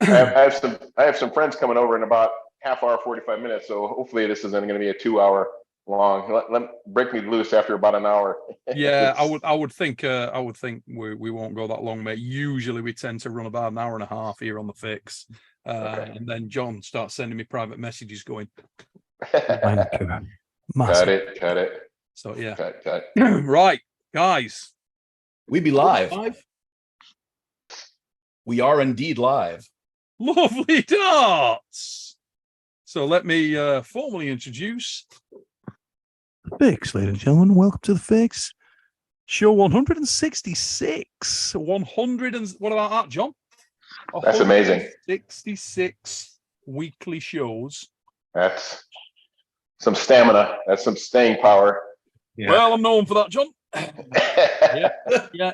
I have some friends coming over in about half hour, 45 minutes. So hopefully this isn't going to be a 2 hour long. Break me loose after about an hour. Yeah, I would think we won't go that long, mate. Usually we tend to run about an hour and a half here on the fix. Okay. And then John starts sending me private messages going, Cut it. So yeah. Cut. Right, guys. We be live. We are indeed live. Lovely darts. So let me formally introduce the Fix, ladies and gentlemen. Welcome to the Fix. Show 166. 100 and what about that, John? That's amazing. 66 weekly shows. That's some stamina. That's some staying power. Yeah. Well, I'm known for that, John. yeah.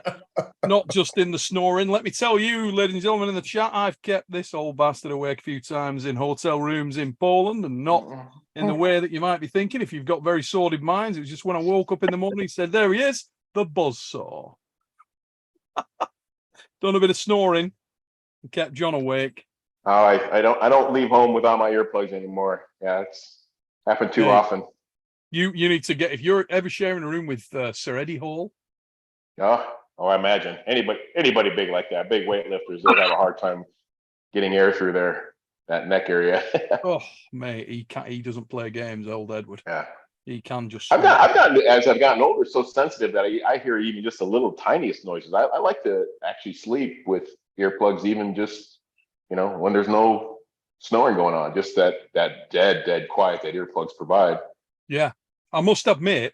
Not just in the snoring. Let me tell you, ladies and gentlemen, in the chat, I've kept this old bastard awake a few times in hotel rooms in Poland, and not in the way that you might be thinking. If you've got very sordid minds, it was just when I woke up in the morning, he said, "There he is, the buzzsaw." Done a bit of snoring and kept John awake. Oh, I don't leave home without my earplugs anymore. Yeah, it's happened too often. You need to get, if you're ever sharing a room with Sir Eddie Hall. Oh, I imagine anybody big like that, big weightlifters, they have a hard time getting air through that neck area. Oh, mate, he doesn't play games, old Edward. Yeah, he can just. I've gotten as I've gotten older so sensitive that I hear even just the little tiniest noises. I like to actually sleep with earplugs, even just when there's no snoring going on, just that dead quiet that earplugs provide. Yeah, I must admit,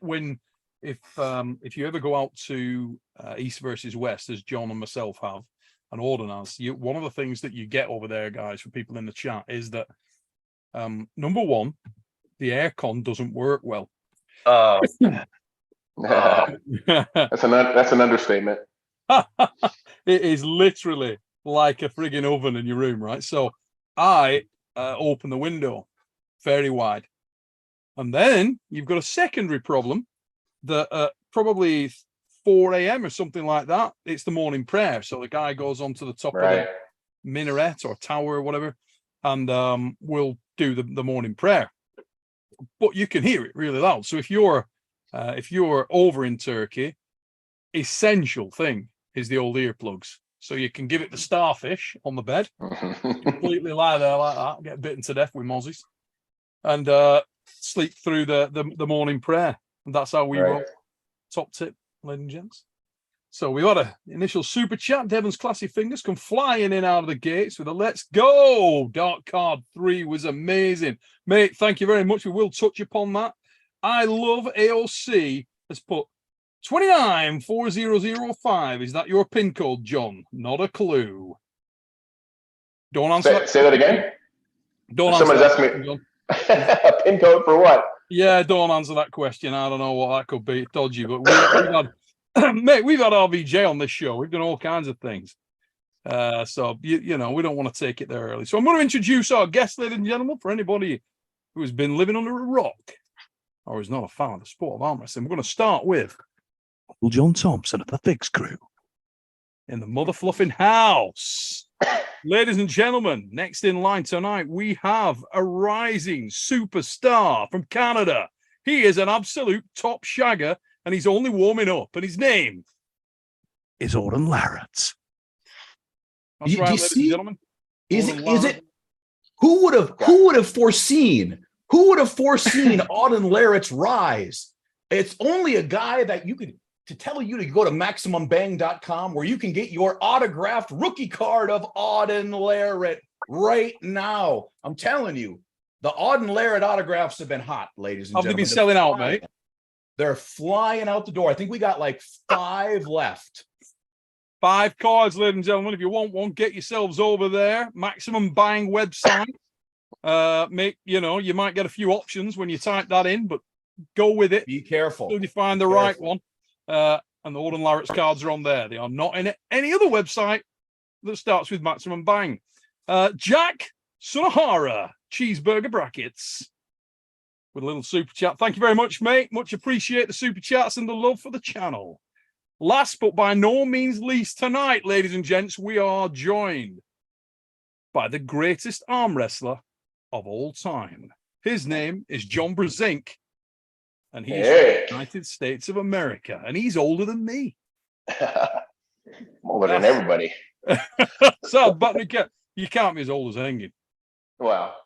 if you ever go out to East versus West, as John and myself have, and Auden has, one of the things that you get over there, guys, for people in the chat, is that number one, the aircon doesn't work well. That's an understatement. It is literally like a frigging oven in your room, right? So I open the window very wide. And then you've got a secondary problem that probably 4 a.m. or something like that, it's the morning prayer. So the guy goes onto the top of the minaret or tower or whatever, and will do the morning prayer. But you can hear it really loud. So if you're over in Turkey, essential thing is the old earplugs. So you can give it the starfish on the bed, completely lie there like that, get bitten to death with mozzies, and sleep through the morning prayer. And that's how we roll. Top tip, ladies and gents. So we got an initial super chat. Devon's classy fingers come flying in out of the gates with a let's go. Dark card 3 was amazing. Mate, thank you very much. We will touch upon that. I love AOC has put 294005. Is that your pin code, John? Not a clue. Don't answer. Say that again. Don't answer. Somebody's asking me. A pin code for what? Yeah, don't answer that question. I don't know what that could be. Dodgy, but we've had mate, we've had RVJ on this show. We've done all kinds of things. So we don't want to take it there early. So I'm going to introduce our guest, ladies and gentlemen, for anybody who has been living under a rock or is not a fan of the sport of arm wrestling. We're going to start with John Thompson of the Fix Crew in the mother fluffing house. Ladies and gentlemen, next in line tonight, we have a rising superstar from Canada. He is an absolute top shagger, and he's only warming up, and his name is Auden LARRATT. That's right, ladies and gentlemen. Is it? Who would have foreseen Auden LARRATT's rise? It's only a guy that to tell you to go to MaximumBang.com where you can get your autographed rookie card of Auden LARRATT right now. I'm telling you, the Auden LARRATT autographs have been hot, ladies and gentlemen. Have they been selling out, mate? They're flying out the door. I think we got like 5 left. 5 cards, ladies and gentlemen. If you want one, get yourselves over there. Maximum Bang website. You might get a few options when you type that in, but go with it. Be careful. Until you find the right one. And the Auden LARRATT's cards are on there. They are not in any other website that starts with Maximum Bang. Jack Sunahara, cheeseburger brackets, with a little super chat. Thank you very much, mate. Much appreciate the super chats and the love for the channel. Last but by no means least tonight, ladies and gents, we are joined by the greatest arm wrestler of all time. His name is John Brzenk, and he's from the United States of America, and he's older than me. I'm older than everybody. So, but you can't be as old as Engen. Well,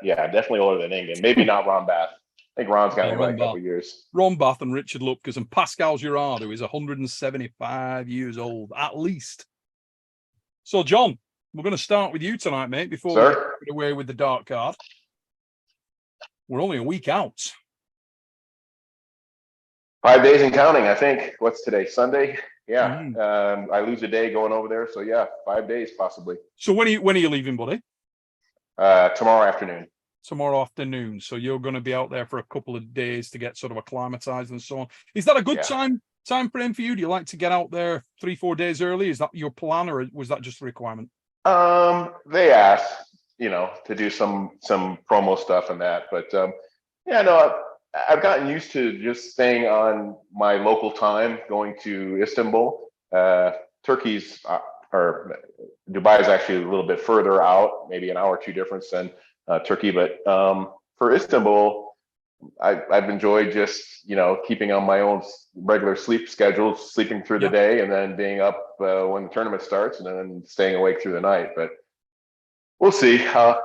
yeah, definitely older than Engen. Maybe not Ron Bath. I think Ron's got like a couple years. Ron Bath and Richard Lupkes and Pascal Girard, who is 175 years old, at least. So, John, we're going to start with you tonight, mate, before we get away with the dark card. We're only a week out. 5 days and counting, I think. What's today? Sunday? Yeah. I lose a day going over there. So, yeah, 5 days possibly. So when are you leaving, buddy? Tomorrow afternoon. Tomorrow afternoon. So you're going to be out there for a couple of days to get sort of acclimatized and so on. Is that a good time frame for you? Do you like to get out there 3-4 days early? Is that your plan, or was that just a requirement? They asked, to do some promo stuff and that, but yeah, no, I've gotten used to just staying on my local time, going to Istanbul. Turkey's or Dubai is actually a little bit further out, maybe an hour or two difference than Turkey, but for Istanbul, I've enjoyed just keeping on my own regular sleep schedule, sleeping through the day, and then being up when the tournament starts, and then staying awake through the night. But we'll see how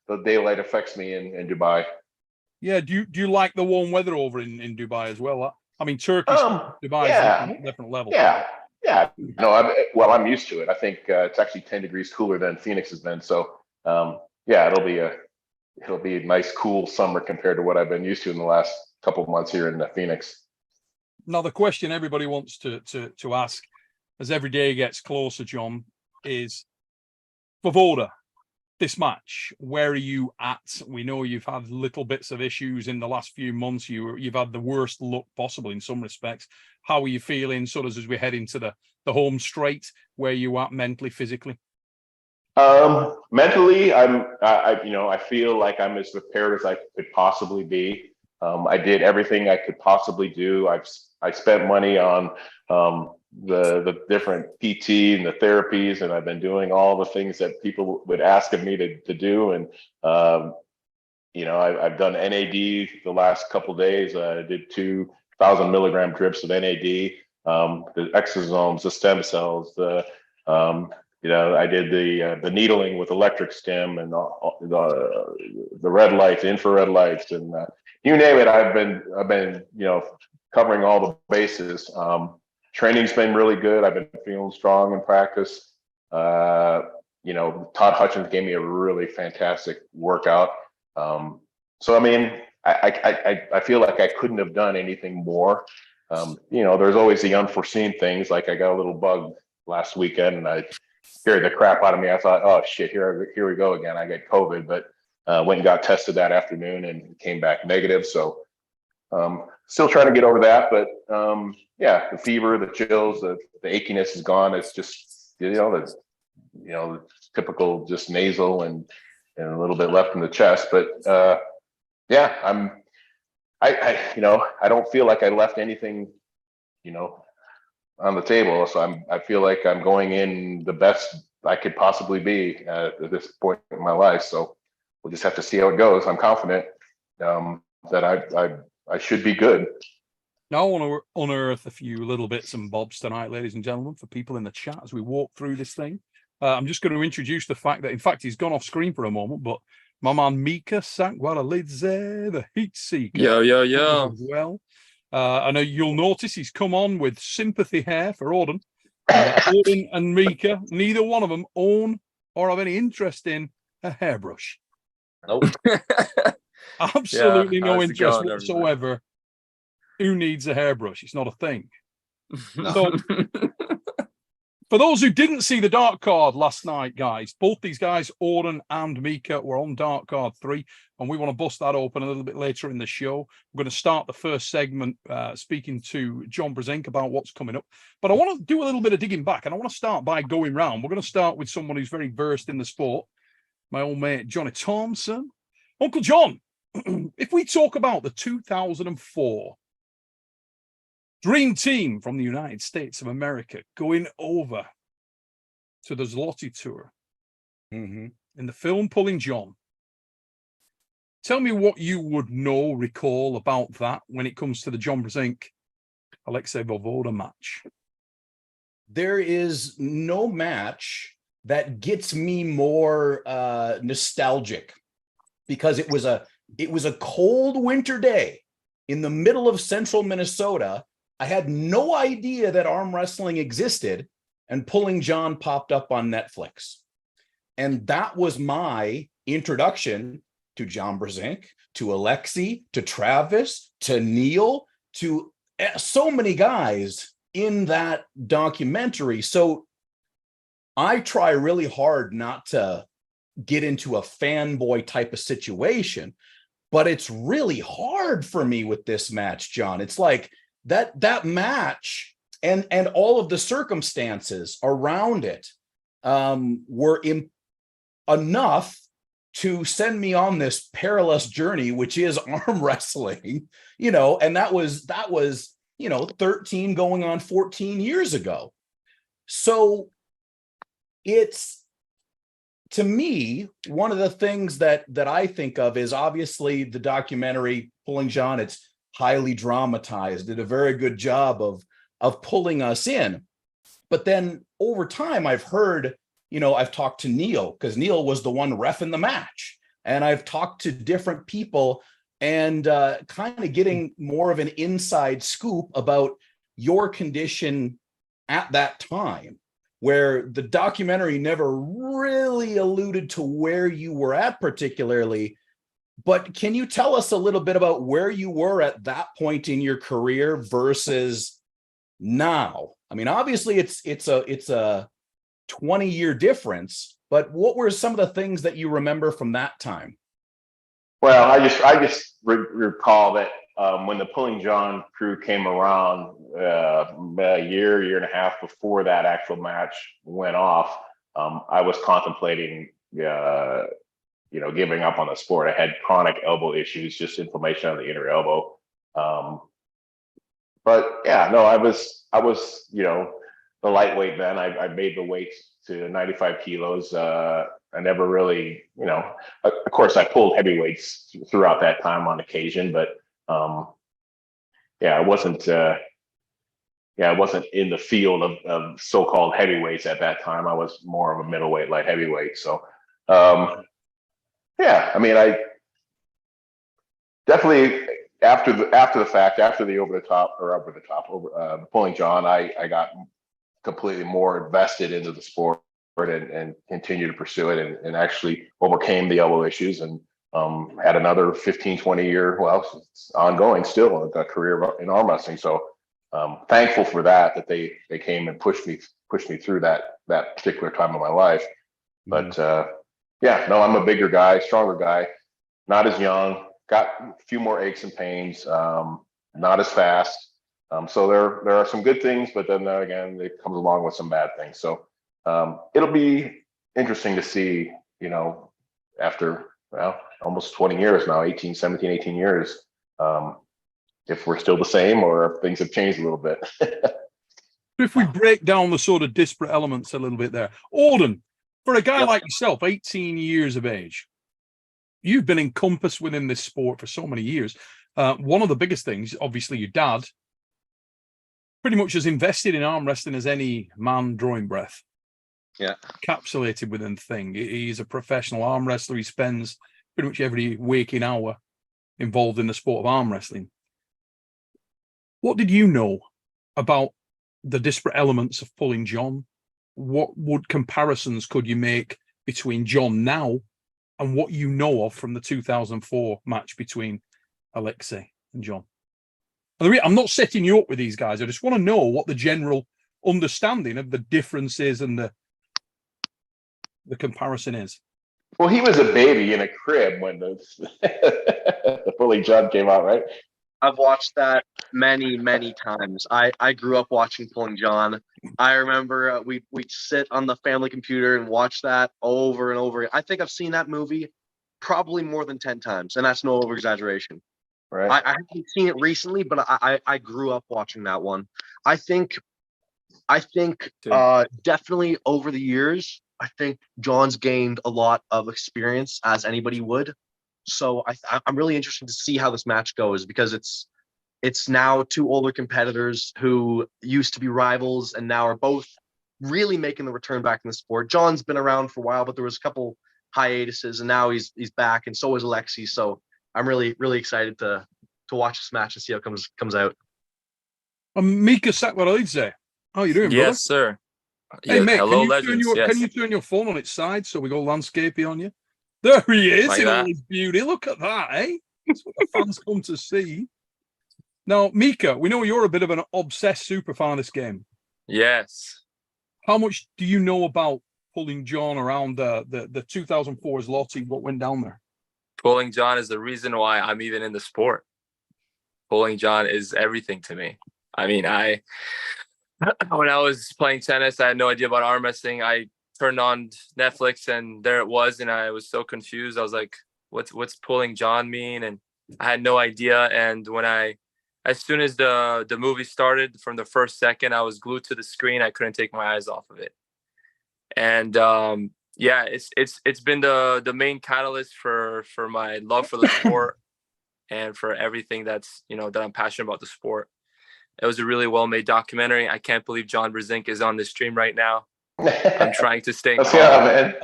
the daylight affects me in Dubai. Yeah, do you like the warm weather over in Dubai as well? I mean, Turkey, Dubai is a different level. Yeah. No, I'm used to it. I think it's actually 10 degrees cooler than Phoenix has been. So yeah, it'll be a nice, cool summer compared to what I've been used to in the last couple of months here in Phoenix. Now, the question everybody wants to ask as every day gets closer, John, is Svoboda, this match, where are you at? We know you've had little bits of issues in the last few months. You've had the worst luck possible in some respects. How are you feeling sort of as we head into the home straight? Where are you at mentally, physically? Mentally, I feel like I'm as prepared as I could possibly be. I did everything I could possibly do. I spent money on the different PT and the therapies, and I've been doing all the things that people would ask of me to do. And I've done NAD the last couple of days. I did 2,000 milligram drips of NAD, the exosomes, the stem cells, I did the needling with electric stim and the red lights, infrared lights, and you name it. I've been covering all the bases. Training's been really good. I've been feeling strong in practice. Todd Hutchins gave me a really fantastic workout. So I mean, I feel like I couldn't have done anything more. There's always the unforeseen things. Like I got a little bug last weekend, and I scared the crap out of me. I thought, oh shit, here we go again. I get COVID, but went and got tested that afternoon and came back negative. So still trying to get over that, but the fever, the chills, the achiness is gone. It's just the typical just nasal and a little bit left in the chest. But I don't feel like I left anything on the table. So I feel like I'm going in the best I could possibly be at this point in my life. So we'll just have to see how it goes. I'm confident that I should be good. Now I want to unearth a few little bits and bobs tonight, ladies and gentlemen, for people in the chat as we walk through this thing. I'm just going to introduce the fact that, in fact, he's gone off screen for a moment, but my man Mika Sankwaralidze, the Heat Seeker. Yo. Well, I know you'll notice he's come on with sympathy hair for Auden. Auden and Mika, neither one of them own or have any interest in a hairbrush. Nope. Absolutely no interest going, whatsoever. Who needs a hairbrush? It's not a thing. So, for those who didn't see the dark card last night, guys, both these guys, Auden and Mika, were on dark card 3, and we want to bust that open a little bit later in the show. We're going to start the first segment speaking to John Brzenk about what's coming up. But I want to do a little bit of digging back, and I want to start by going round. We're going to start with someone who's very versed in the sport, my old mate, Johnny Thompson. Uncle John, if we talk about the 2004 Dream Team from the United States of America going over to the Zloty Tour, in the film Pulling John. Tell me what you would recall about that when it comes to the John Brzenk, Alexei Voivoda match. There is no match that gets me more nostalgic, because it was a cold winter day in the middle of central Minnesota. I had no idea that arm wrestling existed, and Pulling John popped up on Netflix. And that was my introduction to John Brzenk, to Alexei, to Travis, to Neil, to so many guys in that documentary. So I try really hard not to get into a fanboy type of situation, but it's really hard for me with this match, John. It's like that match and all of the circumstances around it were enough to send me on this perilous journey, which is arm wrestling, and that was 13 going on 14 years ago. So it's, to me, one of the things that I think of is obviously the documentary Pulling John. It's highly dramatized, did a very good job of pulling us in. But then over time, I've heard, I've talked to Neil, because Neil was the one reffing the match. And I've talked to different people and kind of getting more of an inside scoop about your condition at that time, where the documentary never really alluded to where you were at particularly. But can you tell us a little bit about where you were at that point in your career versus now? I mean, obviously it's a 20-year difference, but what were some of the things that you remember from that time? Well, I just recall that when the Pulling John crew came around a year and a half before that actual match went off, I was contemplating, giving up on the sport. I had chronic elbow issues, just inflammation on the inner elbow. But yeah, no, I was, the lightweight then. I made the weight to 95 kilos. I never really, of course I pulled heavyweights throughout that time on occasion, but I wasn't in the field of so-called heavyweights at that time. I was more of a middleweight, light heavyweight. So I mean, I definitely after the fact, after the the Pulling John, I got completely more invested into the sport and continue to pursue it and actually overcame the elbow issues and had another 15-20 year, well, it's ongoing still, a career in arm wrestling. So thankful for that they came and pushed me through that particular time of my life. But I'm a bigger guy, stronger guy, not as young, got a few more aches and pains, not as fast. So there are some good things, but then again, it comes along with some bad things. So it'll be interesting to see, after, almost 20 years now, 17, 18 years, if we're still the same or if things have changed a little bit. If we break down the sort of disparate elements a little bit there, Alden, for a guy like yourself, 18 years of age, you've been encompassed within this sport for so many years. One of the biggest things, obviously, your dad pretty much as invested in arm wrestling as any man drawing breath. Yeah. Encapsulated within the thing. He's a professional arm wrestler. He spends pretty much every waking hour involved in the sport of arm wrestling. What did you know about the disparate elements of Pulling John? What comparisons could you make between John now and what you know of from the 2004 match between Alexei and John? I'm not setting you up with these guys. I just want to know what the general understanding of the differences and the comparison is. Well, he was a baby in a crib when the Pulling John came out, right? I've watched that many, many times. I grew up watching Pulling John. I remember we'd sit on the family computer and watch that over and over. I think I've seen that movie probably more than 10 times, and that's no over exaggeration. Right. I haven't seen it recently, but I grew up watching that one. I think definitely over the years, I think John's gained a lot of experience, as anybody would. So I'm really interested to see how this match goes, because it's now two older competitors who used to be rivals and now are both really making the return back in the sport. John's been around for a while, but there was a couple hiatuses, and now he's back, and so is Alexi. So I'm really excited to watch this match and see how it comes out. Mika Sakwaridze, how you doing, brother? Yes, sir. Hey, Yeah, mate, hello, can legends. can you turn your phone on its side so we go landscapey on you? There he is Like in all that? his beauty. Look at that, eh? That's what the fans come to see. Now, Mika, we know you're a bit of an obsessed super fan of this game. Yes. How much do you know about pulling John around the 2004's Lottie, what went down there? Pulling John is the reason why I'm even in the sport. Pulling John is everything to me. I mean, when I was playing tennis, I had no idea about arm wrestling. I turned on Netflix and there it was, and I was so confused. I was like, what's pulling John mean? And I had no idea. And as soon as the movie started, from the first second, I was glued to the screen. I couldn't take my eyes off of it. And yeah, it's been the main catalyst for my love for the sport and for everything that's, that I'm passionate about the sport. It was a really well-made documentary. I can't believe John Brzezinski is on this stream right now. I'm trying to stay calm. Yeah, man.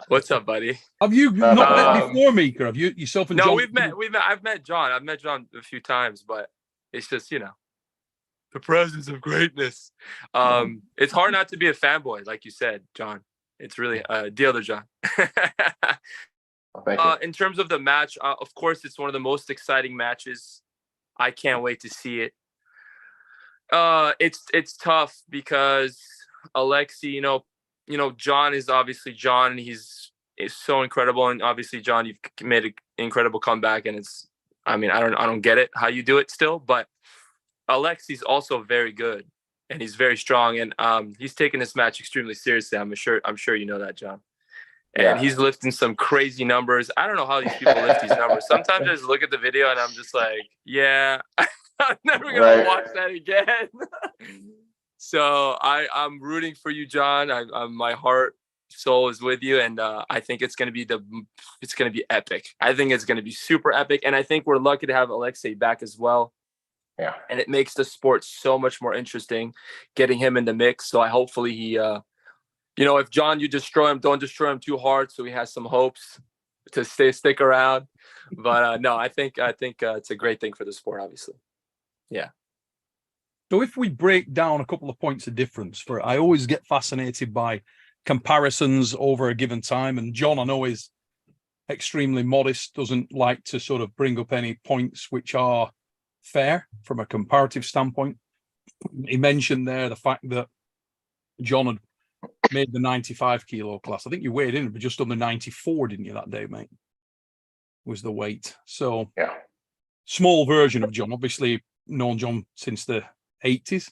What's up, buddy? Have you not met before, Mika? Have you yourself and No, John? we've met. I've met John. I've met John a few times, but it's just, the presence of greatness. It's hard not to be a fanboy, like you said, John. It's really the other John. Thank you. In terms of the match, of course, it's one of the most exciting matches. I can't wait to see it. It's tough because Alexi, John is obviously John, and he's so incredible, and obviously John, you've made an incredible comeback, and I don't get it how you do it still, but Alexi's also very good, and he's very strong, and he's taking this match extremely seriously. I'm sure you know that, John. And he's lifting some crazy numbers. I don't know how these people lift these numbers. Sometimes I just look at the video and I'm just like, yeah, I'm never gonna watch that again. So I'm rooting for you, John. My heart, soul is with you, and I think it's gonna be epic. I think it's gonna be super epic, and I think we're lucky to have Alexei back as well. Yeah, and it makes the sport so much more interesting, getting him in the mix. So hopefully he, if John, you destroy him, don't destroy him too hard, so he has some hopes to stick around. But no, I think it's a great thing for the sport, obviously. Yeah. So if we break down a couple of points of difference, I always get fascinated by comparisons over a given time. And John, I know, is extremely modest, doesn't like to sort of bring up any points which are fair from a comparative standpoint. He mentioned there the fact that John had made the 95 kilo class. I think you weighed in but just under 94, didn't you, that day, mate? Was the weight. So yeah, small version of John. Obviously known John since the 80s,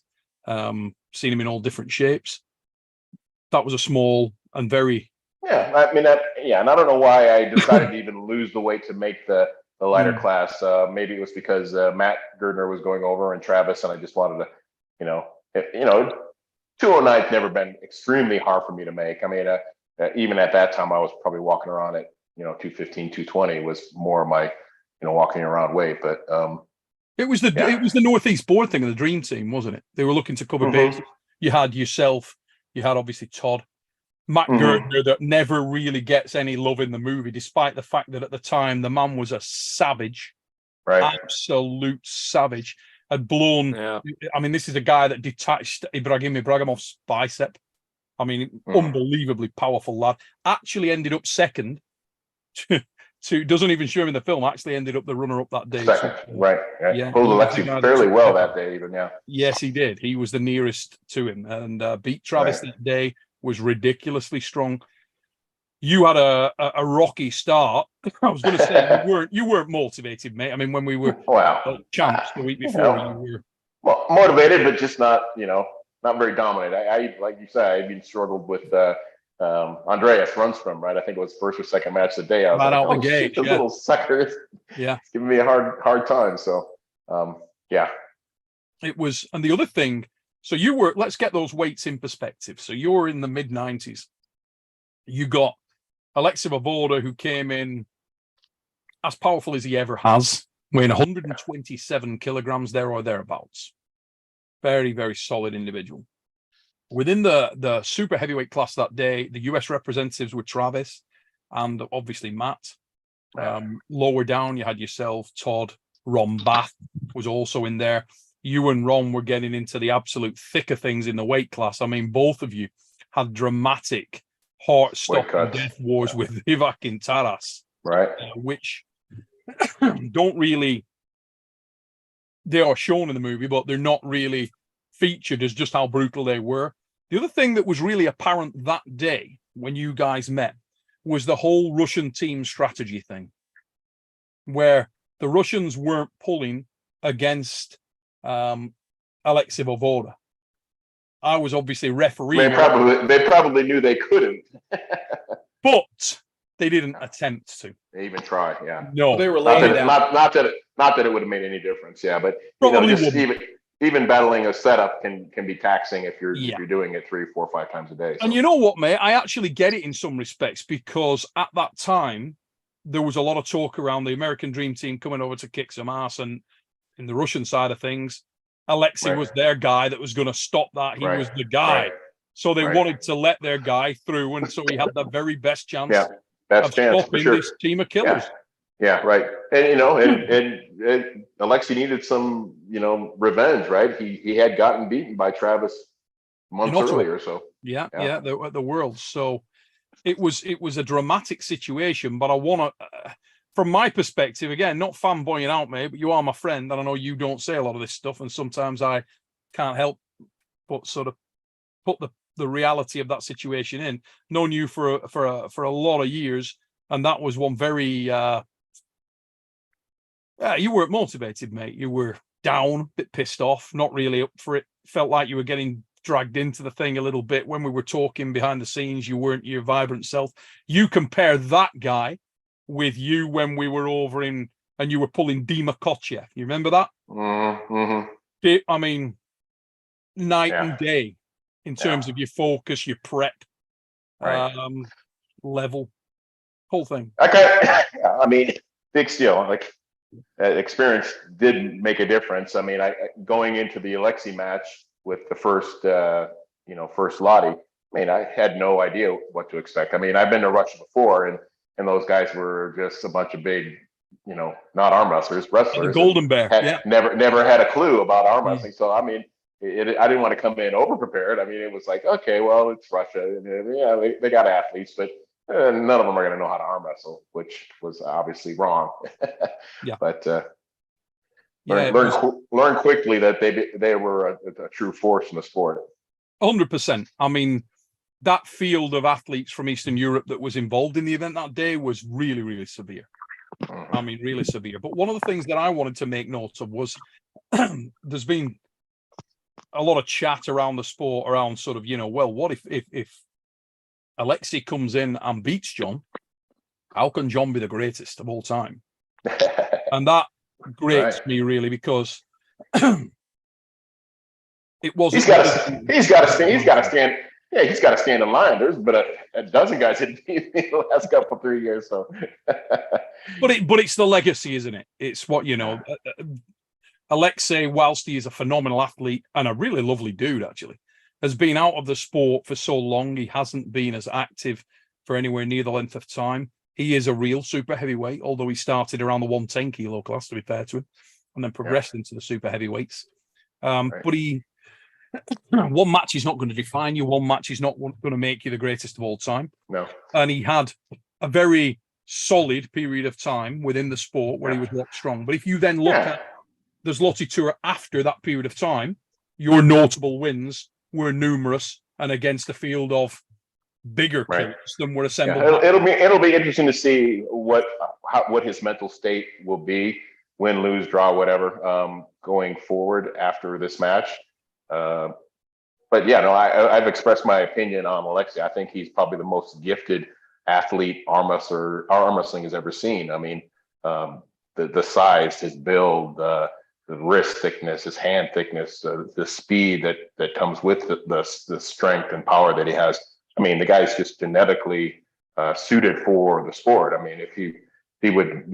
seen him in all different shapes. That was a small and very and I don't know why I decided to even lose the weight to make the lighter class. Maybe it was because Matt Girdner was going over and Travis, and I just wanted to, 209's never been extremely hard for me to make. I mean, even at that time, I was probably walking around at 215, 220 was more of my walking around weight. But it was the Northeast board thing of the dream team, wasn't it? They were looking to cover bases. You had yourself, you had obviously Todd, Matt Girdner, that never really gets any love in the movie, despite the fact that at the time the man was a savage, right, absolute savage. Had blown. Yeah. I mean, this is a guy that detached Ibrahim Ibrahimov's bicep. I mean, unbelievably powerful lad. Actually ended up second to doesn't even show him in the film. Actually ended up the runner-up that day. Second, right? Yeah, pulled Alexi fairly well that day, even. Yeah. Yes, he did. He was the nearest to him, and beat Travis that day. Was ridiculously strong. You had a rocky start. I was going to say you weren't motivated, mate. I mean, when we were champs the week before, you were motivated, but just not not very dominant. I like you said, I even struggled with Andreas Runstrom, right? I think it was first or second match of the day. I was out the gate, those little suckers. Yeah, it's giving me a hard time. So yeah, it was. And the other thing, so you were. Let's get those weights in perspective. So you're in the mid-90s. You got Alexei Vovoda, who came in as powerful as he ever has, weighing 127 kilograms there or thereabouts. Very, very solid individual. Within the super heavyweight class that day, the US representatives were Travis and obviously Matt. Lower down, you had yourself, Todd. Ron Bath was also in there. You and Ron were getting into the absolute thick of things in the weight class. I mean, both of you had dramatic heart-stopping death wars with Vivek and Taras, right? Which don't really, they are shown in the movie, but they're not really featured as just how brutal they were. The other thing that was really apparent that day when you guys met was the whole Russian team strategy thing, where the Russians weren't pulling against Alexei Vovoda. I was obviously refereeing. They probably knew they couldn't. But they didn't attempt to. They even try, yeah. No, they were laying down. Not that it would have made any difference, yeah. But probably just even battling a setup can be taxing if you're doing it 3, 4, 5 times a day. So. And you know what, mate? I actually get it in some respects, because at that time there was a lot of talk around the American Dream Team coming over to kick some ass, and in the Russian side of things, Alexei was their guy that was going to stop that. He was the guy. So they wanted to let their guy through, and so he had the very best chance of stopping this team of killers. Yeah, right. And Alexei needed some, revenge, right? He had gotten beaten by Travis months earlier, so the world. So it was a dramatic situation, but I want to, from my perspective, again, not fanboying out, mate, but you are my friend, and I know you don't say a lot of this stuff, and sometimes I can't help but sort of put the reality of that situation in. Known you for a lot of years, and that was one very you weren't motivated, mate. You were down, a bit pissed off, not really up for it. Felt like you were getting dragged into the thing a little bit. When we were talking behind the scenes, you weren't your vibrant self. You compare that guy with you when we were over in, and you were pulling Dima Kochev. You remember that? Mm-hmm. I mean, night and day in terms of your focus, your prep, level, whole thing. Okay. I mean, big deal. Like, experience did make a difference. I mean, going into the Alexei match with the first Lottie, I mean, I had no idea what to expect. I mean, I've been to Russia before, and those guys were just a bunch of big, not arm wrestlers. The Golden Bear, never had a clue about arm wrestling. So, I mean, I didn't want to come in over prepared. I mean, it was like, okay, well, it's Russia, and they got athletes, but none of them are going to know how to arm wrestle, which was obviously wrong. But learn quickly that they were a true force in the sport. 100%. I mean, that field of athletes from Eastern Europe that was involved in the event that day was really, really severe. I mean, really severe. But one of the things that I wanted to make note of was there's been a lot of chat around the sport around sort of, well, what if Alexei comes in and beats John, how can John be the greatest of all time? And that grates me really, because it wasn't. He's got to stand. Yeah, he's got to stand in line. There's been a dozen guys in the last couple 3 years. So, but it's the legacy, isn't it? It's what Alexei, whilst he is a phenomenal athlete and a really lovely dude, actually, has been out of the sport for so long. He hasn't been as active for anywhere near the length of time. He is a real super heavyweight, although he started around the 110 kilo class, to be fair to him, and then progressed into the super heavyweights. But one match is not going to define you. One match is not going to make you the greatest of all time. No. And he had a very solid period of time within the sport where he was rock strong. But if you then look at the Zloty Tour after that period of time, your notable wins were numerous and against a field of bigger killers than were assembled. It'll be interesting to see what his mental state will be, win, lose, draw, whatever, going forward after this match. But I've expressed my opinion on Alexei. I think he's probably the most gifted athlete arm wrestling has ever seen. I mean, the size, his build, the wrist thickness, his hand thickness, the speed that comes with the strength and power that he has. I mean, the guy's just genetically suited for the sport. I mean, if he would,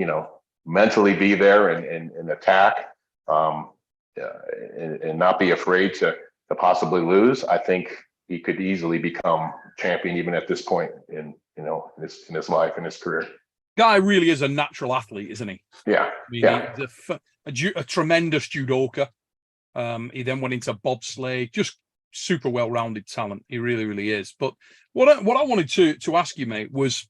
mentally be there and attack, and not be afraid to possibly lose, I think he could easily become champion even at this point in his life and his career. Guy really is a natural athlete, isn't he? Yeah, I mean, yeah. a tremendous judoka. He then went into bobsleigh, just super well-rounded talent. He really, really is. But what I wanted to ask you, mate, was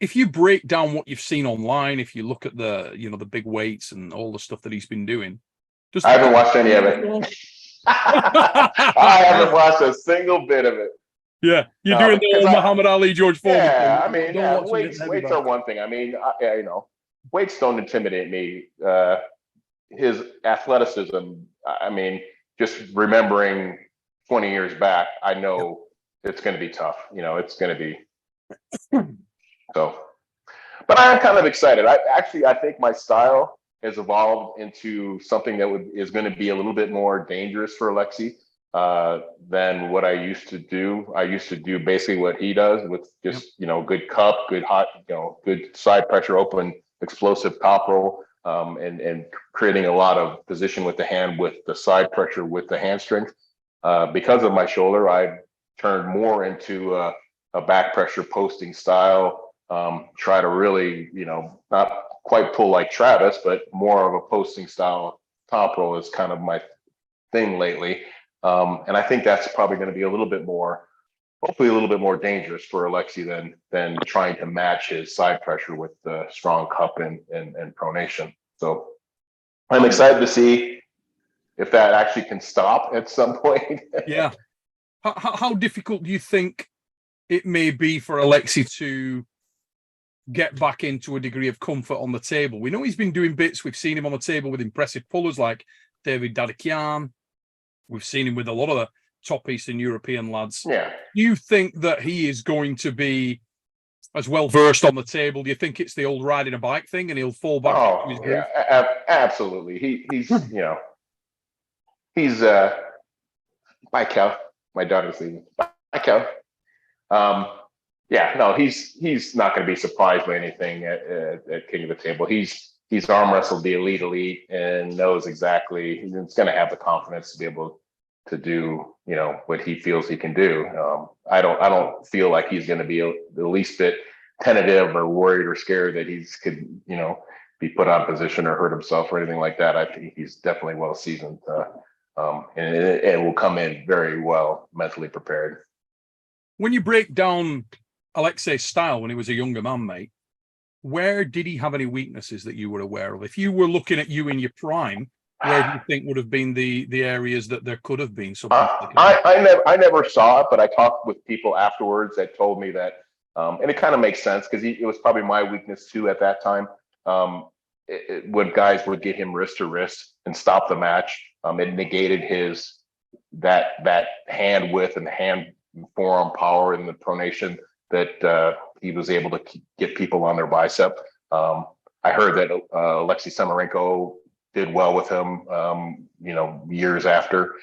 if you break down what you've seen online, if you look at the big weights and all the stuff that he's been doing, I haven't watched any of it. I haven't watched a single bit of it. Yeah, you're doing the old Muhammad Ali, George Foreman. Yeah, I mean, weights are one thing. I mean, weights don't intimidate me. His athleticism, I mean, just remembering 20 years back, I know it's going to be tough. It's going to be so. But I am kind of excited. I think my style has evolved into something that is going to be a little bit more dangerous for Alexei than what I used to do. I used to do basically what he does with just, good cup, good hot, good side pressure, open, explosive top roll, and creating a lot of position with the hand, with the side pressure, with the hand strength. Because of my shoulder, I turned more into a back pressure posting style, try to really, not quite pull like Travis, but more of a posting style top roll is kind of my thing lately. And I think that's probably going to be hopefully a little bit more dangerous for Alexei than trying to match his side pressure with the strong cup and pronation. So I'm excited to see if that actually can stop at some point. Yeah. How difficult do you think it may be for Alexei to get back into a degree of comfort on the table? We know he's been doing bits. We've seen him on the table with impressive pullers like David Dadakian. We've seen him with a lot of the top Eastern European lads. Yeah. Do you think that he is going to be as well versed on the table? Do you think it's the old riding a bike thing and he'll fall back into his groove? Yeah, absolutely. He's he's bye Cal. My daughter's leaving. Bye Cal. Yeah, no, he's not going to be surprised by anything at King of the Table. He's arm wrestled the elite and knows exactly. He's going to have the confidence to be able to do what he feels he can do. I don't feel like he's going to be the least bit tentative or worried or scared that he's could be put out of position or hurt himself or anything like that. I think he's definitely well seasoned, and it will come in very well mentally prepared. When you break down Alexei's style when he was a younger man, mate, where did he have any weaknesses that you were aware of? If you were looking at you in your prime, where do you think would have been the areas that there could have been something? I never saw it, but I talked with people afterwards that told me that, and it kind of makes sense because it was probably my weakness too at that time. When guys would get him wrist to wrist and stop the match, it negated his that hand width and hand forearm power and the pronation that he was able to get people on their bicep. I heard that Alexei Samarenko did well with him, years after.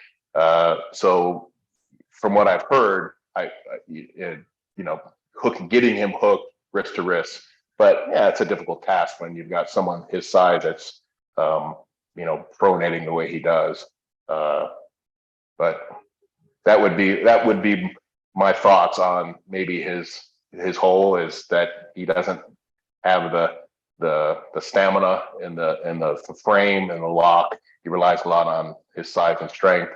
So from what I've heard, getting him hooked wrist to wrist. But yeah, it's a difficult task when you've got someone his size that's, pronating the way he does. But that would be my thoughts on maybe his hole is that he doesn't have the stamina and the frame and the lock. He relies a lot on his size and strength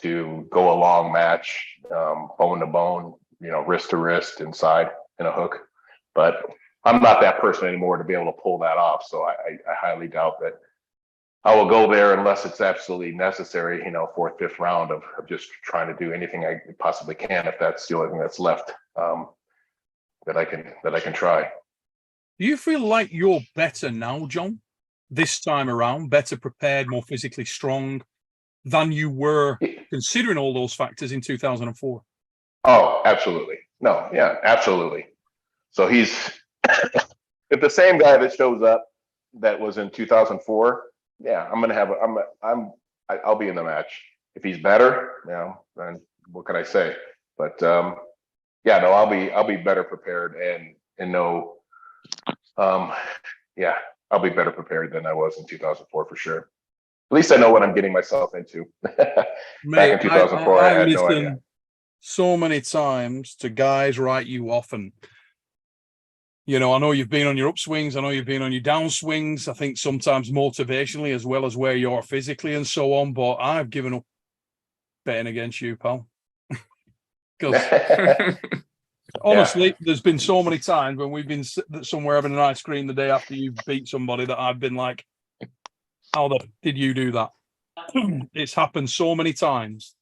to go a long match, bone to bone, wrist to wrist inside in a hook. But I'm not that person anymore to be able to pull that off. So I highly doubt that I will go there unless it's absolutely necessary, 4th, 5th round of just trying to do anything I possibly can, if that's the only thing that's left that I can try. Do you feel like you're better now, John, this time around, better prepared, more physically strong than you were considering all those factors in 2004? Oh, absolutely. No, yeah, absolutely. So he's if the same guy that shows up that was in 2004, yeah, I'll be in the match. If he's better, then what can I say? But yeah, no, I'll be better prepared and know, yeah, I'll be better prepared than I was in 2004 for sure. At least I know what I'm getting myself into. Back Mate, in 2004, I had no idea. So many times to guys write you off, and you know, I know you've been on your upswings, I know you've been on your downswings. I think sometimes motivationally as well as where you're physically and so on. But I've given up betting against you, pal. Because honestly, there's been so many times when we've been somewhere having an ice cream the day after you beat somebody that I've been like, how the did you do that? It's happened so many times.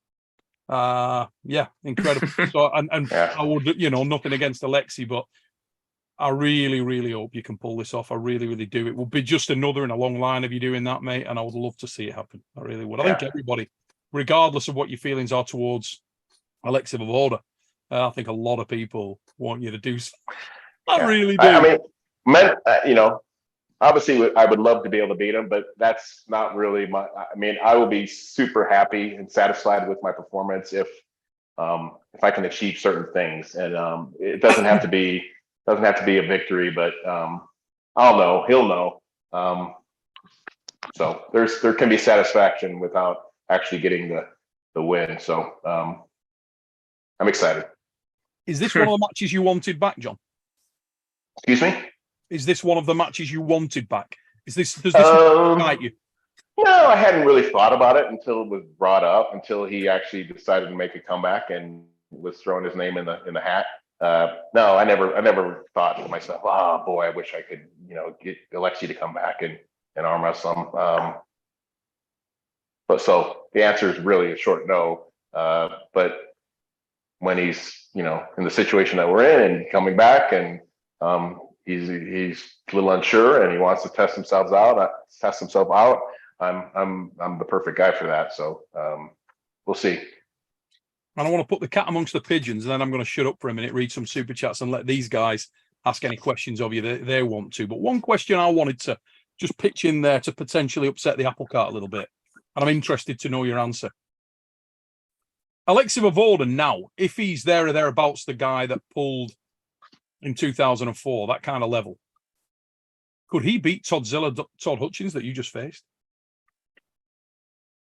Yeah, incredible. So and Yeah. I would, you know, nothing against Alexi, but I really, really hope you can pull this off. I really, really do. It will be just another in a long line of you doing that, mate. And I would love to see it happen. I really would. I think everybody, regardless of what your feelings are towards Alexi Vovoda, I think a lot of people want you to do so. I really do. I mean, you know, obviously I would love to be able to beat him, but that's not really my, I mean, I will be super happy and satisfied with my performance if I can achieve certain things. And it doesn't have to be a victory, but I'll know, he'll know. So there can be satisfaction without actually getting the win. So I'm excited. Is this one of the matches you wanted back, John? Excuse me? Is this one of the matches you wanted back? Does this excite you? No, I hadn't really thought about it until it was brought up, until he actually decided to make a comeback and was throwing his name in the hat. No, I never thought to myself, oh boy, I wish I could, you know, get Alexi to come back and arm wrestle him. But so the answer is really a short no. But when he's, you know, in the situation that we're in and coming back and he's a little unsure and he wants to test himself out, I'm the perfect guy for that. So we'll see. And I want to put the cat amongst the pigeons, and then I'm going to shut up for a minute, read some super chats, and let these guys ask any questions of you that they want to. But one question I wanted to just pitch in there to potentially upset the apple cart a little bit, and I'm interested to know your answer. Alexi Vovoda now, if he's there or thereabouts, the guy that pulled in 2004, that kind of level, could he beat Todd Hutchins that you just faced?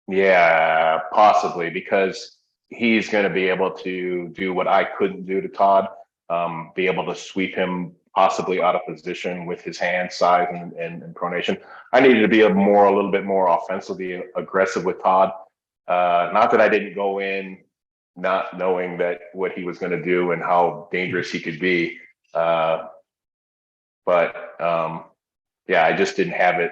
Yeah, possibly, because he's going to be able to do what I couldn't do to Todd, be able to sweep him possibly out of position with his hand size and pronation. I needed to be a little bit more offensively aggressive with Todd. Not that I didn't go in not knowing that what he was going to do and how dangerous he could be. But yeah, I just didn't have it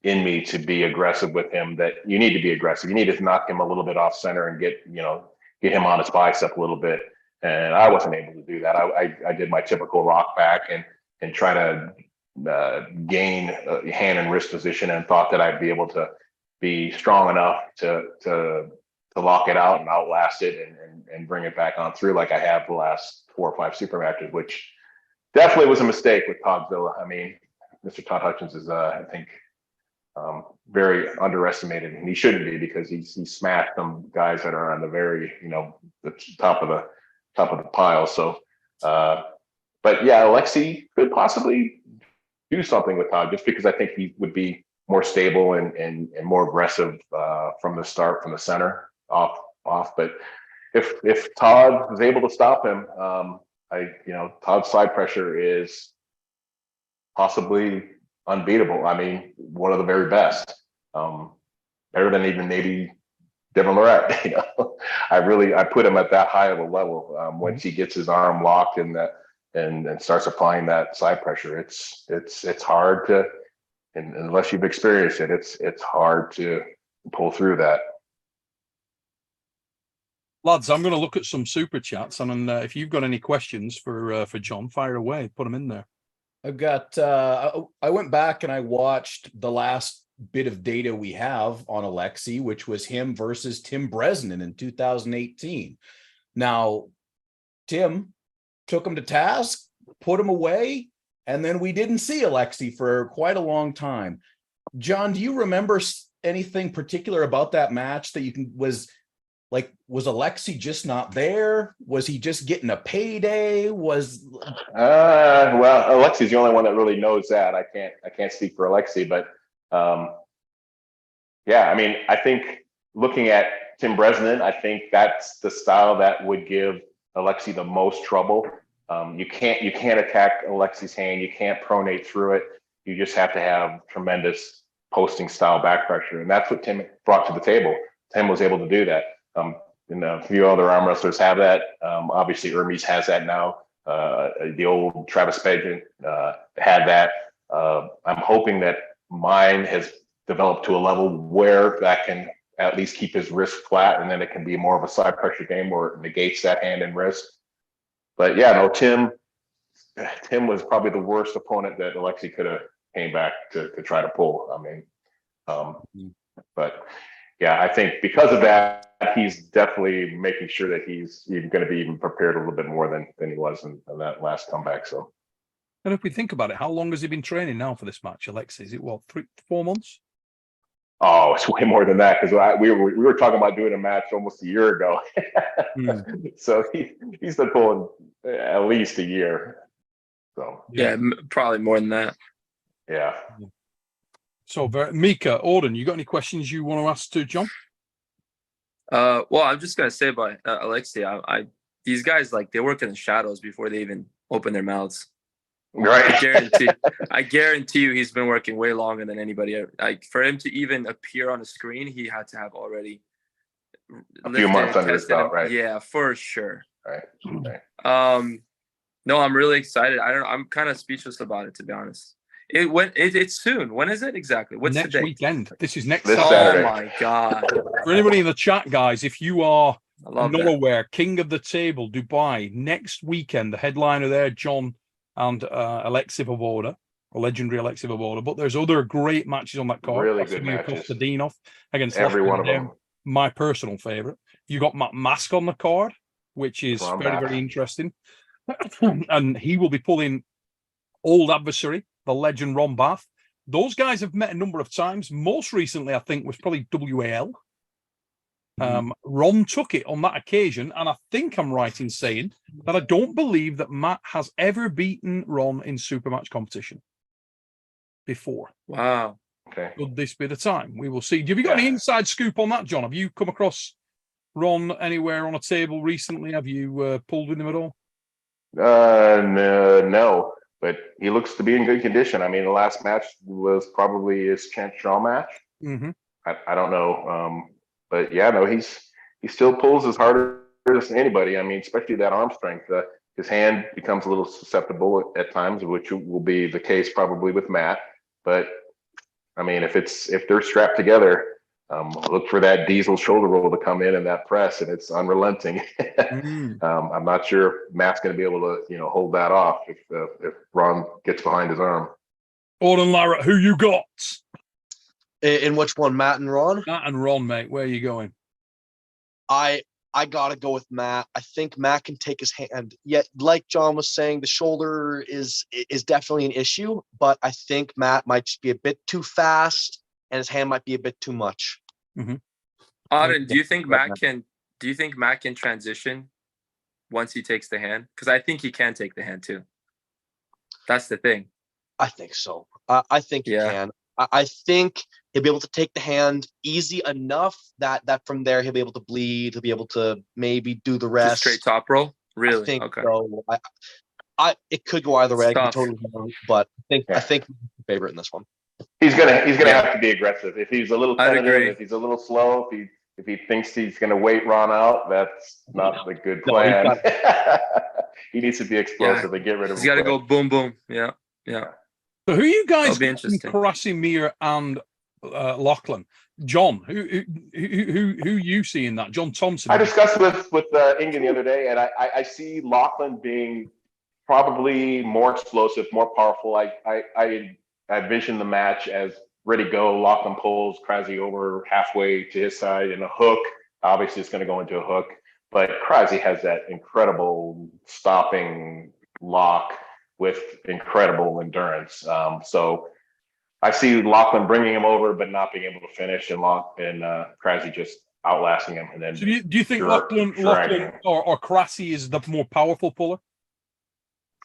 in me to be aggressive with him. That you need to be aggressive. You need to knock him a little bit off center and get him on his bicep a little bit. And I wasn't able to do that. I did my typical rock back and try to gain hand and wrist position, and thought that I'd be able to be strong enough to lock it out and outlast it and bring it back on through like I have the last 4 or 5 super matches, which definitely was a mistake with Todzilla. I mean, Mr. Todd Hutchins is, I think, very underestimated, and he shouldn't be, because he smashed some guys that are on the very, the top of the pile. So, but yeah, Alexi could possibly do something with Todd, just because I think he would be more stable and more aggressive from the start, from the center off. But if Todd is able to stop him, Todd's side pressure is possibly unbeatable. I mean, one of the very best, better than even maybe Devon LARRATT. I put him at that high of a level. Once he gets his arm locked in that and starts applying that side pressure, it's hard to, and unless you've experienced it, it's hard to pull through that. Lads, I'm going to look at some super chats, and if you've got any questions for John, fire away, put them in there. I've got, I went back and I watched the last bit of data we have on Alexi, which was him versus Tim Bresnan in 2018. Now, Tim took him to task, put him away, and then we didn't see Alexi for quite a long time. John, do you remember anything particular about that match that Like, was Alexei just not there? Was he just getting a payday? Well, Alexei's the only one that really knows that. I can't speak for Alexei, but yeah, I mean, I think looking at Tim Bresnan, I think that's the style that would give Alexei the most trouble. You can't attack Alexei's hand. You can't pronate through it. You just have to have tremendous posting style back pressure, and that's what Tim brought to the table. Tim was able to do that. And a few other arm wrestlers have that. Obviously, Hermes has that now. The old Travis Pageant had that. I'm hoping that mine has developed to a level where that can at least keep his wrist flat, and then it can be more of a side pressure game where it negates that hand and wrist. But yeah, no, Tim was probably the worst opponent that Alexei could have came back to try to pull. I mean, but yeah, I think because of that, he's definitely making sure that he's going to be even prepared a little bit more than he was in that last comeback. So, And if we think about it, how long has he been training now for this match, Alexei? Is it what, 4 months? oh, it's way more than that, because we were talking about doing a match almost a year ago. So he's been pulling at least a year. So Yeah, probably more than that. yeah. So, Mika, Auden, you got any questions you want to ask to John? Well, I'm just gonna say about Alexei. These guys, like, they work in the shadows before they even open their mouths. Right. I guarantee you, he's been working way longer than anybody. Like, for him to even appear on a screen, he had to have already a few months under his belt, right? Yeah, for sure. Right. No, I'm really excited. I'm kind of speechless about it, to be honest. It's soon. When is it exactly? What's next the date? weekend. This is next This Saturday. Saturday. Oh my god! For anybody in the chat, guys, if you are I love not that. aware, King of the Table, Dubai, next weekend, the headliner there, John and Alexei Voboda, a legendary Alexei Voboda. But there's other great matches on that card. Really good matches. Kostadinov against Every Lachlan one of Dare, them. my personal favorite. You got Matt Mask on the card, which is Ron very, Bath. very interesting. And he will be pulling old adversary, the legend Ron Bath. Those guys have met a number of times. Most recently, I think, was probably WAL. Ron took it on that occasion, and I think I'm right in saying that I don't believe that Matt has ever beaten Ron in super match competition before. Wow. Okay. Could this be the time? We will see. Have you got any inside scoop on that, John? Have you come across Ron anywhere on a table recently? Have you pulled with him at all? No, but he looks to be in good condition. I mean, the last match was probably his Chance Shaw match. Mm-hmm. I don't know. But yeah, no, he still pulls as hard as anybody. I mean, especially that arm strength. His hand becomes a little susceptible at times, which will be the case probably with Matt. But I mean, if they're strapped together, look for that diesel shoulder roll to come in and that press, and it's unrelenting. I'm not sure if Matt's going to be able to, hold that off if Ron gets behind his arm. Auden LARRATT, who you got? In which one, Matt and Ron? Matt and Ron, mate. Where are you going? I gotta go with Matt. I think Matt can take his hand. Yet, like John was saying, the shoulder is definitely an issue, but I think Matt might just be a bit too fast, and his hand might be a bit too much. Auden, do you think Matt can transition once he takes the hand? Because I think he can take the hand too. That's the thing. I think so. I think he can. I think he'll be able to take the hand easy enough that from there he'll be able to bleed. He'll be able to maybe do the rest. Just straight top roll? Really? I think okay. so. It could go either way. I Tough. could totally wrong, but I think he's the favorite in this one. He's gonna have to be aggressive. If he's a little I'd tentative, agree. if he's a little slow, if he thinks he's gonna wait Ron out, that's not a good plan. He needs to be explosive and get rid of him. He's got to go boom, boom. Yeah. So who are you guys? That'll be interesting. Krasimir and Lachlan. John, who you see in that? John Thompson. I discussed with Ingen the other day, and I see Lachlan being probably more explosive, more powerful. I envision the match as ready to go. Lachlan pulls Krasi over halfway to his side in a hook. Obviously, it's going to go into a hook, but Krasi has that incredible stopping lock with incredible endurance. So I see Lachlan bringing him over, but not being able to finish, and Krasi just outlasting him. And then So do you think Sure, Lachlan sure. or Crassi is the more powerful puller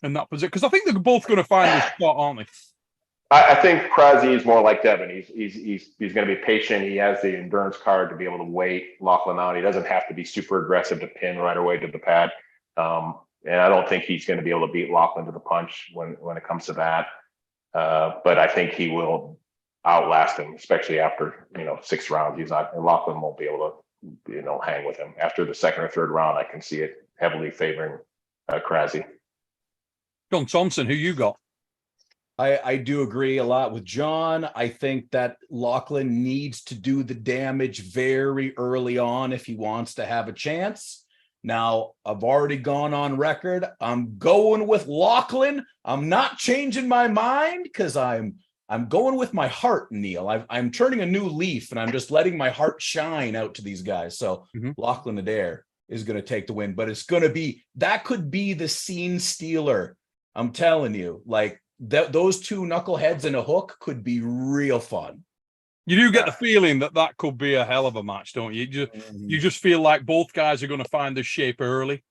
in that position? Because I think they're both going to find this spot, aren't they? I think Krause is more like Devon. He's going to be patient. He has the endurance card to be able to wait Lachlan out. He doesn't have to be super aggressive to pin right away to the pad. And I don't think he's going to be able to beat Lachlan to the punch when it comes to that. But I think he will outlast him, especially after 6 rounds. Lachlan won't be able to hang with him after the second or third round. I can see it heavily favoring Krause. John Thompson, who you got? I do agree a lot with John. I think that Lachlan needs to do the damage very early on if he wants to have a chance. Now, I've already gone on record. I'm going with Lachlan. I'm not changing my mind because I'm going with my heart, Neil. I'm turning a new leaf and I'm just letting my heart shine out to these guys. So Lachlan Adair is going to take the win, but it's going to be, that could be the scene stealer. I'm telling you, like, those two knuckleheads in a hook could be real fun. You do get the feeling that could be a hell of a match, don't you? You just feel like both guys are going to find their shape early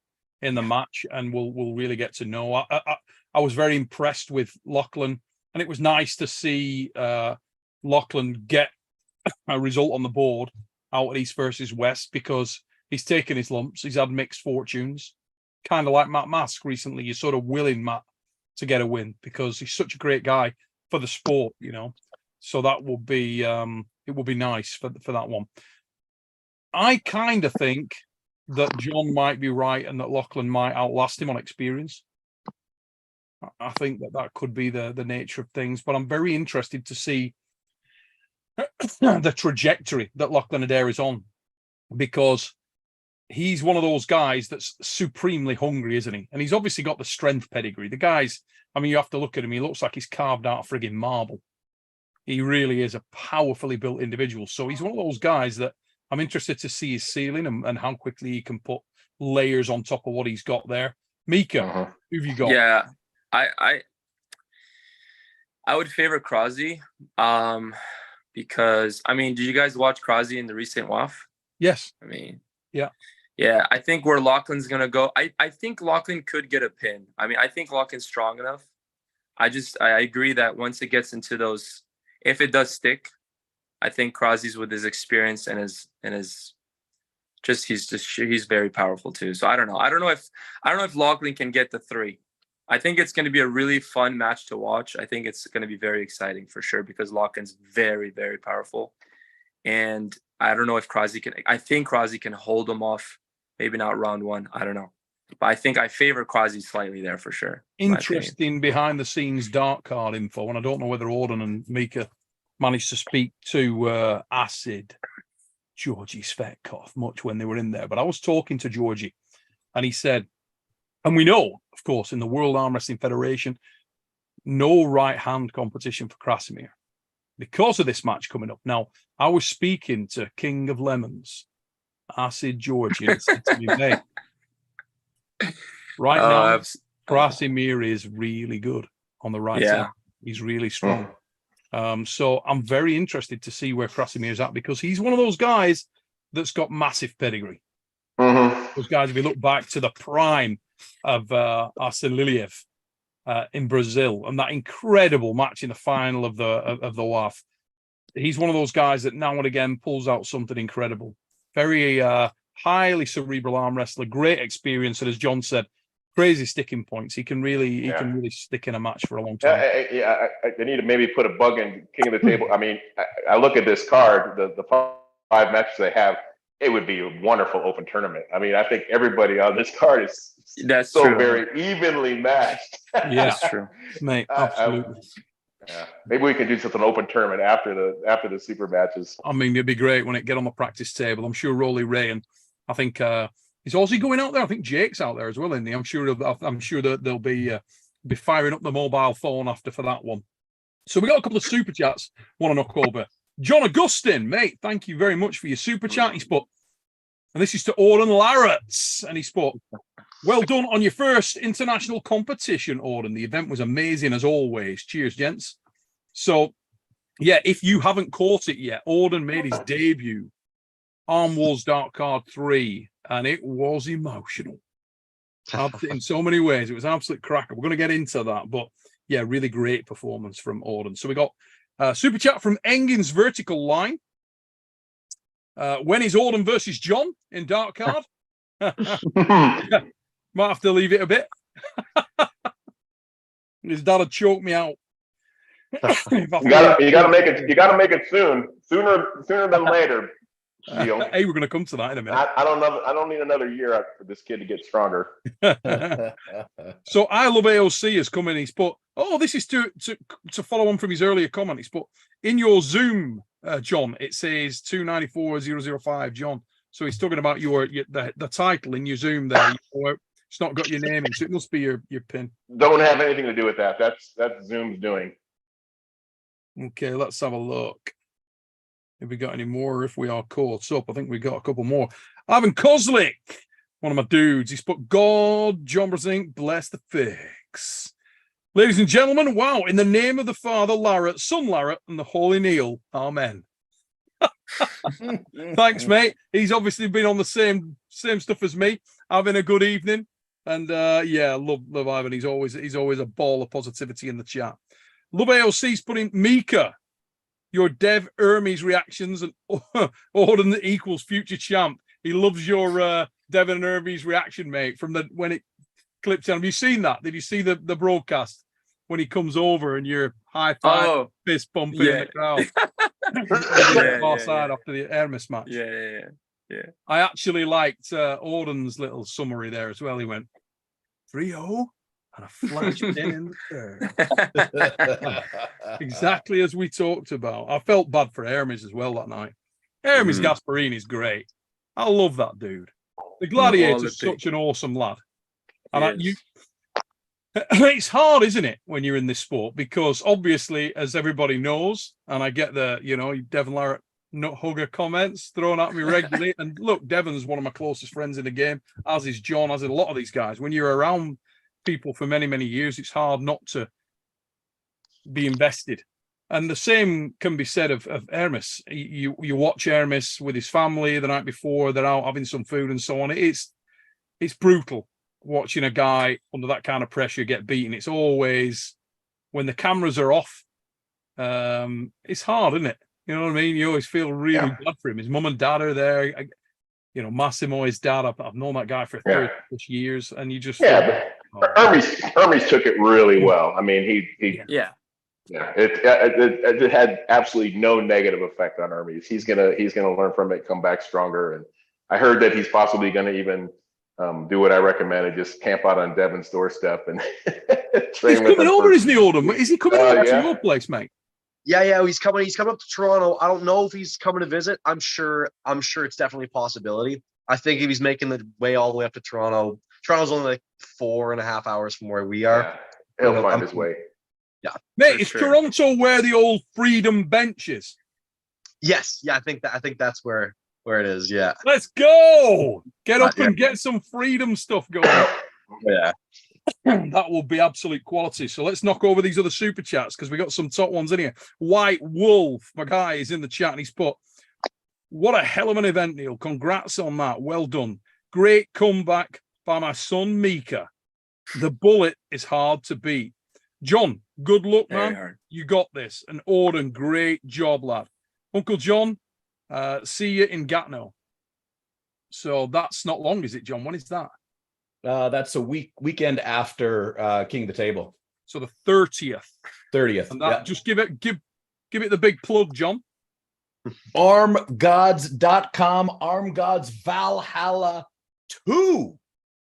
in the match, and we'll really get to know. I was very impressed with Lachlan, and it was nice to see Lachlan get a result on the board out at East versus West, because he's taken his lumps. He's had mixed fortunes, kind of like Matt Mask recently. You're sort of willing Matt to get a win because he's such a great guy for the sport, So that will be it will be nice for that one. I kind of think that John might be right and that Lachlan might outlast him on experience. I think that could be the nature of things, but I'm very interested to see the trajectory that Lachlan Adair is on, because he's one of those guys that's supremely hungry, isn't he? And he's obviously got the strength pedigree. The guy's, I mean, you have to look at him. He looks like he's carved out of frigging marble. He really is a powerfully built individual. So he's one of those guys that I'm interested to see his ceiling and how quickly he can put layers on top of what he's got there. Mika, who've you got? Yeah, I would favor Krause, because, I mean, did you guys watch Krause in the recent WAF? Yes. I mean, yeah. I think where Lachlan's gonna go, I think Lachlan could get a pin. I mean, I think Lachlan's strong enough. I agree that once it gets into those, if it does stick, I think Krause's, with his experience and his he's very powerful too. So I don't know. I don't know if Lachlan can get the 3. I think it's going to be a really fun match to watch. I think it's going to be very exciting for sure, because Lachlan's very, very powerful. And I don't know if Krause can. I think Krause can hold him off. Maybe not round 1. I don't know. But I think I favor Krause slightly there for sure. Interesting behind the scenes dark card info. And I don't know whether Auden and Mika managed to speak to Acid GEORGI Svetkov much when they were in there. But I was talking to GEORGI and he said, and we know, of course, in the World Arm Wrestling Federation, no right hand competition for Krasimir because of this match coming up. Now, I was speaking to King of Lemons, Acid GEORGI, and he said to me, mate, right now, Krasimir is really good on the right side. He's really strong. So I'm very interested to see where Krasimir is at, because he's one of those guys that's got massive pedigree. Those guys, if you look back to the prime of Arsen Liliev in Brazil and that incredible match in the final of the WAF, he's one of those guys that now and again pulls out something incredible. Very highly cerebral arm wrestler, great experience, and as John said, crazy sticking points. He can really stick in a match for a long time. I need to maybe put a bug in King of the Table. I mean, I look at this card, the 5 matches they have. It would be a wonderful open tournament. I mean, I think everybody on this card is so very evenly matched. Yeah, that's true, mate. Absolutely. Maybe we can do something open tournament after the super matches. I mean, it'd be great when it get on the practice table. I'm sure Rolly Ray, and I think is Aussie going out there. I think Jake's out there as well, isn't he? I'm sure that they'll be firing up the mobile phone after for that one. So we got a couple of super chats. Want to knock over. John Augustin, mate, thank you very much for your super chat. He's put, and this is to Auden LARRATT, and he's put, well done on your first international competition, Auden. The event was amazing as always. Cheers, gents. So, yeah, if you haven't caught it yet, Auden made his debut Arm Wars Dark Card 3, and it was emotional. In so many ways. It was absolute cracker. We're going to get into that, but yeah, really great performance from Auden. So we got super chat from Engin's Vertical Line. When is Auden versus John in Dark Card? Might have to leave it a bit. His dad had choked me out. You gotta make it. You gotta make it sooner than later. Deal. Hey, we're gonna come to that in a minute. I don't need another year for this kid to get stronger. So I Love AOC has come in. He's put, oh, this is to follow on from his earlier comment. He's put in your Zoom, John. It says 294005, John. So he's talking about the title in your Zoom there. It's not got your name in, so it must be your pin. Don't have anything to do with that. That's Zoom's doing. Okay, let's have a look. If we got any more, if we are caught up, I think we got a couple more. Ivan Kozlik, one of my dudes. He's put, God, John Brasink, bless the fix. Ladies and gentlemen, wow, in the name of the Father, LARRATT, Son LARRATT, and the Holy Neil, amen. Thanks, mate. He's obviously been on the same stuff as me, having a good evening. And yeah, love Ivan. He's always a ball of positivity in the chat. Love AOC's putting Mika, your Dev Hermes reactions, and Auden equals future champ. He loves your Devon and Hermes reaction, mate, from when it clips in. Have you seen that? Did you see the broadcast when he comes over and you're high five, fist pumping in the crowd? Far side after the Hermes match. Yeah. I actually liked Auden's little summary there as well. He went 3-0 and a flash pin in the third. Exactly as we talked about. I felt bad for Hermes as well that night. Hermes Gasparini is great. I love that dude. The Gladiator is such an awesome lad. And it's hard, isn't it, when you're in this sport? Because obviously, as everybody knows, and I get the, Devon LARRATT nut hugger comments thrown at me regularly. And look, Devon's one of my closest friends in the game, as is John, as is a lot of these guys. When you're around people for many, many years, it's hard not to be invested. And the same can be said of Hermes. You watch Hermes with his family the night before, they're out having some food and so on. It's brutal watching a guy under that kind of pressure get beaten. It's always, when the cameras are off, it's hard, isn't it? You know what I mean? You always feel really bad for him. His mum and dad are there. Massimo, his dad, I've known that guy for 30 years, and you just but Hermes took it really well. I mean, it had absolutely no negative effect on Hermes. He's gonna learn from it, come back stronger, and I heard that he's possibly gonna even do what I recommended, just camp out on Devon's doorstep and train. He's coming over, isn't he, Auden? Is he coming over to your place, mate? Yeah, he's coming up to Toronto. I don't know if he's coming to visit. I'm sure it's definitely a possibility. I think if he's making the way all the way up to Toronto, Toronto's only like 4.5 hours from where we are. He'll find his way. Yeah. Mate, is Toronto where the old Freedom Bench is? Yes. Yeah, I think that's where it is. Yeah. Let's go. Get up and get some Freedom stuff going. Yeah. That will be absolute quality. So let's knock over these other super chats because we got some top ones in here. White Wolf, my guy, is in the chat and he's put, what a hell of an event, Neil. Congrats on that. Well done. Great comeback by my son, Mika. The bullet is hard to beat. John, good luck, man. You got this. And Auden, great job, lad. Uncle John, see you in Gatineau. So that's not long, is it, John? When is that? That's a weekend after King of the Table. So the 30th. 30th. And that, just give it the big plug, John. ARMGods.com, Arm Gods Valhalla 2,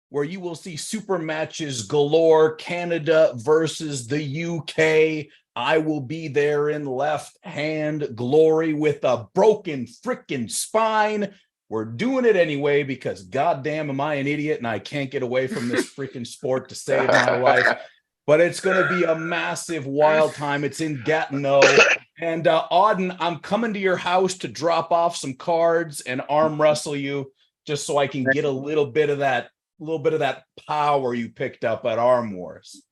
where you will see super matches galore. Canada versus the UK. I will be there in left hand glory with a broken freaking spine. We're doing it anyway because goddamn am I an idiot and I can't get away from this freaking sport to save my life. But it's going to be a massive wild time. It's in Gatineau. And Auden, I'm coming to your house to drop off some cards and arm wrestle you just so I can get a little bit of that power you picked up at Arm Wars.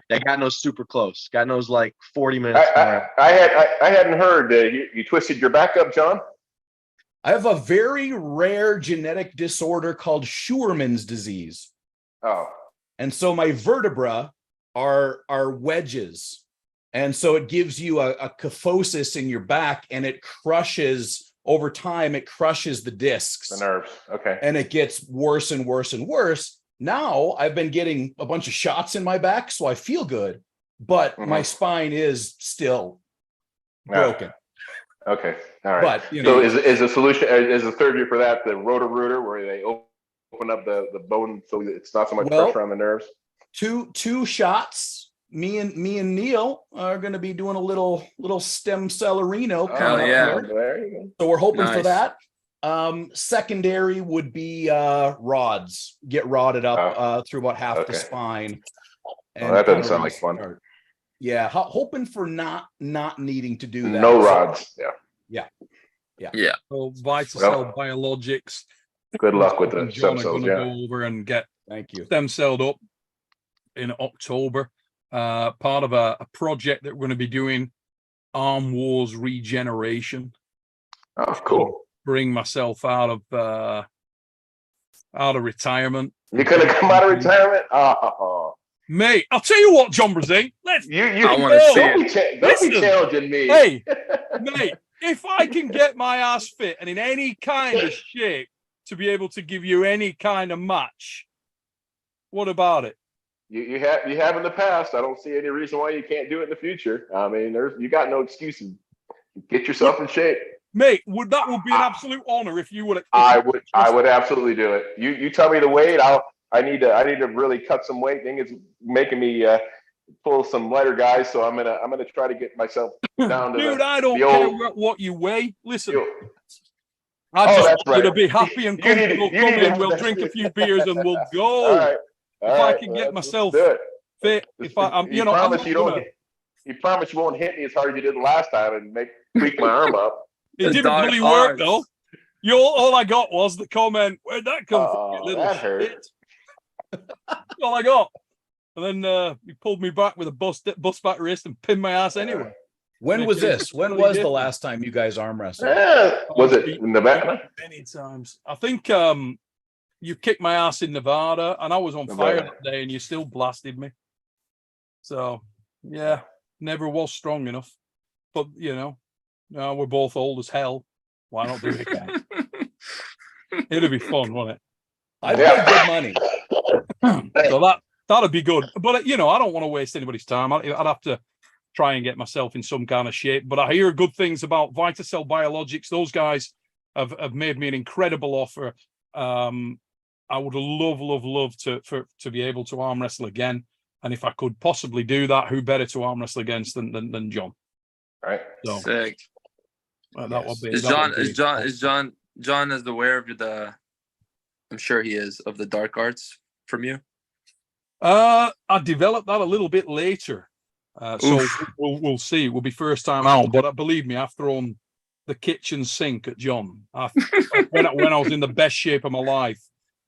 Yeah, Gatineau's super close. Gatineau's like 40 minutes. I hadn't heard you twisted your back up, John. I have a very rare genetic disorder called Scheuermann's disease. Oh, And so my vertebra are wedges. And so it gives you a kyphosis in your back, and it crushes over time, it crushes the discs. the nerves. Okay. And it gets worse and worse and worse. Now I've been getting a bunch of shots in my back, so I feel good, but my spine is still broken. Okay. All right. But So is the solution, is the surgery for that the rotor-rooter, where they open up the bone so it's not so much pressure on the nerves? Two shots. Me and Neil are going to be doing a little stem cell reno. Hell yeah. There you go. So we're hoping for Nice. that. Secondary would be rods. Get rodded up through about half the spine. Well, that doesn't sound like fun. Yeah, hoping for not needing to do that. No rods. Yeah. Yeah. So Vitacell Biologics. Good luck with the and stem John are cells. gonna Yeah. go over and get Thank you. stem celled up in October. Part of a project that we're going to be doing, Arm Wars Regeneration. Oh, cool. Bring myself out of retirement. You're gonna come out of retirement? Oh, Mate, I'll tell you what, John Brazing. Let's I wanna see don't be Listen. challenging me. hey, mate, if I can get my ass fit and in any kind of shape to be able to give you any kind of match, what about it? You have in the past. I don't see any reason why you can't do it in the future. I mean, you got no excuses. Get yourself in shape. Mate, would be an absolute honor if you would. I would absolutely do it. You tell me the weight. I need to really cut some weight. Thing is making me pull some lighter guys. So I'm gonna try to get myself down to Dude, I don't the care old, what you weigh. Listen, Oh, I just that's want you to right. be happy and You need to- comfortable. you Come need to in, have we'll that drink a shit. few beers and we'll all go. right. If I can get myself do it. fit, if I'm, you I'm promise not you gonna- don't. You promise you won't hit me as hard as you did the last time and tweak my arm up. It The didn't dark really work arts. though. All I got was the comment, "Where'd that come from? You little That hurt. shit?" That's all I got. And then he pulled me back with a bus back wrist and pinned my ass anyway. When was this? When was the last time you guys arm wrestled? Was it in Nevada? Many times. I think you kicked my ass in Nevada, and I was on fire Nevada. that day, and you still blasted me. So yeah, never was strong enough. But we're both old as hell. Why not do it again? It'd be fun, wouldn't it? I paid good money. So that'd be good. But I don't want to waste anybody's time. I'd have to try and get myself in some kind of shape. But I hear good things about Vitacell Biologics. Those guys have made me an incredible offer. I would love to be able to arm wrestle again. And if I could possibly do that, who better to arm wrestle against than John? Right. So Sick. that would be. Is John is aware of the? I'm sure he is, of the dark arts from you. I developed that a little bit later. So Oof. we'll see. It will be first time out, but believe me, I've thrown the kitchen sink at John. When I was in the best shape of my life,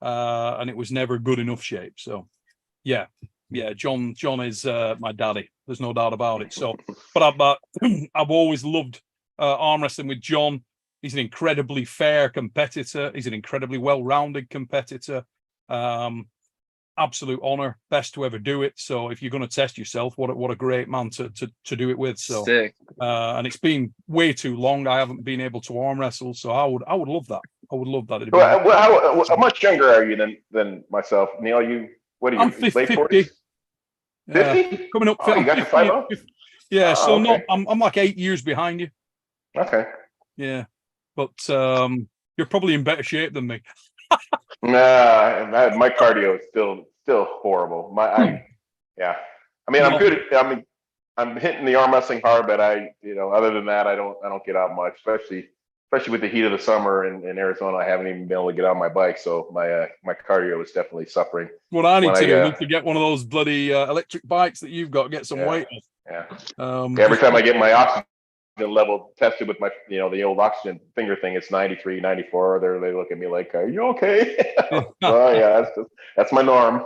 and it was never good enough shape. So, yeah, John is my daddy. There's no doubt about it. So, but I've always loved arm wrestling with John. He's an incredibly fair competitor. He's an incredibly well-rounded competitor. Absolute honor, best to ever do it. So if you're going to test yourself, what a great man to do it with. So Sick. and it's been way too long. I haven't been able to arm wrestle, so I would love that. I would love that. It'd be- How much younger are you than myself, Neil? What are you? I'm Late 50. 40s? Yeah, 50? coming up. Oh, you got your 5-0? Yeah, so Oh, okay. I'm like 8 years behind you. Okay. Yeah, but you're probably in better shape than me. Nah, my cardio is still horrible. Yeah. I mean, I'm good. I'm hitting the arm wrestling hard, but other than that, I don't get out much, especially with the heat of the summer in Arizona. I haven't even been able to get on my bike, so my cardio is definitely suffering. What I need When to do, I, I need to get one of those bloody electric bikes that you've got. Get some Yeah. weight. Yeah. Off. Every time I get my oxygen level tested with my, the old oxygen finger thing, it's 93, 94. They look at me like, "Are you okay?" Oh yeah, that's my norm.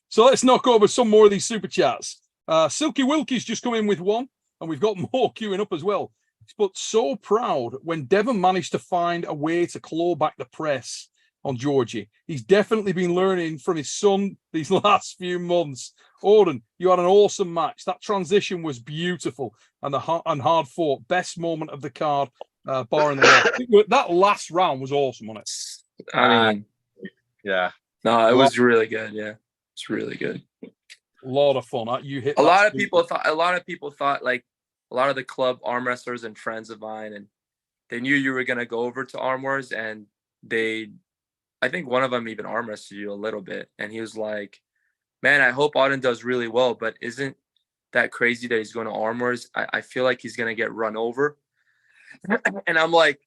So let's knock over some more of these super chats. Silky Wilkie's just come in with one, and we've got more queuing up as well. but so proud when Devon managed to find a way to claw back the press on Georgie. He's definitely been learning from his son these last few months. Odin, you had an awesome match. That transition was beautiful and hard fought. Best moment of the card, barring the loss. That last round was awesome, wasn't it? I mean, Yeah. no, it was really good. Yeah, it's really good. A lot of fun. You hit A lot of people thought like a lot of the club arm wrestlers and friends of mine, and they knew you were gonna go over to Arm Wars, and I think one of them even arm wrestled you a little bit, and he was like, "Man, I hope Auden does really well, but isn't that crazy that he's going to Arm Wars? I feel like he's gonna get run over." And I'm like,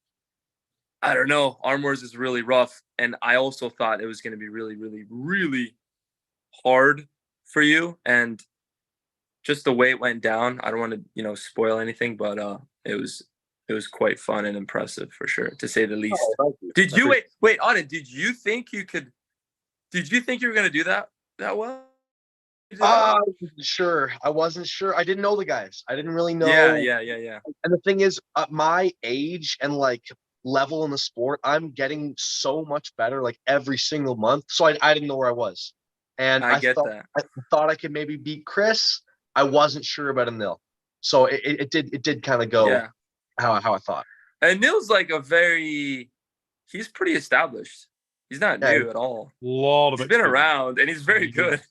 I don't know. Arm Wars is really rough, and I also thought it was going to be really, really, really hard for you, and just the way it went down. I don't want to, spoil anything, but it was quite fun and impressive for sure, to say the least. Did you wait, Auden, did you think you were going to do that well? I wasn't sure. I didn't know the guys. I didn't really know. Yeah. And the thing is, at my age and like level in the sport, I'm getting so much better like every single month. So I didn't know where I was. And I get that. I thought I could maybe beat Chris. I wasn't sure about Emil. So it did kind of go how I thought. And Neil's like he's pretty established. He's not new at all. He's been around and he's very good.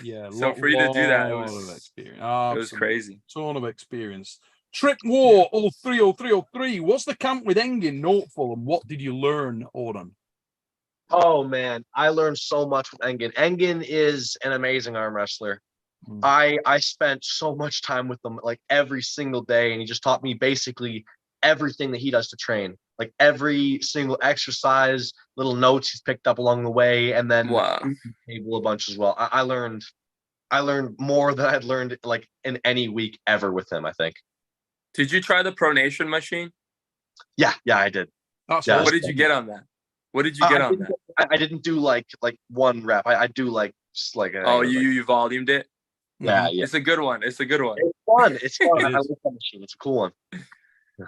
Yeah. So for you to do that, it was crazy. Ton of experience. Trip War 030303. What's the camp with Engin Noteful, and what did you learn, Odin? Oh man, I learned so much with Engin. Engin is an amazing arm wrestler. I spent so much time with him like every single day, and he just taught me basically everything that he does to train. Like every single exercise, little notes he's picked up along the way, and then table a bunch as well. I learned more than I'd learned like in any week ever with him, I think. Did you try the pronation machine? Yeah, I did. What did you get on that? What did you get on that? I didn't do like one rep. I do like just like a, you volumed it? Yeah. It's a good one. It's fun. It's fun. I like that machine. It's a cool one.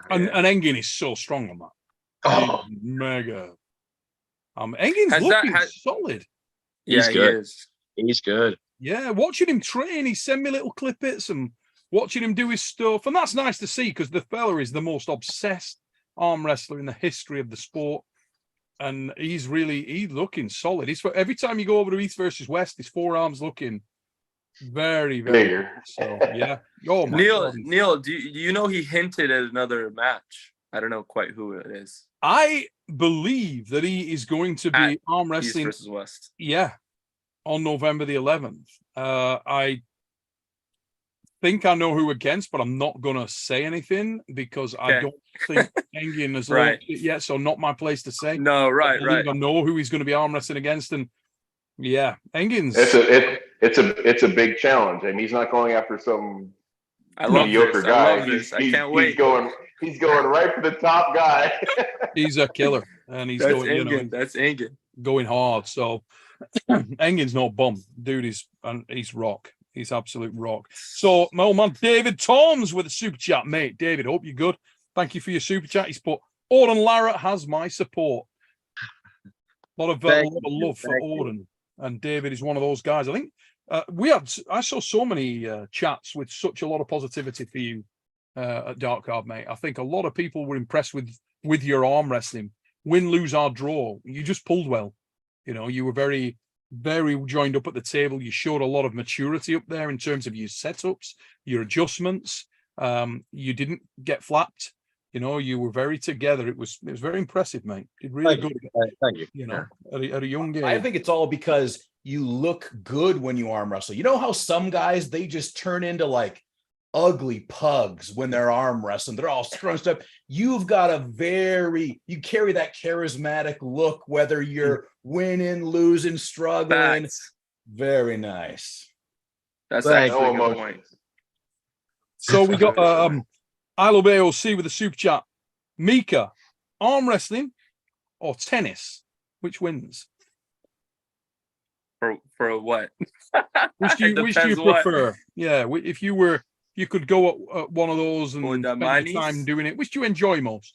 And Engin is so strong on that. Oh, he's mega. Engin's looking solid. Yeah, he is. He's good. Yeah, watching him train, he send me little clippets and watching him do his stuff. And that's nice to see, because the fella is the most obsessed arm wrestler in the history of the sport. And he's looking solid. Every time you go over to East versus West, his forearms looking very, very bigger. So yeah. Oh my God. Neil, do you know he hinted at another match? I don't know quite who it is. I believe that he is going to be arm wrestling East versus West. Yeah, on November the 11th. I think I know who against, but I'm not going to say anything because I don't think Engin has launched it yet, so not my place to say. No, right. I know who he's going to be arm wrestling against, and yeah, Engin's. It's a big challenge, and he's not going after some mediocre guy. I can't wait. He's going right for the top guy. He's a killer, and he's That's going. Engin. That's Engin. Going hard. So Engin's no bum, dude. He's rock. He's absolute rock. So my old man David Toms with a super chat, mate. David, hope you're good. Thank you for your super chat. He's put Odin Larratt has my support. A lot of love for Odin, and David is one of those guys. I think I saw so many chats with such a lot of positivity for you at Dark Card, mate. I think a lot of people were impressed with your arm wrestling. Win, lose, or draw. You just pulled well. You were very, very joined up at the table. You showed a lot of maturity up there in terms of your setups, your adjustments. You didn't get flapped. You were very together. It was very impressive, mate. It really good. Thank you. At a young age. I think it's all because you look good when you arm wrestle. You know how some guys, they just turn into like ugly pugs when they're arm wrestling. They're all scrunched up. You've got you carry that charismatic look, whether you're winning, losing, struggling. Facts. Very nice. That's actually a good point. So we got Ilo AOC with a super chat. Mika, arm wrestling or tennis? Which wins? For what? Which do you prefer? Yeah, if you were you could go at one of those and Would, spend my your time niece? doing it, which do you enjoy most?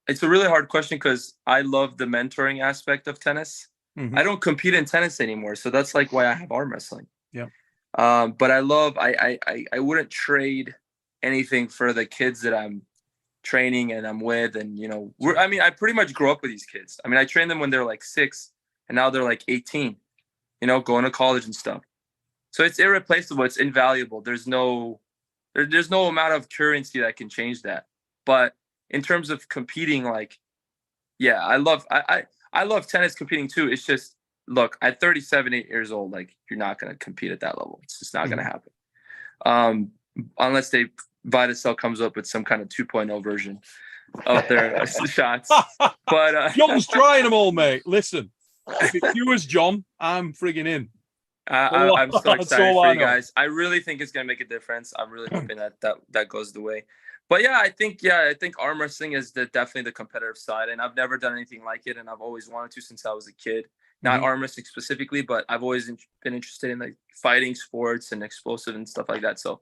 It's a really hard question because I love the mentoring aspect of tennis. Mhm. I don't compete in tennis anymore, so that's like why I have arm wrestling. Yeah. But I wouldn't trade anything for the kids that I'm training and I'm with, and I pretty much grew up with these kids. I mean, I trained them when they're like 6, and now they're like 18. Going to college and stuff. So it's irreplaceable. It's invaluable. There's no amount of currency that can change that. But in terms of competing, like, yeah, I love tennis competing too. It's just, look, at 37, 8 years old, like, you're not going to compete at that level. It's just not going to happen. Unless Vitacell comes up with some kind of 2.0 version of their shots. But John's trying them all, mate. Listen, if it's you as John, I'm frigging in. I'm so That's excited all for I you know. guys. I really think it's gonna make a difference. I'm really hoping that goes the way. But I think arm wrestling is definitely the competitive side, and I've never done anything like it, and I've always wanted to since I was a kid. Not arm wrestling specifically, but I've always been interested in like fighting sports and explosive and stuff like that. So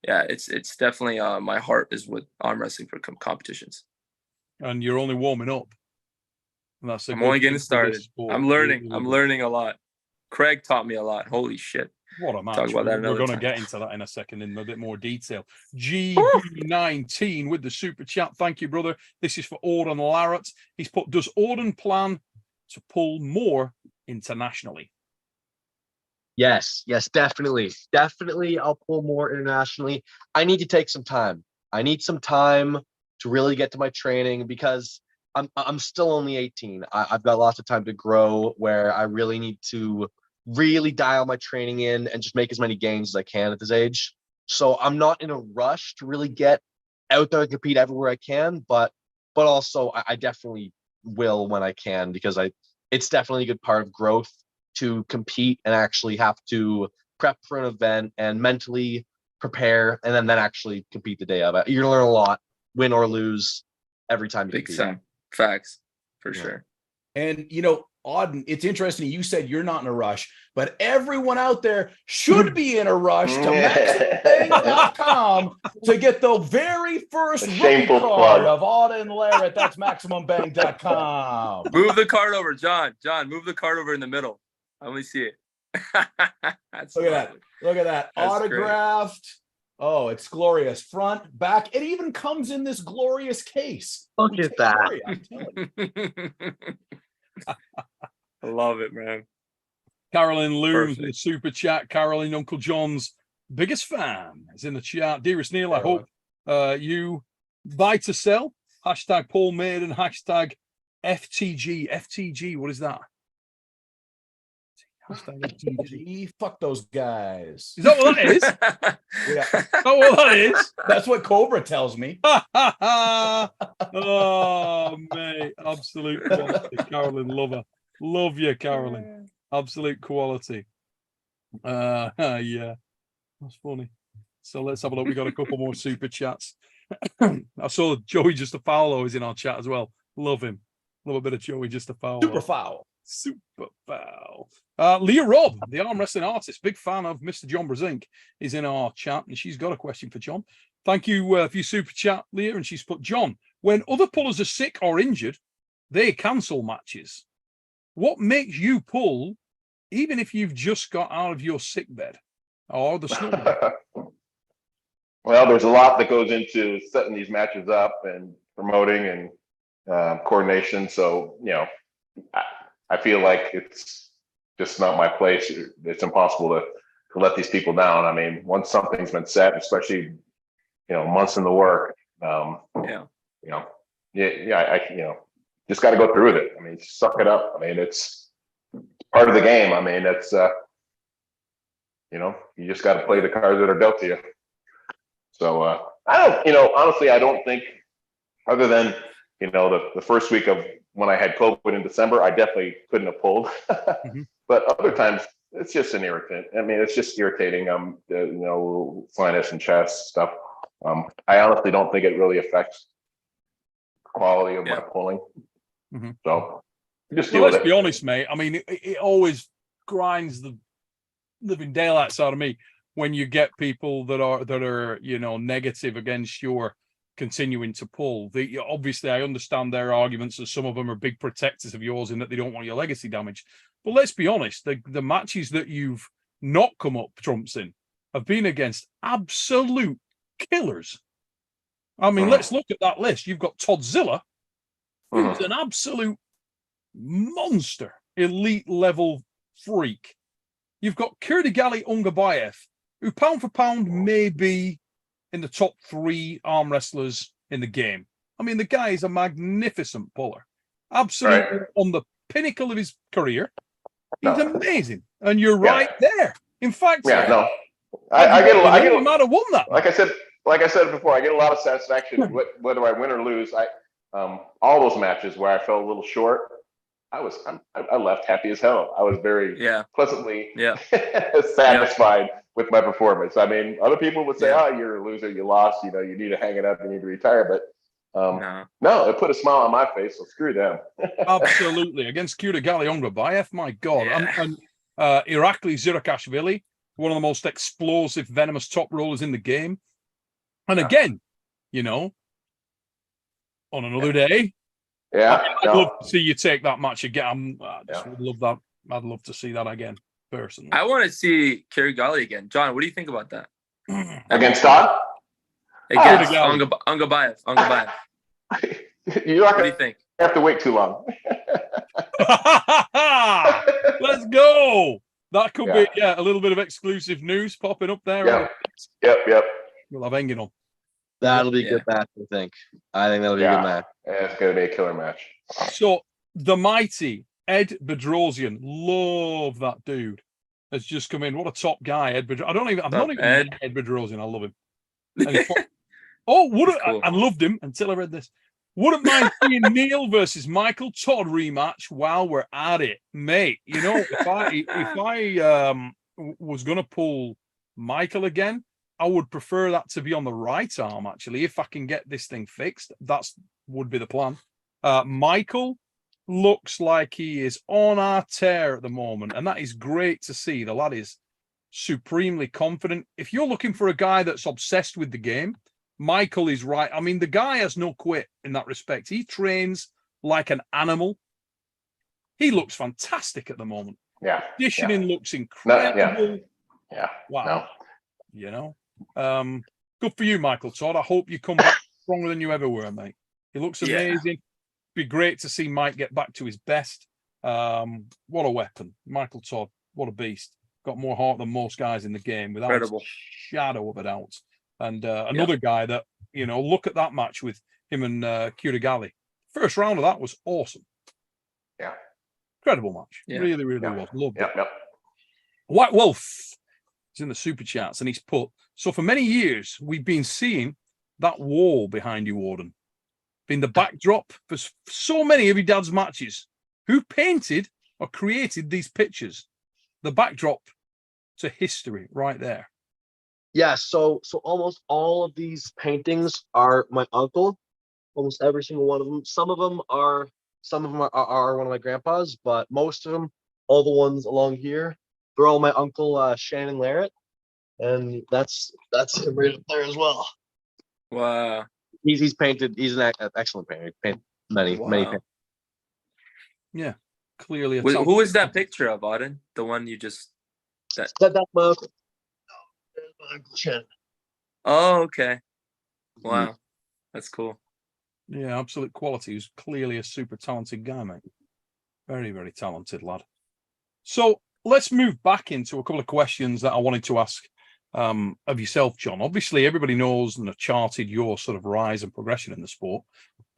yeah, it's definitely my heart is with arm wrestling for competitions. And you're only warming up. And that's I'm only getting started. I'm learning. I'm learning a lot. Craig taught me a lot. Holy shit. What a match. Talk about that We're another going to time. get into that in a second in a bit more detail. GB19 with the super chat. Thank you, brother. This is for Auden Larratt. He's put, does Auden plan to pull more internationally? Yes, definitely. Definitely, I'll pull more internationally. I need to take some time. I need some time to really get to my training because I'm still only 18. I've got lots of time to grow where I really need to really dial my training in and just make as many gains as I can at this age. So I'm not in a rush to really get out there and compete everywhere I can, but also I definitely will when I can, because it's definitely a good part of growth to compete and actually have to prep for an event and mentally prepare and then actually compete the day of it. You're gonna learn a lot, win or lose, every time you Big compete. time. Facts, for sure. And Auden, it's interesting. You said you're not in a rush, but everyone out there should be in a rush to MaximumBang.com to get the very first rookie Shameful card plug. of Auden Larratt. That's MaximumBang.com. Move the card over, John. John, move the card over in the middle. I only see it. That's Look at that. lovely. Look at that. That's Autographed. Oh, it's glorious. Front, back. It even comes in this glorious case. Look at that. Glory, I'm telling you. I love it, man. Carolyn Looms in the Perfect. super chat. Carolyn, Uncle John's biggest fan, is in the chat. Dearest Neil, I hope you Vitacell, hashtag Paul Maiden, hashtag FTG. FTG, what is that? Hashtag FTG. Fuck those guys. Is that what that is? Yeah, Is that what that is? that's what Cobra tells me. Oh, mate. Absolute quality. Carolyn, love her. Love you, Carolyn. Absolute quality. Yeah. That's funny. So let's have a look. We got a couple more super chats. I saw Joey Just a Foul is in our chat as well. Love him. Love a bit of Joey Just a Foul. Super foul. Super foul. Leah Robb, the arm wrestling artist, big fan of Mr. John Brezink, is in our chat, and she's got a question for John. Thank you for your super chat, Leah. And she's put, John, when other pullers are sick or injured, they cancel matches. What makes you pull, even if you've just got out of your sick bed or the snow bed? Well, there's a lot that goes into setting these matches up and promoting and coordination. So, I feel like it's just not my place. It's impossible to let these people down. I mean, once something's been set, especially, months in the work, I just got to go through with it. I mean, suck it up. I mean, it's part of the game. I mean, it's, you just got to play the cards that are dealt to you. So I don't, honestly, I don't think, other than, the first week of when I had COVID in December, I definitely couldn't have pulled. But other times, it's just an irritant. I mean, it's just irritating. Sinus and chest stuff. I honestly don't think it really affects the quality of my pulling. So just deal with Let's it. be honest, mate. I mean, it always grinds the living daylights out of me when you get people that are negative against your continuing to pull. Obviously, I understand their arguments, and some of them are big protectors of yours in that they don't want your legacy damage. But let's be honest, the matches that you've not come up trumps in have been against absolute killers. I mean, let's look at that list. You've got Toddzilla, who's an absolute monster, elite level freak. You've got Kurdigali Ungabayev, who pound for pound may be in the top 3 arm wrestlers in the game. I mean, the guy is a magnificent puller. Absolutely on the pinnacle of his career. He's amazing. And you're right there. In fact, I get he might have won that. Like I said before, I get a lot of satisfaction whether I win or lose. All those matches where I fell a little short, I left happy as hell. I was very pleasantly satisfied with my performance. I mean, other people would say, "Oh, you're a loser. You lost. You need to hang it up. You need to retire." But no, it put a smile on my face. So screw them. Absolutely, against Kurdigali Ungabayev, my God, and Irakli Zirakashvili, one of the most explosive, venomous top rollers in the game. And again, on another day, I'd love to see you take that match again. Would love that. I'd love to see that again, personally. I want to see Kurdigali again. John, what do you think about that? Against Todd? Against Ungabayev. You're not What do you think? Have to wait too long. Let's go. That could be a little bit of exclusive news popping up there. Yep. We'll have Engin on. That'll be a good match, I think. That'll be a good match. Yeah, it's going to be a killer match. So, the mighty Ed Bedrosian, love that dude, has just come in. What a top guy, Ed Bedrosian. I'm not even Ed Bedrosian. I love him. I loved him until I read this. Wouldn't mind seeing Neil versus Michael Todd rematch while we're at it, mate. If I was going to pull Michael again, I would prefer that to be on the right arm, actually. If I can get this thing fixed, would be the plan. Michael looks like he is on our tear at the moment, and that is great to see. The lad is supremely confident. If you're looking for a guy that's obsessed with the game, Michael is right. I mean, the guy has no quit in that respect. He trains like an animal. He looks fantastic at the moment. Yeah. Conditioning looks incredible. Wow. No. Good for you, Michael Todd. I hope you come back stronger than you ever were, mate. He looks amazing. Be great to see Mike get back to his best. What a weapon. Michael Todd, what a beast. Got more heart than most guys in the game, without a shadow of a doubt. And another guy that, look at that match with him and Kurdigali. First round of that was awesome. Yeah. Incredible match. Yeah. Really, really was. Loved it. Yep. White Wolf is in the super chats, and he's put, so for many years, we've been seeing that wall behind you, Warden. Been the backdrop for so many of your dad's matches. Who painted or created these pictures? The backdrop to history right there. Yeah, so almost all of these paintings are my uncle. Almost every single one of them. Some of them are one of my grandpa's, but most of them, all the ones along here, they're all my uncle Shannon Larratt, and that's him right up there as well. Wow. He's painted. He's an excellent painter. He painted many paintings. Yeah, clearly. Who is that picture of, Auden? The one you just. That's my uncle. There's my Uncle Shannon. Oh, okay. Wow, that's cool. Yeah, absolute quality. He's clearly a super talented guy, mate. Very, very talented lad. So let's move back into a couple of questions that I wanted to ask of yourself, John. Obviously, everybody knows and have charted your sort of rise and progression in the sport.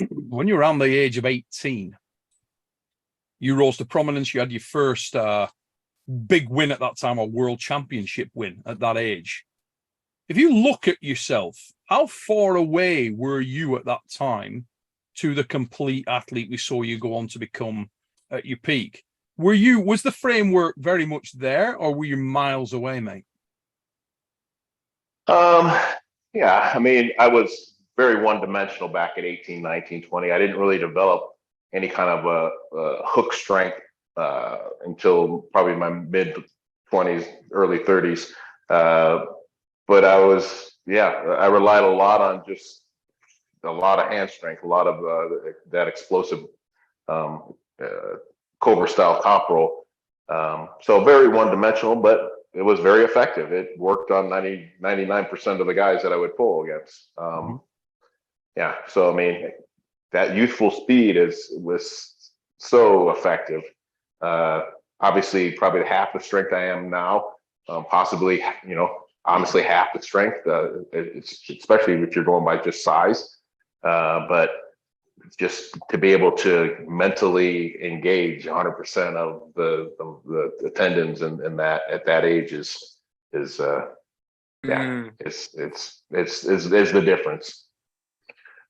When you were around the age of 18, you rose to prominence. You had your first big win at that time, a world championship win at that age. If you look at yourself, how far away were you at that time to the complete athlete we saw you go on to become at your peak? Was the framework very much there, or were you miles away, mate? Yeah, I mean, I was very one-dimensional back at 18, 19, 20. I didn't really develop any kind of a hook strength until probably my mid-20s, early 30s. But I relied a lot on just a lot of hand strength, a lot of that explosive Cobra style top roll. So very one-dimensional, but it was very effective. It worked on 99% of the guys that I would pull against. Yeah, so I mean, that youthful speed was so effective. Obviously, probably half the strength I am now, possibly, honestly, half the strength, especially if you're going by just size. But just to be able to mentally engage 100% of the tendons and that at that age is it's the difference.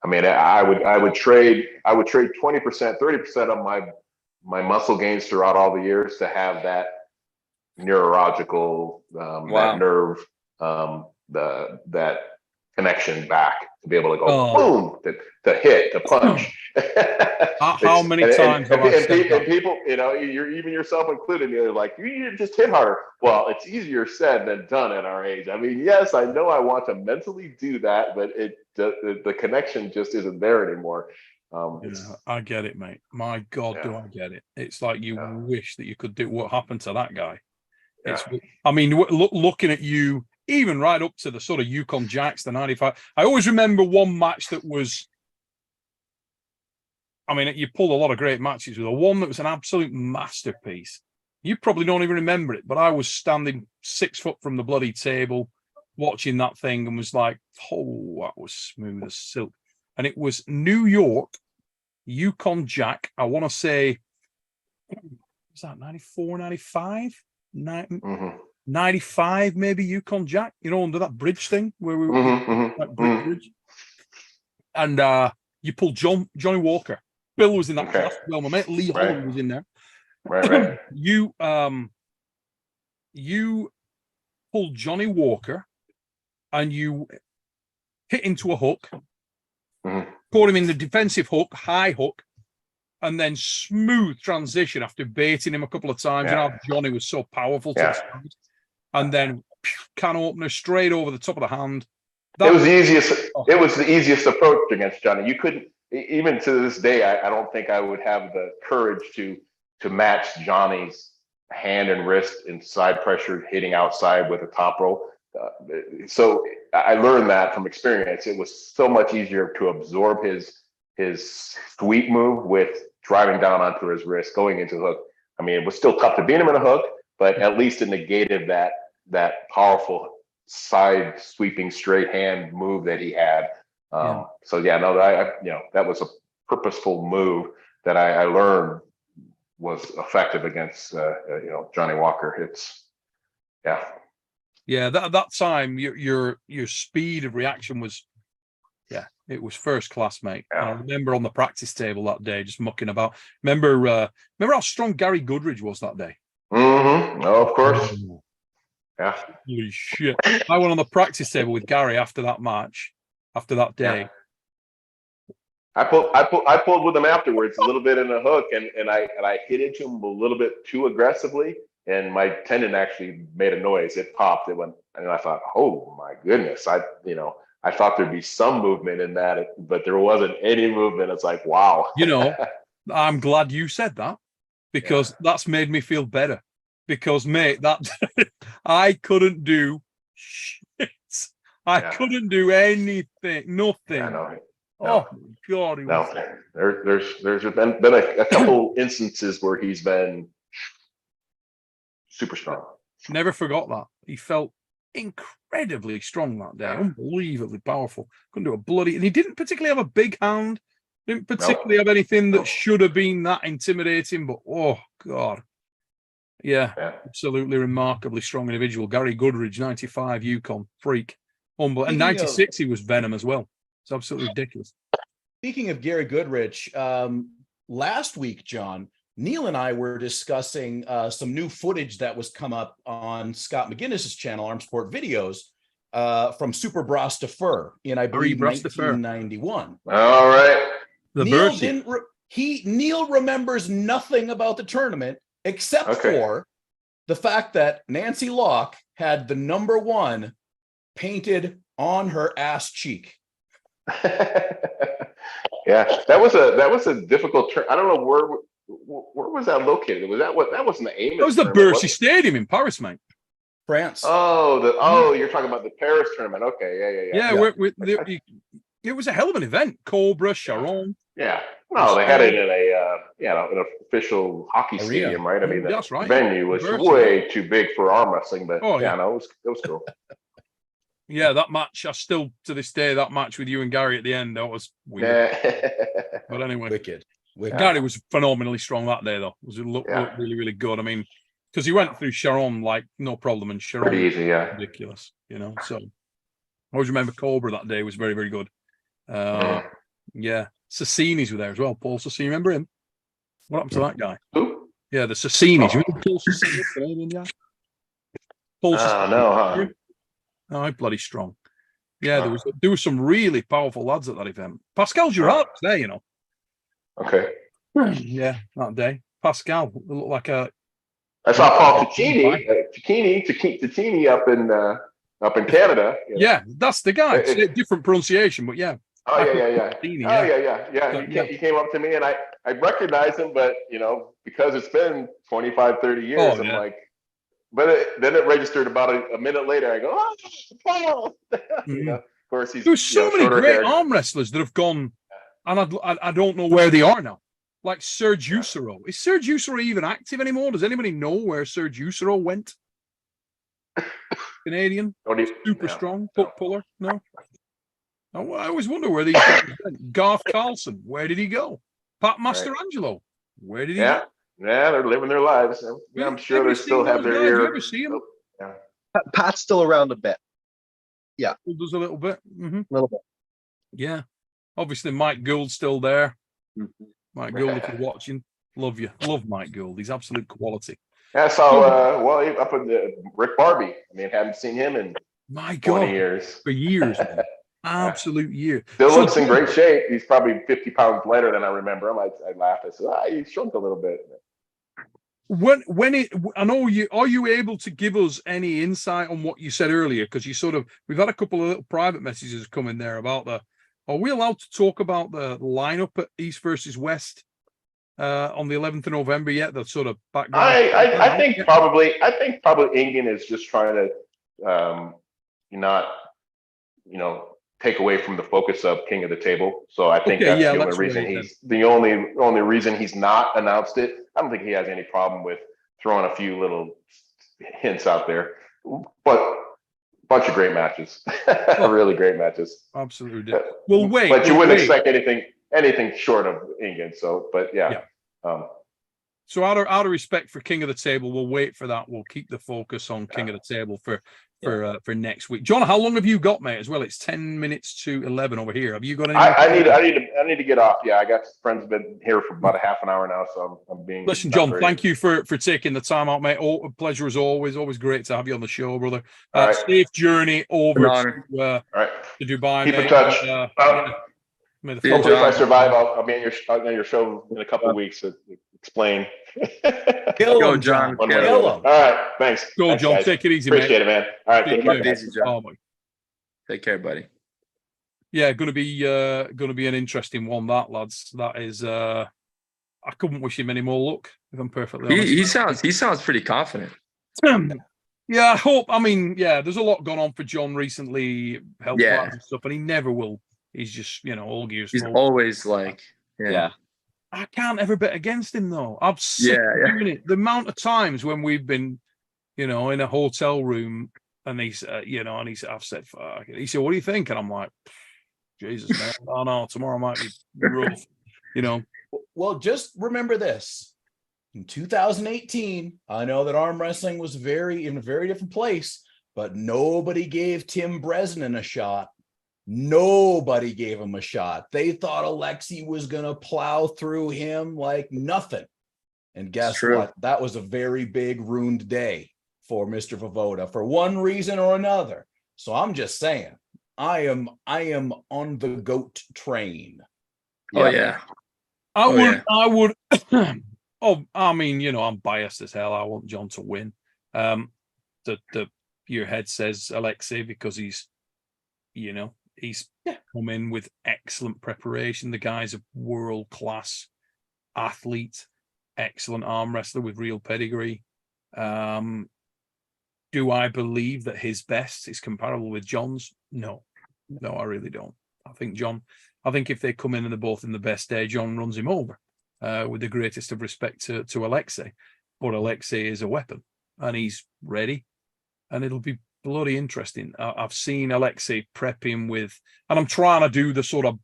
I mean, I would trade 20%, 30% of my muscle gains throughout all the years to have that neurological that nerve that connection back to be able to go boom, to hit, to punch. How many times have I said that? And people, you're even yourself included, you're like, you just hit harder. Well, it's easier said than done at our age. I mean, yes, I know I want to mentally do that, but the connection just isn't there anymore. I get it, mate. My God, do I get it. It's like you wish that you could do what happened to that guy. I mean, looking at you, even right up to the sort of Yukon Jacks, the 95. I always remember one match that was, I mean, you pulled a lot of great matches with a one that was an absolute masterpiece. You probably don't even remember it, but I was standing 6 foot from the bloody table watching that thing and was like, oh, that was smooth as silk. And it was New York, Yukon Jack. I want to say, was that 94, 95? 95, maybe Yukon Jack, under that bridge thing where we were bridge. And you pulled Johnny Walker. Bill was in that class. Well, my mate Lee Holland was in there. Right. You pulled Johnny Walker and you hit into a hook, caught him in the defensive hook, high hook, and then smooth transition after baiting him a couple of times. Johnny was so powerful to the side. And then can opener straight over the top of the hand. It was the easiest approach against Johnny. You couldn't, even to this day, I don't think I would have the courage to match Johnny's hand and wrist and side pressure hitting outside with a top roll. So I learned that from experience. It was so much easier to absorb his sweep move with driving down onto his wrist, going into the hook. I mean, it was still tough to beat him in a hook, but at least it negated that powerful side sweeping straight hand move that he had. That was a purposeful move that I learned was effective against Johnny Walker. That time your speed of reaction was it was first class, mate. I remember on the practice table that day just mucking about. Remember how strong Gary Goodridge was that day? Oh, of course. Yeah. Holy shit. I went on the practice table with Gary after that match, after that day. I pulled with him afterwards a little bit in the hook and I hit into him a little bit too aggressively and my tendon actually made a noise. It popped. It went, and I thought, oh my goodness. I thought there'd be some movement in that, but there wasn't any movement. It's like, wow. I'm glad you said that because that's made me feel better. Because, mate, that I couldn't do shit. I couldn't do anything, nothing. I know. Oh God! There's been a couple instances where he's been super strong. Never forgot that. He felt incredibly strong that day, unbelievably powerful. Couldn't do a bloody, and he didn't particularly have a big hand. Didn't particularly have anything that should have been that intimidating. But oh God. Yeah, absolutely remarkably strong individual. Gary Goodridge, 95 Yukon, freak. Humble. And 96, he was Venom as well. It's absolutely ridiculous. Speaking of Gary Goodridge, last week, John, Neil and I were discussing some new footage that was come up on Scott McGinnis's channel, Arm Sport Videos, from Super Bras de Fer in, I believe, 1991. All right. Neil remembers nothing about the tournament except for the fact that Nancy Locke had the number 1 painted on her ass cheek. Yeah, that was a difficult turn. I don't know where was that located? Was that that wasn't the Amos? That was the tournament, Bercy Stadium in Paris, mate. France. You're talking about the Paris tournament. Okay, yeah. It was a hell of an event. Cobra, Sharon. Yeah. No, they had it in an official hockey Arena. stadium, right? I mean, That's right. venue was Bercy. way too big for arm wrestling, but Oh, yeah. no, it was cool. Yeah, that match, I still, to this day, that match with you and Gary at the end, that was weird. But anyway, Wicked. Gary was phenomenally strong that day, though. It looked really, really good. I mean, because he went through Sharon like no problem, and Sharon Pretty easy, yeah. ridiculous, So I always remember Cobra that day was very, very good. Yeah, Sassinis were there as well. Paul Sassini, remember him? What happened to that guy? Who? Yeah, the Sassinis. Remember Paul Sassini, Canadian guy? Paul Sassini. No, huh? Oh, bloody strong. Yeah, there was some really powerful lads at that event. Pascal Girard was there, Okay. Yeah, that day. Pascal looked like a. I saw Paul Ticchini up in Canada. Yeah, that's the guy. It's different pronunciation, but yeah. Oh yeah. Yeah. He came up to me and I recognized him, but because it's been 25, 30 years, I'm like, but then it registered about a minute later. I go, oh, Paul. Of course, there's so many great arm wrestlers that have gone, and I don't know where they are now. Like Serge Usero. Is Serge Usero even active anymore? Does anybody know where Serge Usero went? Canadian, super strong, foot puller. No. I always wonder where these guys went. Garth Carlson, where did he go? Pat Masterangelo, where did he go? Yeah, they're living their lives. Yeah, I'm sure they still have their ear. You ever see him? Yeah. Pat's still around a bit. Yeah. He does a little bit. A little bit. Yeah. Obviously, Mike Gould's still there. Mike Gould, if you're watching, love you. Love Mike Gould. He's absolute quality. Yeah, I saw, up in Rick Barbie. I mean, haven't seen him in my God, 20 years. For years, man. Absolute years. Still looks in great shape. He's probably 50 pounds lighter than I remember him. I laughed. I said, he shrunk a little bit. I know are you able to give us any insight on what you said earlier? Because we've had a couple of little private messages come in there about are we allowed to talk about the lineup at East versus West on the 11th of November yet? That sort of background. I think probably Ingen is just trying to not take away from the focus of King of the Table. So I think that's the only reason the only reason he's not announced it. I don't think he has any problem with throwing a few little hints out there, but bunch of great matches, really great matches. Absolutely. Well, wait, but you wouldn't expect anything short of Ingen. So, but yeah. So out of respect for King of the Table, we'll wait for that. We'll keep the focus on King of the Table for next week. John, how long have you got, mate? As well, it's 10 minutes to 11 over here. Have you got any? I need to get off. Yeah, I got friends have been here for about a half an hour now, so I'm being. Listen, John, thank you for taking the time out, mate. A pleasure as always. Always great to have you on the show, brother. Safe journey over to Dubai. Keep in touch. Hopefully, if I survive, I'll be on your show in a couple of weeks to explain. Go, John. All right, thanks. Go, thanks, John. guys. Take it easy, Appreciate it, man. All right, take care. Easy, John. Take care, buddy. Yeah, going to be an interesting one, that, lads. That is, I couldn't wish him any more luck, if I'm perfectly honest. He sounds pretty confident. Yeah, I hope. I mean, there's a lot gone on for John recently, health and stuff, and he never will. He's just, all gears. He's always like, I can't ever bet against him though. I'm sick of doing it. The amount of times when we've been, in a hotel room, and he's, I've said, fuck it. He said, "What do you think?" And I'm like, Jesus, man. Oh no, tomorrow might be rough. Well, just remember this. In 2018, I know that arm wrestling was in a very different place, but nobody gave Tim Bresnan a shot. Nobody gave him a shot. They thought Alexi was going to plow through him like nothing. And guess what? That was a very big ruined day for Mr. Vovoda for one reason or another. So I'm just saying, I am on the GOAT train. Oh yeah. I would. I mean, I'm biased as hell. I want John to win. Your head says Alexei because he's come in with excellent preparation. The guy's a world-class athlete, excellent arm wrestler with real pedigree. Do I believe that his best is comparable with John's? No, I really don't. I think if they come in and they're both in the best day, John runs him over, with the greatest of respect to Alexei. But Alexei is a weapon and he's ready, and it'll be bloody interesting. I've seen Alexei prep him with, and I'm trying to do the sort of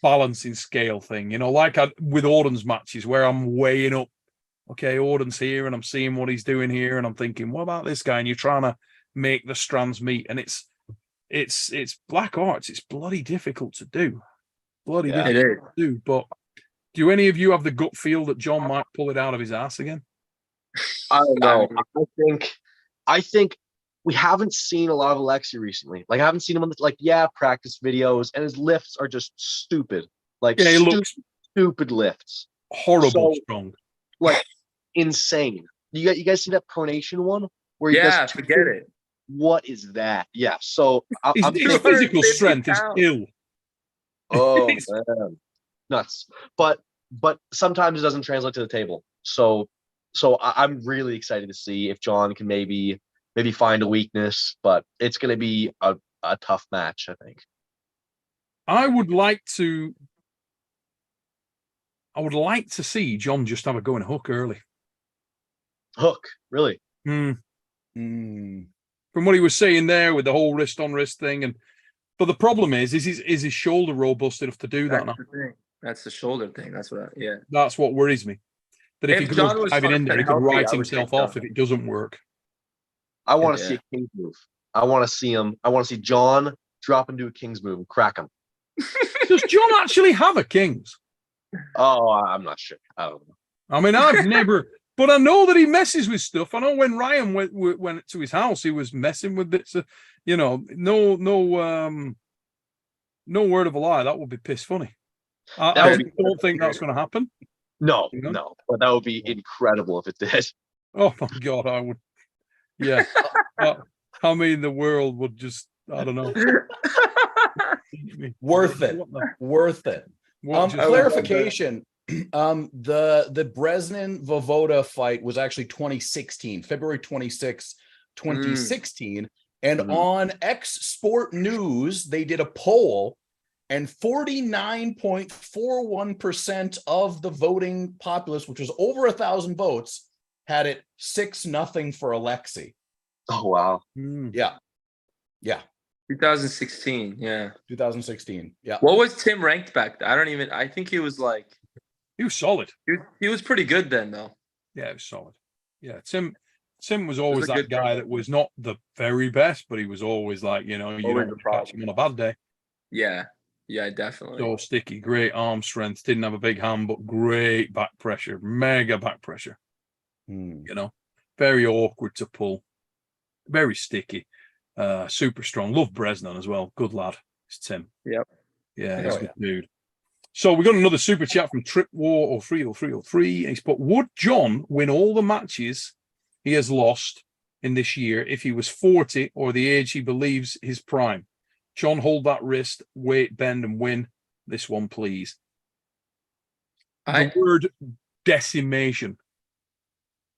balancing scale thing, like with Orden's matches where I'm weighing up, okay, Orden's here and I'm seeing what he's doing here and I'm thinking, what about this guy? And you're trying to make the strands meet, and it's black arts. It's bloody difficult to do. Difficult to do. But do any of you have the gut feel that John might pull it out of his ass again? I don't know. I think we haven't seen a lot of Alexei recently. Like, I haven't seen him on practice videos, and his lifts are just stupid. He looks stupid lifts. Horrible strong. Like, insane. You guys see that pronation one where he does forget it. What is that? Yeah. So his physical strength is ill. Oh man, nuts. But sometimes it doesn't translate to the table. So I'm really excited to see if John can maybe find a weakness, but it's going to be a tough match, I think. I would like to see John just have a go in hook early. Hook, really? From what he was saying there with the whole wrist on wrist thing, but the problem is his shoulder robust enough to do that now? That's the shoulder thing. That's what worries me. That if he goes diving in there, he could write himself off if it doesn't work. I want to see a King's move. I want to see John drop into a King's move and crack him. Does John actually have a King's? Oh, I'm not sure. I don't know. I mean, I've never, but I know that he messes with stuff. I know when Ryan went to his house, he was messing with bits of, no word of a lie. That would be piss funny. I don't think that's going to happen. No, but that would be incredible if it did. Oh my God, I would. Yeah. I mean, the world would just, I don't know. Worth it. Clarification. The Bresnan Vovoda fight was actually 2016, February 26, 2016. And on X Sport News, they did a poll, and 49.41% of the voting populace, which was over 1,000 votes, had it 6-0 for Alexei. Oh, wow. Yeah. 2016. Yeah. 2016. Yeah. What was Tim ranked back then? I think he was he was solid. He was pretty good then, though. Yeah, he was solid. Yeah. Tim was always that guy that was not the very best, but he was always like, you don't catch him on a bad day. Yeah. Yeah, definitely. So sticky, great arm strength, didn't have a big hand, but great back pressure, mega back pressure. Very awkward to pull, very sticky, super strong. Love Bresnan as well. Good lad. It's Tim. Yep. Yeah, he's a good dude. So we got another super chat from Trip War 0303. He's put, would John win all the matches he has lost in this year if he was 40 or the age he believes his prime? John, hold that wrist, wait, bend, and win. This one, please. The word decimation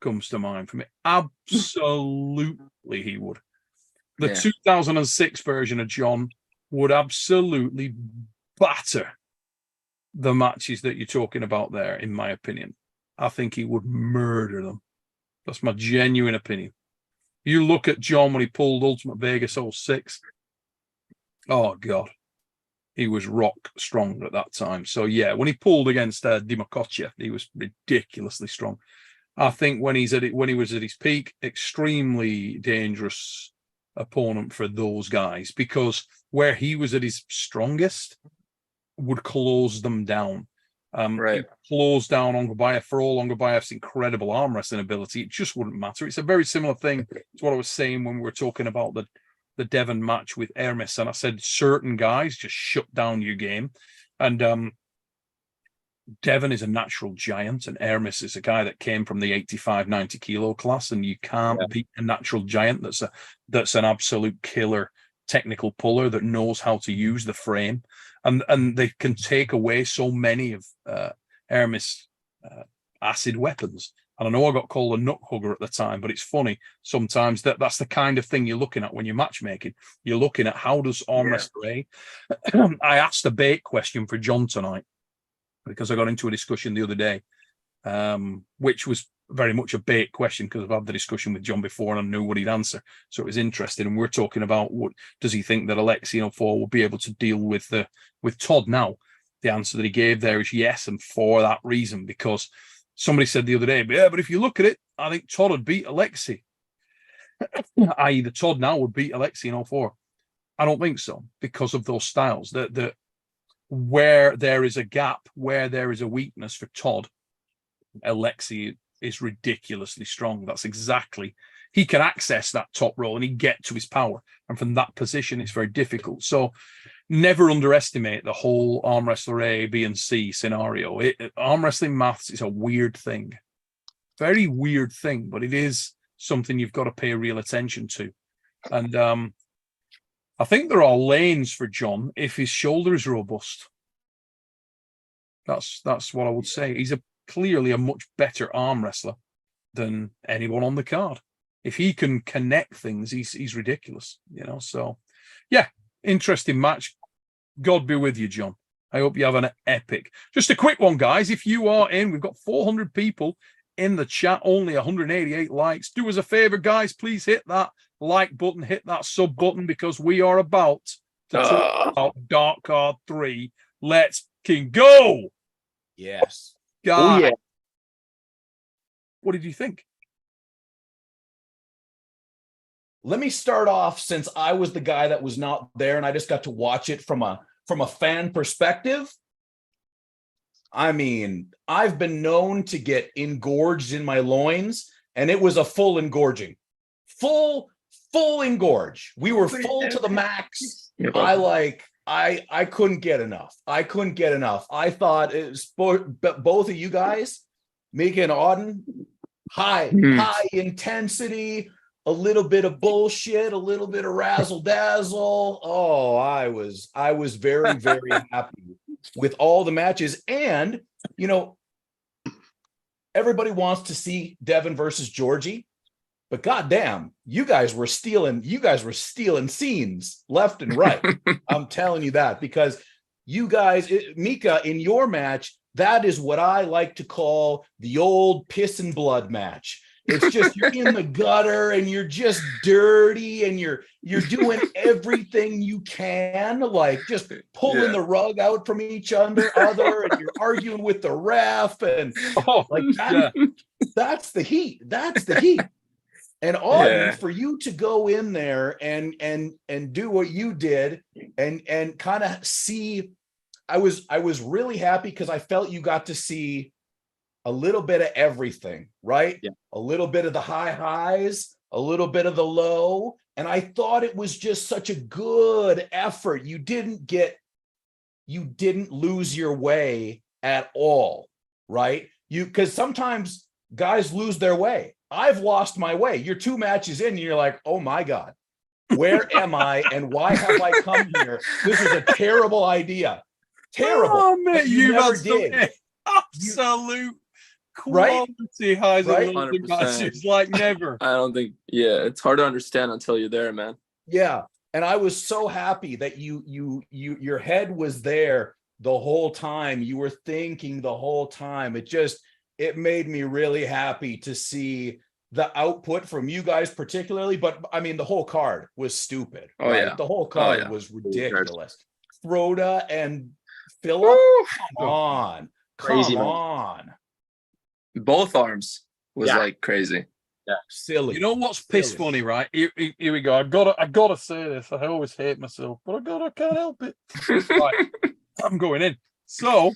comes to mind for me. Absolutely, he would. The 2006 version of John would absolutely batter the matches that you're talking about there, in my opinion. I think he would murder them. That's my genuine opinion. You look at John when he pulled Ultimate Vegas 06. Oh, God. He was rock strong at that time. So, yeah, when he pulled against Dimakochev, he was ridiculously strong. I think when he was at his peak, extremely dangerous opponent for those guys, because where he was at his strongest would close them down. Close down Ongobayev for all Ongobayev's incredible arm wrestling ability. It just wouldn't matter. It's a very similar thing to what I was saying when we were talking about the Devon match with Hermes, and I said certain guys just shut down your game, and Devon is a natural giant, and Hermes is a guy that came from the 85, 90 kilo class, and you can't beat a natural giant that's an absolute killer technical puller that knows how to use the frame, and they can take away so many of Hermes' acid weapons. And I know I got called a nut hugger at the time, but it's funny sometimes that's the kind of thing you're looking at when you're matchmaking. You're looking at how does Arm Wrestler A. I asked a bait question for John tonight, because I got into a discussion the other day, which was very much a bait question because I've had the discussion with John before and I knew what he'd answer. So it was interesting. And we're talking about what does he think that Alexei 04 will be able to deal with Todd now? The answer that he gave there is yes, and for that reason, because somebody said the other day, but if you look at it, I think Todd would beat Alexei. i.e. the Todd now would beat Alexei in 04. I don't think so, because of those styles. That where there is a gap, where there is a weakness for Todd, Alexei is ridiculously strong. That's exactly, he can access that top roll and he get to his power. And from that position, it's very difficult. So never underestimate the whole arm wrestler A, B, and C scenario. Arm wrestling maths is a weird thing. Very weird thing, but it is something you've got to pay real attention to. And I think there are lanes for John if his shoulder is robust. That's what I would say. He's clearly a much better arm wrestler than anyone on the card. If he can connect things, he's ridiculous, So, yeah, interesting match. God be with you, John. I hope you have an epic. Just a quick one, guys. If you are in, we've got 400 people in the chat, only 188 likes. Do us a favor, guys. Please hit that like button, hit that sub button, because we are about to talk about Dark Card 3. Let's go. Yes. Guys, Oh, yeah. what did you think? Let me start off, since I was the guy that was not there and I just got to watch it from a fan perspective. I mean, I've been known to get engorged in my loins, and it was a full engorging. Full engorge. We were full to the max. I couldn't get enough. I thought it was both of you guys, Mika and Auden, high intensity, a little bit of bullshit, a little bit of razzle dazzle. Oh, I was very, very happy with all the matches. And, everybody wants to see Devon versus Georgie, but goddamn, you guys were stealing scenes left and right. I'm telling you that, because you guys, Mika, in your match, that is what I like to call the old piss and blood match. It's just, you're in the gutter and you're just dirty and you're doing everything you can, like just pulling the rug out from each other, and you're arguing with the ref, and that's the heat. That's the heat. And Auden, for you to go in there and do what you did and kind of see, I was really happy because I felt you got to see a little bit of everything, right? Yeah. A little bit of the high highs, a little bit of the low. And I thought it was just such a good effort. You didn't lose your way at all, right? Because sometimes guys lose their way. I've lost my way. You're 2 matches in and you're like, oh my God, where am I? And why have I come here? This is a terrible idea. Terrible. Oh, man, you never did. Absolute quality highs and lows in matches like never. I don't think, it's hard to understand until you're there, man. Yeah. And I was so happy that your head was there the whole time. You were thinking the whole time. It made me really happy to see the output from you guys particularly, but I mean, the whole card was stupid. The whole card was ridiculous. Froda and Philip, come on. Crazy, come on. Both arms was like crazy. Yeah, silly. You know what's piss funny, right? Here we go. I gotta say this. I always hate myself, but I can't help it. Right, I'm going in. So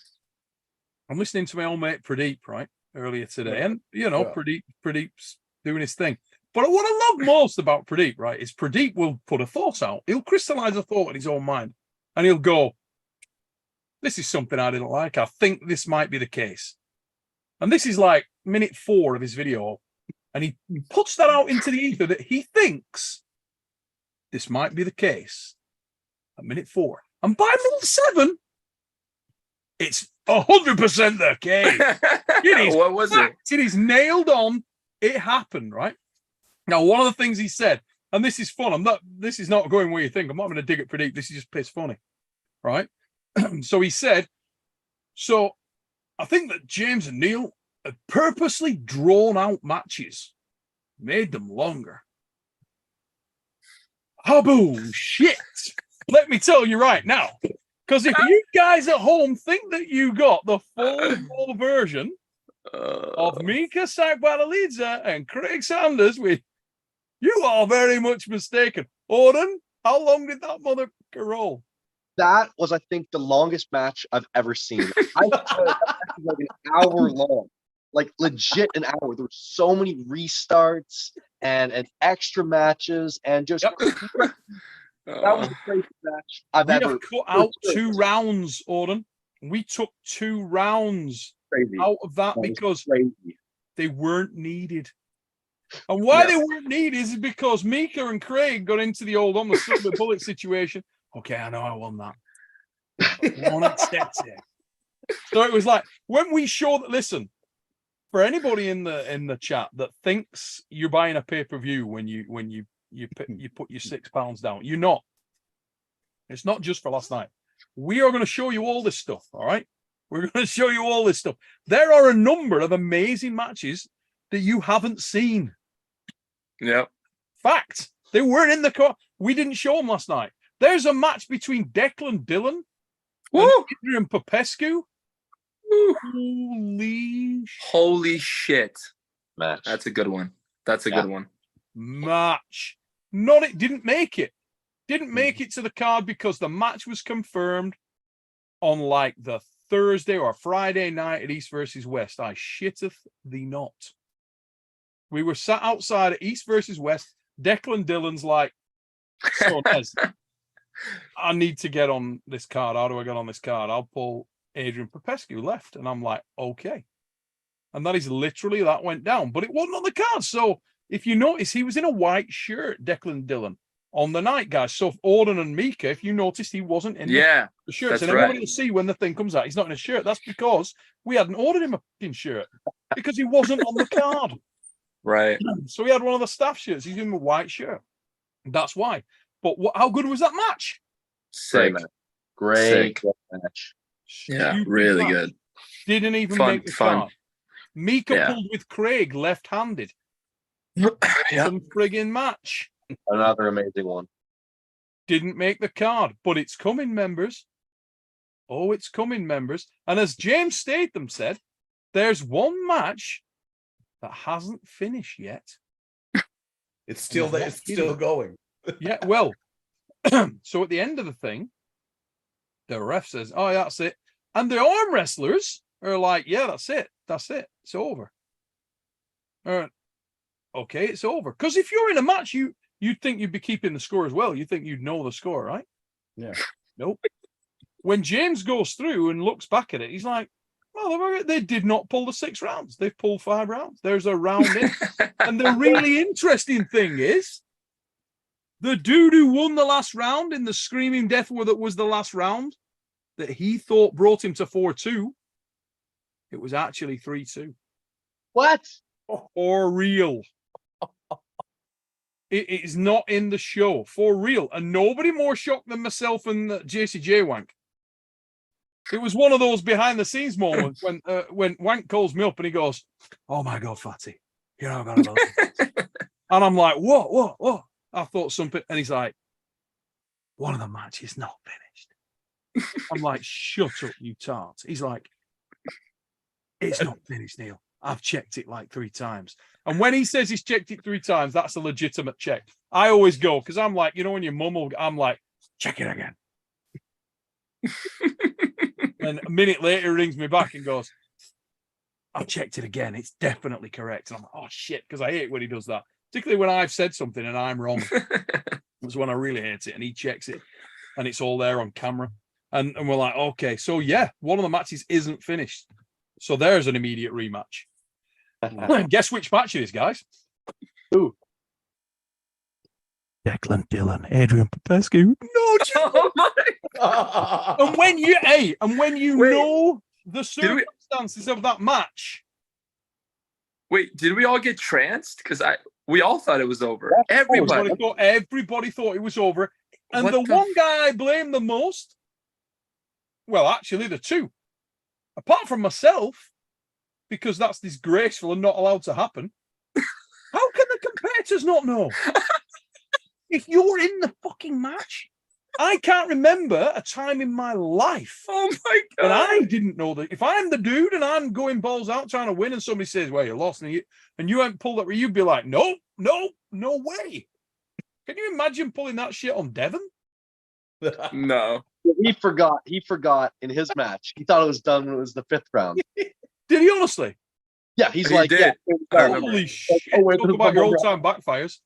I'm listening to my old mate Pradeep, right, earlier today, and Pradeep's doing his thing. But what I love most about Pradeep, right, is Pradeep will put a thought out. He'll crystallize a thought in his own mind, and he'll go, this is something I didn't like. I think this might be the case. And this is like minute 4 of his video. And he puts that out into the ether that he thinks this might be the case at minute 4. And by minute 7, it's 100% the case. It is What was it? It is nailed on. It happened, right? Now, one of the things he said, and this is fun. This is not going where you think. I'm not going to dig it pretty deep. This is just piss funny, right? So he said, so I think that James and Neil had purposely drawn out matches, made them longer. Oh, bullshit. Let me tell you right now. Because if you guys at home think that you got the full version of Mika Sakbalidze and Craig Sanders, you are very much mistaken. Odin, how long did that motherfucker roll? That was, I think, the longest match I've ever seen. I thought that was like an hour long, like legit an hour. There were so many restarts and extra matches and just that was the craziest match I've We ever have cut out 2 rounds, Odin. We took 2 rounds crazy. out of that That was because crazy. they weren't needed. And why they weren't needed is because Mika and Craig got into the old on the silver bullet situation. Okay, I know I won that. I won't accept it. So it was like when we show that. Listen, for anybody in the chat that thinks you're buying a pay-per-view when you put your £6 down, you're not. It's not just for last night. We are going to show you all this stuff. All right, we're going to show you all this stuff. There are a number of amazing matches that you haven't seen. Yep. Fact. They weren't in the car. We didn't show them last night. There's a match between Declan Dillon and Adrian Popescu. Holy shit. Match. That's a good one. That's a good one. Match. It didn't make it. Didn't make it to the card because the match was confirmed on like the Thursday or Friday night at East versus West. I shitteth thee not. We were sat outside at East versus West. Declan Dillon's like, so Nez, I need to get on this card. How do I get on this card? I'll pull Adrian Popescu left. And I'm like, okay. And that is literally that went down. But it wasn't on the card. So if you notice, he was in a white shirt, Declan Dillon, on the night, guys. So Odin and Mika, if you noticed, he wasn't in the shirts. That's And everybody will see when the thing comes out, he's not in a shirt. That's because we hadn't ordered him a fucking shirt because he wasn't on the card. Right. So he had one of the staff shirts. He's in a white shirt. That's why. But how good was that match? Sick. Great Sick. match. Yeah, Stupid really match. good. Didn't even Fun, make the fun. card. Mika Yeah. pulled with Craig left-handed. Yeah. Some friggin' match. Another amazing one. Didn't make the card, but it's coming, members. Oh, it's coming, members. And as James Statham said, there's one match that hasn't finished yet. It's still there. It's still going. Yeah, well, so at the end of the thing, the ref says, oh, that's it. And the arm wrestlers are like, yeah, that's it. That's it. It's over. Okay, it's over. Because if you're in a match, you'd think you'd be keeping the score as well. You think you'd know the score, right? Yeah. Nope. When James goes through and looks back at it, he's like, well, they did not pull the 6 rounds. They've pulled 5 rounds. There's a round in. And the really interesting thing is, the dude who won the last round in the screaming death that was the last round, that he thought brought him to 4-2, it was actually 3-2. What? For real. It is not in the show. For real. And nobody more shocked than myself and JCJ Wank. It was one of those behind the scenes moments when Wank calls me up and he goes, oh my God, Fatty, you know, I've got to And I'm like, what? I thought something. And he's like, one of the matches not finished. I'm like, shut up, you tart. He's like, it's not finished, Neil. I've checked it like 3 times. And when he says he's checked it 3 times, that's a legitimate check. I always go, because I'm like, you know, when your mum will, I'm like, check it again. And a minute later, he rings me back and goes, I've checked it again. It's definitely correct. And I'm like, oh, shit, because I hate when he does that. Particularly when I've said something and I'm wrong. That's when I really hate it. And he checks it and it's all there on camera. And we're like, okay, so yeah, one of the matches isn't finished. So there's an immediate rematch. Guess which match it is, guys? Declan Dillon, Adrian Popescu. No, Oh my! and when you Wait. know the Did we- circumstances of that match, Wait, did we all get tranced? Because we all thought it was over. everybody Everybody. thought it was over. And What the the one guy I blame the most, well, actually the two, apart from myself, because that's disgraceful and not allowed to happen. How can the competitors not know? If you're in the fucking match, I can't remember a time in my life Oh my and god! I didn't know that. If I'm the dude and I'm going balls out trying to win, and somebody says, "Well, you lost," and you haven't pulled that, you'd be like, "No way." Can you imagine pulling that shit on Devon? No. He forgot in his match. He thought it was done when it was the 5th round. Did he honestly? Yeah, he's He like, did. yeah, it was I done. remember. Holy shit! Oh, wait, Talk about your all-time backfires.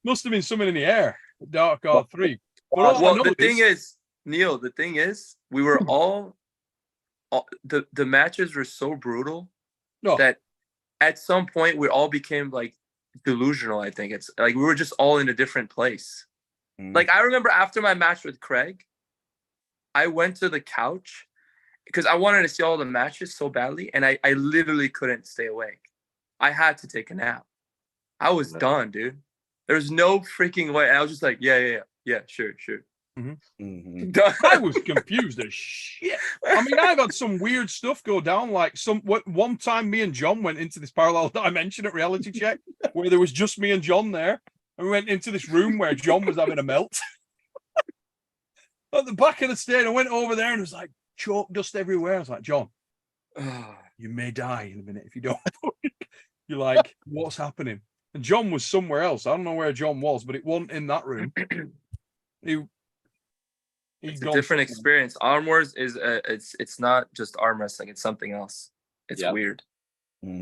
Must have been something in the air. Dark Art 3. But all I Well, know the thing is, Neil, the thing is, we were all the matches were so brutal No. that at some point we all became like delusional. I think it's like we were just all in a different place. Like I remember after my match with Craig, I went to the couch because I wanted to see all the matches so badly, and I literally couldn't stay awake. I had to take a nap. I was done, dude. There's no freaking way. I was just like, yeah, sure. Done. I was confused as shit. I mean, I've had some weird stuff go down. Like one time, me and John went into this parallel dimension at Reality Check, where there was just me and John there, and we went into this room where John was having a melt at the back of the stage. I went over there and it was like chalk dust everywhere. I was like, John, you may die in a minute if you don't. You're like, what's happening? And John was somewhere else. I don't know where John was, but it wasn't in that room. It's a different experience. Arm Wars is it's not just arm wrestling. It's something else. It's weird.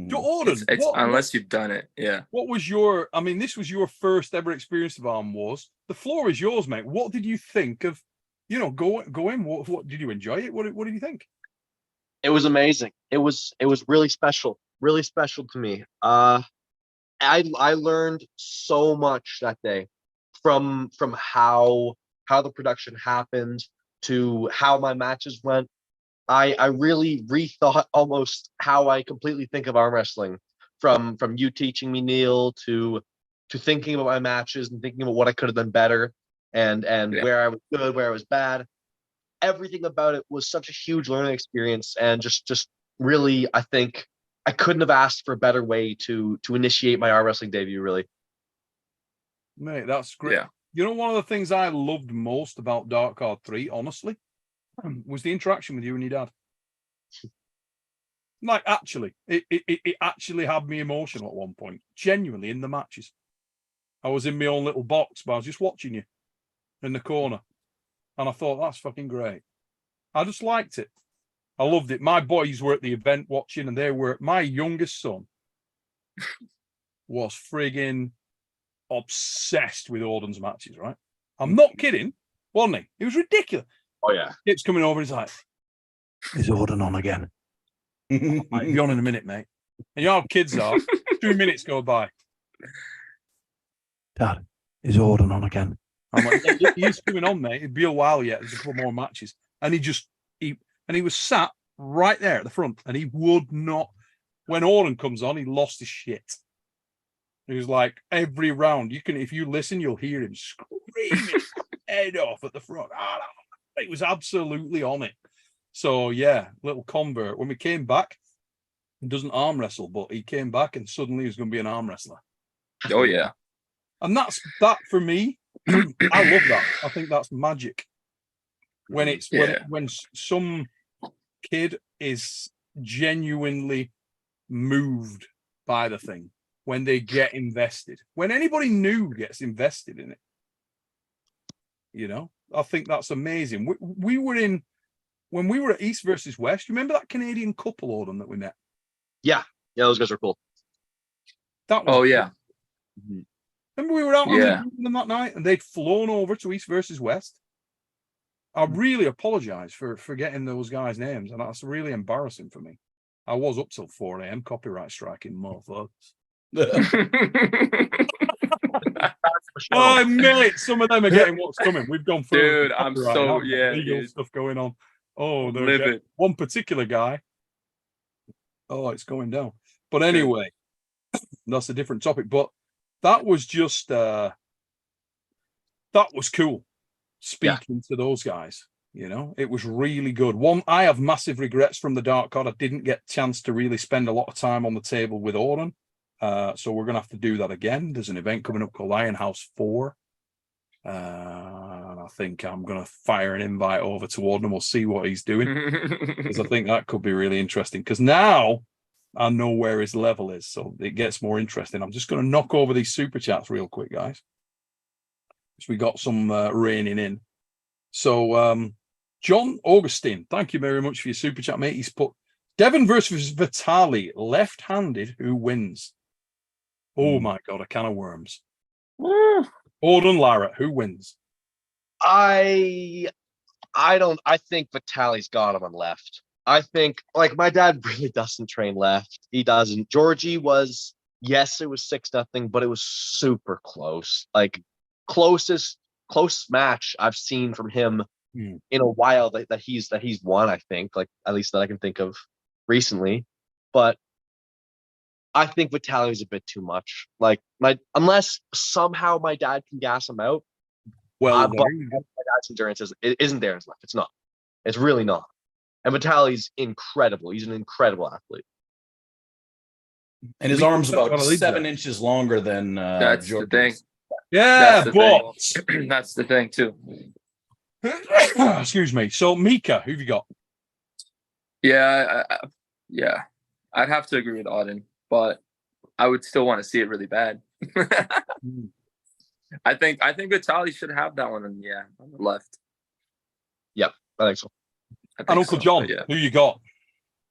Jordan, It's unless you've done it. Yeah. What was your? I mean, this was your first ever experience of Arm Wars. The floor is yours, mate. What did you think of? Going. What did you enjoy it? What did you think? It was amazing. It was really special to me. I learned so much that day from how the production happened to how my matches went. I really rethought almost how I completely think of arm wrestling, from you teaching me, Neil, to thinking about my matches and thinking about what I could have done better and where I was good, where I was bad. Everything about it was such a huge learning experience, and just really, I think I couldn't have asked for a better way to initiate my arm wrestling debut, really. Mate, that's great. Yeah. You know, one of the things I loved most about Dark Card 3, honestly, was the interaction with you and your dad. Like, actually, it actually had me emotional at one point, genuinely, in the matches. I was in my own little box, but I was just watching you in the corner. And I thought, that's fucking great. I just liked it. I loved it. My boys were at the event watching, and my youngest son was friggin' obsessed with Odin's matches, right? I'm not kidding, wasn't he? It was ridiculous. Oh yeah. It's coming over, he's like, Is Odin on again? "Right, be on in a minute, mate." And you know how kids are. 2 minutes go by. Dad, is Odin on again? I'm like, "Yeah, he's coming on, mate. It'd be a while yet. There's a couple more matches." And he was sat right there at the front, and he would not. When Odin comes on, he lost his shit. He was like, every round, if you listen, you'll hear him screaming his head off at the front. It was absolutely on it. So yeah, little convert. When we came back, he doesn't arm wrestle, but he came back and suddenly he was going to be an arm wrestler. Oh yeah. And that for me, I love that. I think that's magic. When when some kid is genuinely moved by the thing, when they get invested, when anybody new gets invested in it, I think that's amazing. We were when we were at East versus West. You remember that Canadian couple, Odin, that we met? Yeah, those guys are cool. That was Oh yeah. Remember we were out Yeah. on them that night and they'd flown over to East versus West. I really apologize for forgetting those guys' names, and that's really embarrassing for me. I was up till 4 a.m. copyright striking motherfuckers. Oh, mate, some of them are getting what's coming. We've gone through. Dude, I'm copyright, so haven't we? yeah, Legal dude. stuff going on. Oh, I'm they're livid. getting- one particular guy. Oh, it's going down. But anyway, that's a different topic. But that was just that was cool. Speaking to those guys, you know, it was really good. One, I have massive regrets from the Dark Card. I didn't get a chance to really spend a lot of time on the table with Oren. So we're gonna have to do that again. There's an event coming up called Iron House 4. And I think I'm gonna fire an invite over to Oren and we'll see what he's doing. Because I think that could be really interesting. Because now I know where his level is, so it gets more interesting. I'm just gonna knock over these super chats real quick, guys. We got some raining in. So John Augustine, thank you very much for your super chat, mate. He's put Devon versus Vitali, left-handed, who wins? Oh my god, a can of worms. Odin Larratt, who wins? I think Vitali's got him on left. I think like my dad really doesn't train left. He doesn't. Georgie was, yes, it was 6-0, but it was super close. Like closest match I've seen from him in a while that he's won, I think, like at least that I can think of recently. But I think Vitali is a bit too much. Like unless somehow my dad can gas him out. Well, but my dad's endurance isn't there in his left. It's not. It's really not. And Vitali's incredible. He's an incredible athlete. And his arm's about 7 inches longer than That's the thing. yeah, That's the but thing. That's the thing too. excuse me. So Mika, who've you got? Yeah, I'd have to agree with Auden, but I would still want to see it really bad. I think Vitali should have that one on the left. Yep, I think so. And Uncle John, who you got?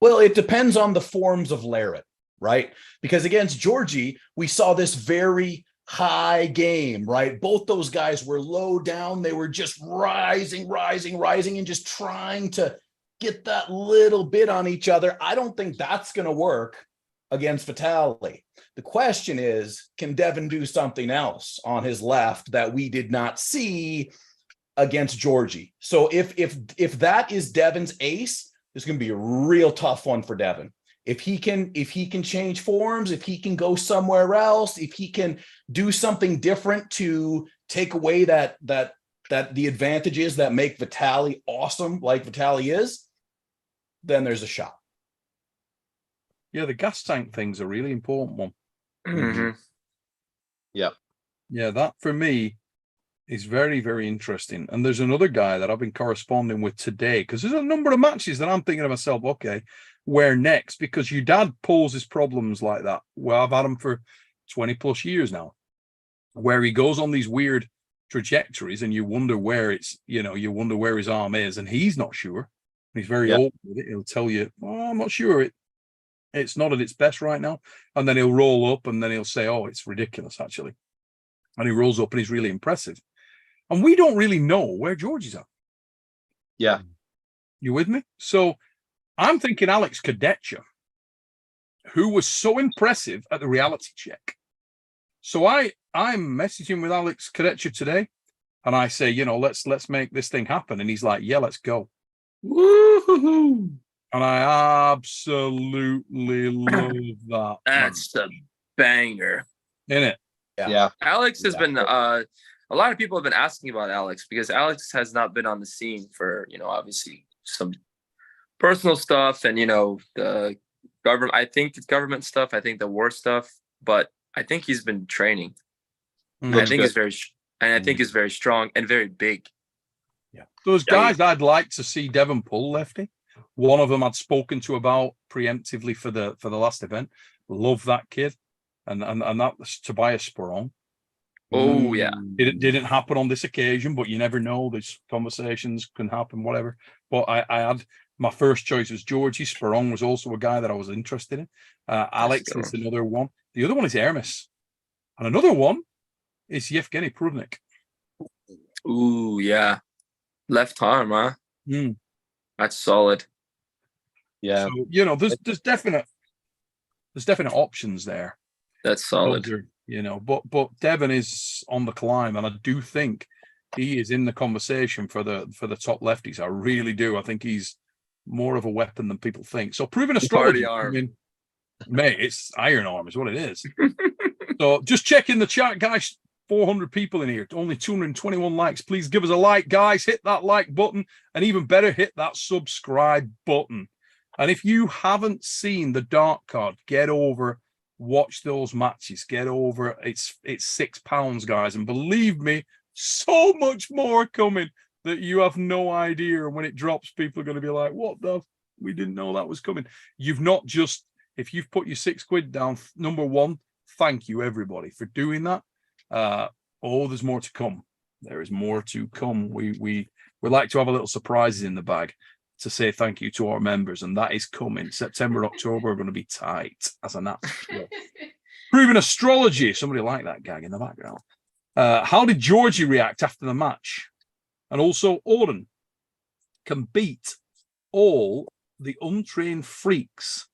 Well, it depends on the forms of Larratt, right? Because against Georgie, we saw this very high game, right? Both those guys were low down. They were just rising, and just trying to get that little bit on each other. I don't think that's going to work against Vitali. The question is, can Devon do something else on his left that we did not see against Georgie? So if that is Devon's ace, it's going to be a real tough one for Devon. If he can change forms, if he can go somewhere else, if he can do something different to take away that the advantages that make Vitali awesome, like Vitali is, then there's a shot. Yeah, the gas tank thing's a really important one. Mm-hmm. Yeah. Yeah, that for me is very, very interesting. And there's another guy that I've been corresponding with today, because there's a number of matches that I'm thinking to myself, okay, where next? Because your dad poses problems like that. Well, I've had him for 20 plus years now, where he goes on these weird trajectories and you wonder where you wonder where his arm is, and he's not sure. He's very open with it. He'll tell you, oh, I'm not sure. It's not at its best right now. And then he'll roll up and then he'll say, oh, it's ridiculous, actually. And he rolls up and he's really impressive. And we don't really know where George is at. Yeah. You with me? So I'm thinking Alex Kadetcha, who was so impressive at the reality check. So I'm messaging with Alex Kadetcha today, and I say, let's make this thing happen. And he's like, yeah, let's go. Woo-hoo-hoo. And I absolutely love that. That's a banger. Isn't it? Yeah. Alex has been a lot of people have been asking about Alex because Alex has not been on the scene for, obviously some personal stuff and, the government. I think it's government stuff. I think the war stuff, but I think he's been training. I think he's very strong and very big. Yeah. Those guys I'd like to see Devon pull, Lefty. One of them I'd spoken to about preemptively for the last event. Love that kid. And that was Tobias Sporong. Oh, yeah. It didn't happen on this occasion, but you never know. These conversations can happen, whatever. But I had my first choice was Georgie. Sporong was also a guy that I was interested in. Alex is another one. The other one is Hermes. And another one It's Yevgeny Prudnik. Ooh, yeah. Left arm, huh? Mm. That's solid. Yeah. So, you know, there's definite options there. That's solid. Those are, you know, but Devon is on the climb, and I do think he is in the conversation for the top lefties. I really do. I think he's more of a weapon than people think. So proven astrology, Party arm. I mean, mate, it's iron arm is what it is. So just check in the chat, guys. 400 people in here, only 221 likes. Please give us a like, guys. Hit that like button, and even better, hit that subscribe button. And if you haven't seen the dark card, get over, watch those matches. Get over. It's £6, guys, and believe me, so much more coming that you have no idea. And when it drops, people are going to be like, "What the? We didn't know that was coming." You've not just, if you've put your £6 down. Number one, thank you everybody for doing that. There's more to come. There is more to come. We like to have a little surprises in the bag to say thank you to our members, and that is coming. September, October are going to be tight as a gnat. Proven astrology. Somebody like that gag in the background. How did Georgie react after the match? And also, Auden can beat all the untrained freaks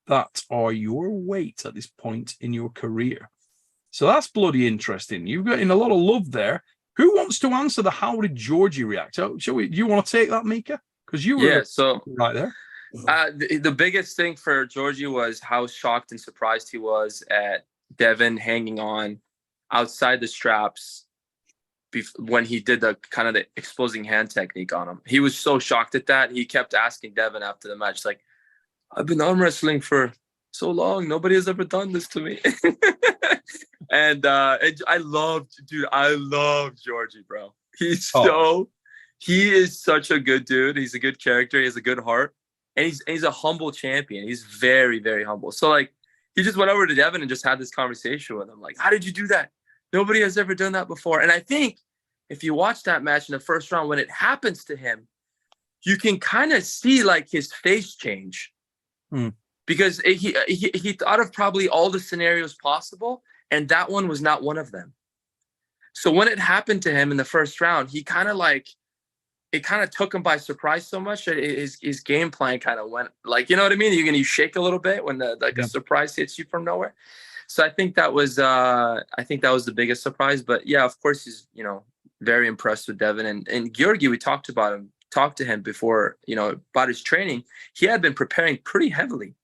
that are your weight at this point in your career. So that's bloody interesting. You've got in a lot of love there. Who wants to answer the how did Georgie react? Shall we? Do you want to take that, Mika? Because you were right there. The biggest thing for Georgie was how shocked and surprised he was at Devon hanging on outside the straps when he did the kind of the exposing hand technique on him. He was so shocked at that. He kept asking Devon after the match, like, "I've been arm wrestling for so long. Nobody has ever done this to me." And I love Georgie, bro. He is such a good dude. He's a good character. He has a good heart, and he's a humble champion. He's very, very humble. So like, he just went over to Devon and just had this conversation with him. Like, "How did you do that? Nobody has ever done that before." And I think if you watch that match in the first round, when it happens to him, you can kind of see like his face change. Because he thought of probably all the scenarios possible, and that one was not one of them. So when it happened to him in the first round, he kind of like, it kind of took him by surprise so much that his game plan kind of went like, you know what I mean? You shake a little bit when a surprise hits you from nowhere. So I think that was the biggest surprise. But yeah, of course he's, you know, very impressed with Devon and Georgi. We talked to him before, you know, about his training. He had been preparing pretty heavily.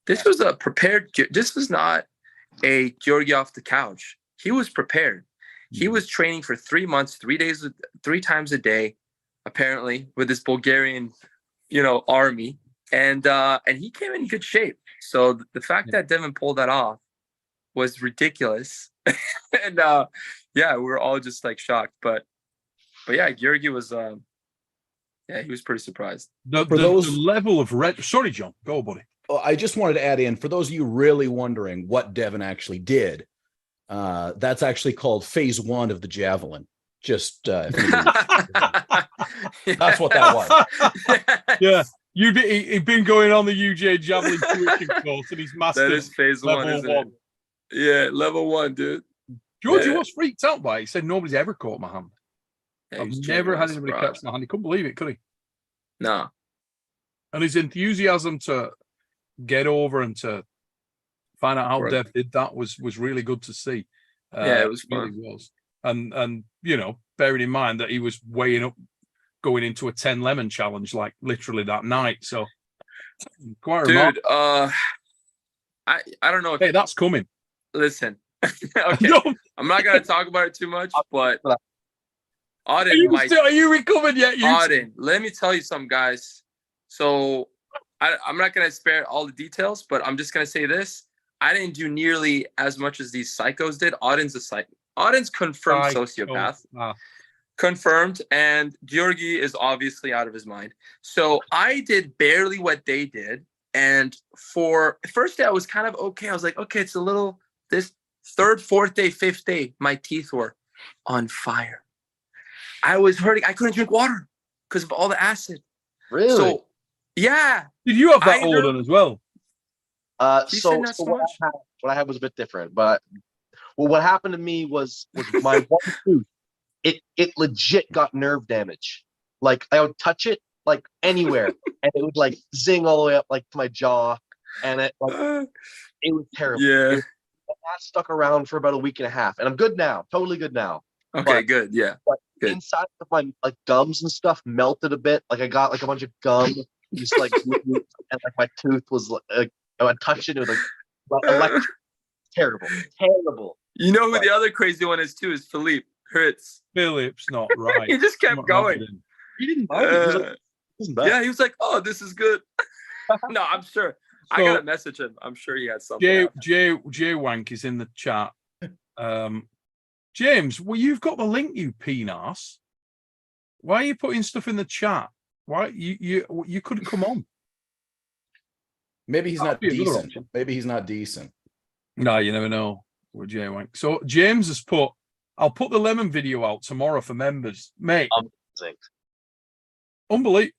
This was this was not a Georgi off the couch. He was prepared. He was training for 3 months, 3 times a day, apparently, with this Bulgarian, you know, army. And he came in good shape. So the fact that Devon pulled that off was ridiculous. And we were all just like shocked. But yeah, Georgi was he was pretty surprised. The level of sorry, John, go, buddy. I just wanted to add in, for those of you really wondering what Devon actually did, that's actually called phase 1 of the javelin. Just that's what that was. Yeah, he'd been going on the UJ javelin tuition course, and he's mastered. That is phase level 1. Yeah, level 1, dude. Georgie was freaked out by it. He said nobody's ever caught my hand. Yeah, I've never had anybody catch my hand. He couldn't believe it, could he? No. And his enthusiasm to get over and to find out how Dev did that was really good to see. It was fun. Really was. And you know, bearing in mind that he was weighing up going into a 10 lemon challenge like literally that night. So quite dude, I don't know. Hey, that's coming. Listen. Okay. I'm not gonna talk about it too much, but Auden, are you recovered yet? Auden, let me tell you something, guys. So I'm not going to spare all the details, but I'm just going to say this. I didn't do nearly as much as these psychos did. Auden's confirmed sociopath. Confirmed. And Georgi is obviously out of his mind. So I did barely what they did. And for the first day, I was kind of okay. I was like, okay, it's a little, this third, fourth day, fifth day, my teeth were on fire. I was hurting. I couldn't drink water because of all the acid. Really? So, yeah. Did you have that Auden as well? So what I had was a bit different, but Well, what happened to me was my one tooth. It legit got nerve damage. Like I would touch it like anywhere, and it would like zing all the way up like to my jaw, and it was terrible. Yeah. That stuck around for about a week and a half, and I'm good now, totally good now. Okay, But- good. Yeah. But Good. inside of my like gums and stuff melted a bit. Like I got like a bunch of gum, just like and like my tooth was like I would touch it, it was like electric. Terrible. You know who the other crazy one is too? Is Philippe Hurts. Phillips, not right. He just kept Not going. happening. He didn't mind it. He was like, Uh, "This isn't bad." yeah, he was like, "Oh, this is good." No, I'm sure. I So- gotta message him. I'm sure he had something. Jay Wank is in the chat. James, well, you've got the link, you penis. Why are you putting stuff in the chat? Why you could come on? Maybe he's That'll not be another decent. option. Maybe he's not decent. No, you never know with Jay Wank. So James has put, I'll put the lemon video out tomorrow for members, mate. Amazing. Unbelievable.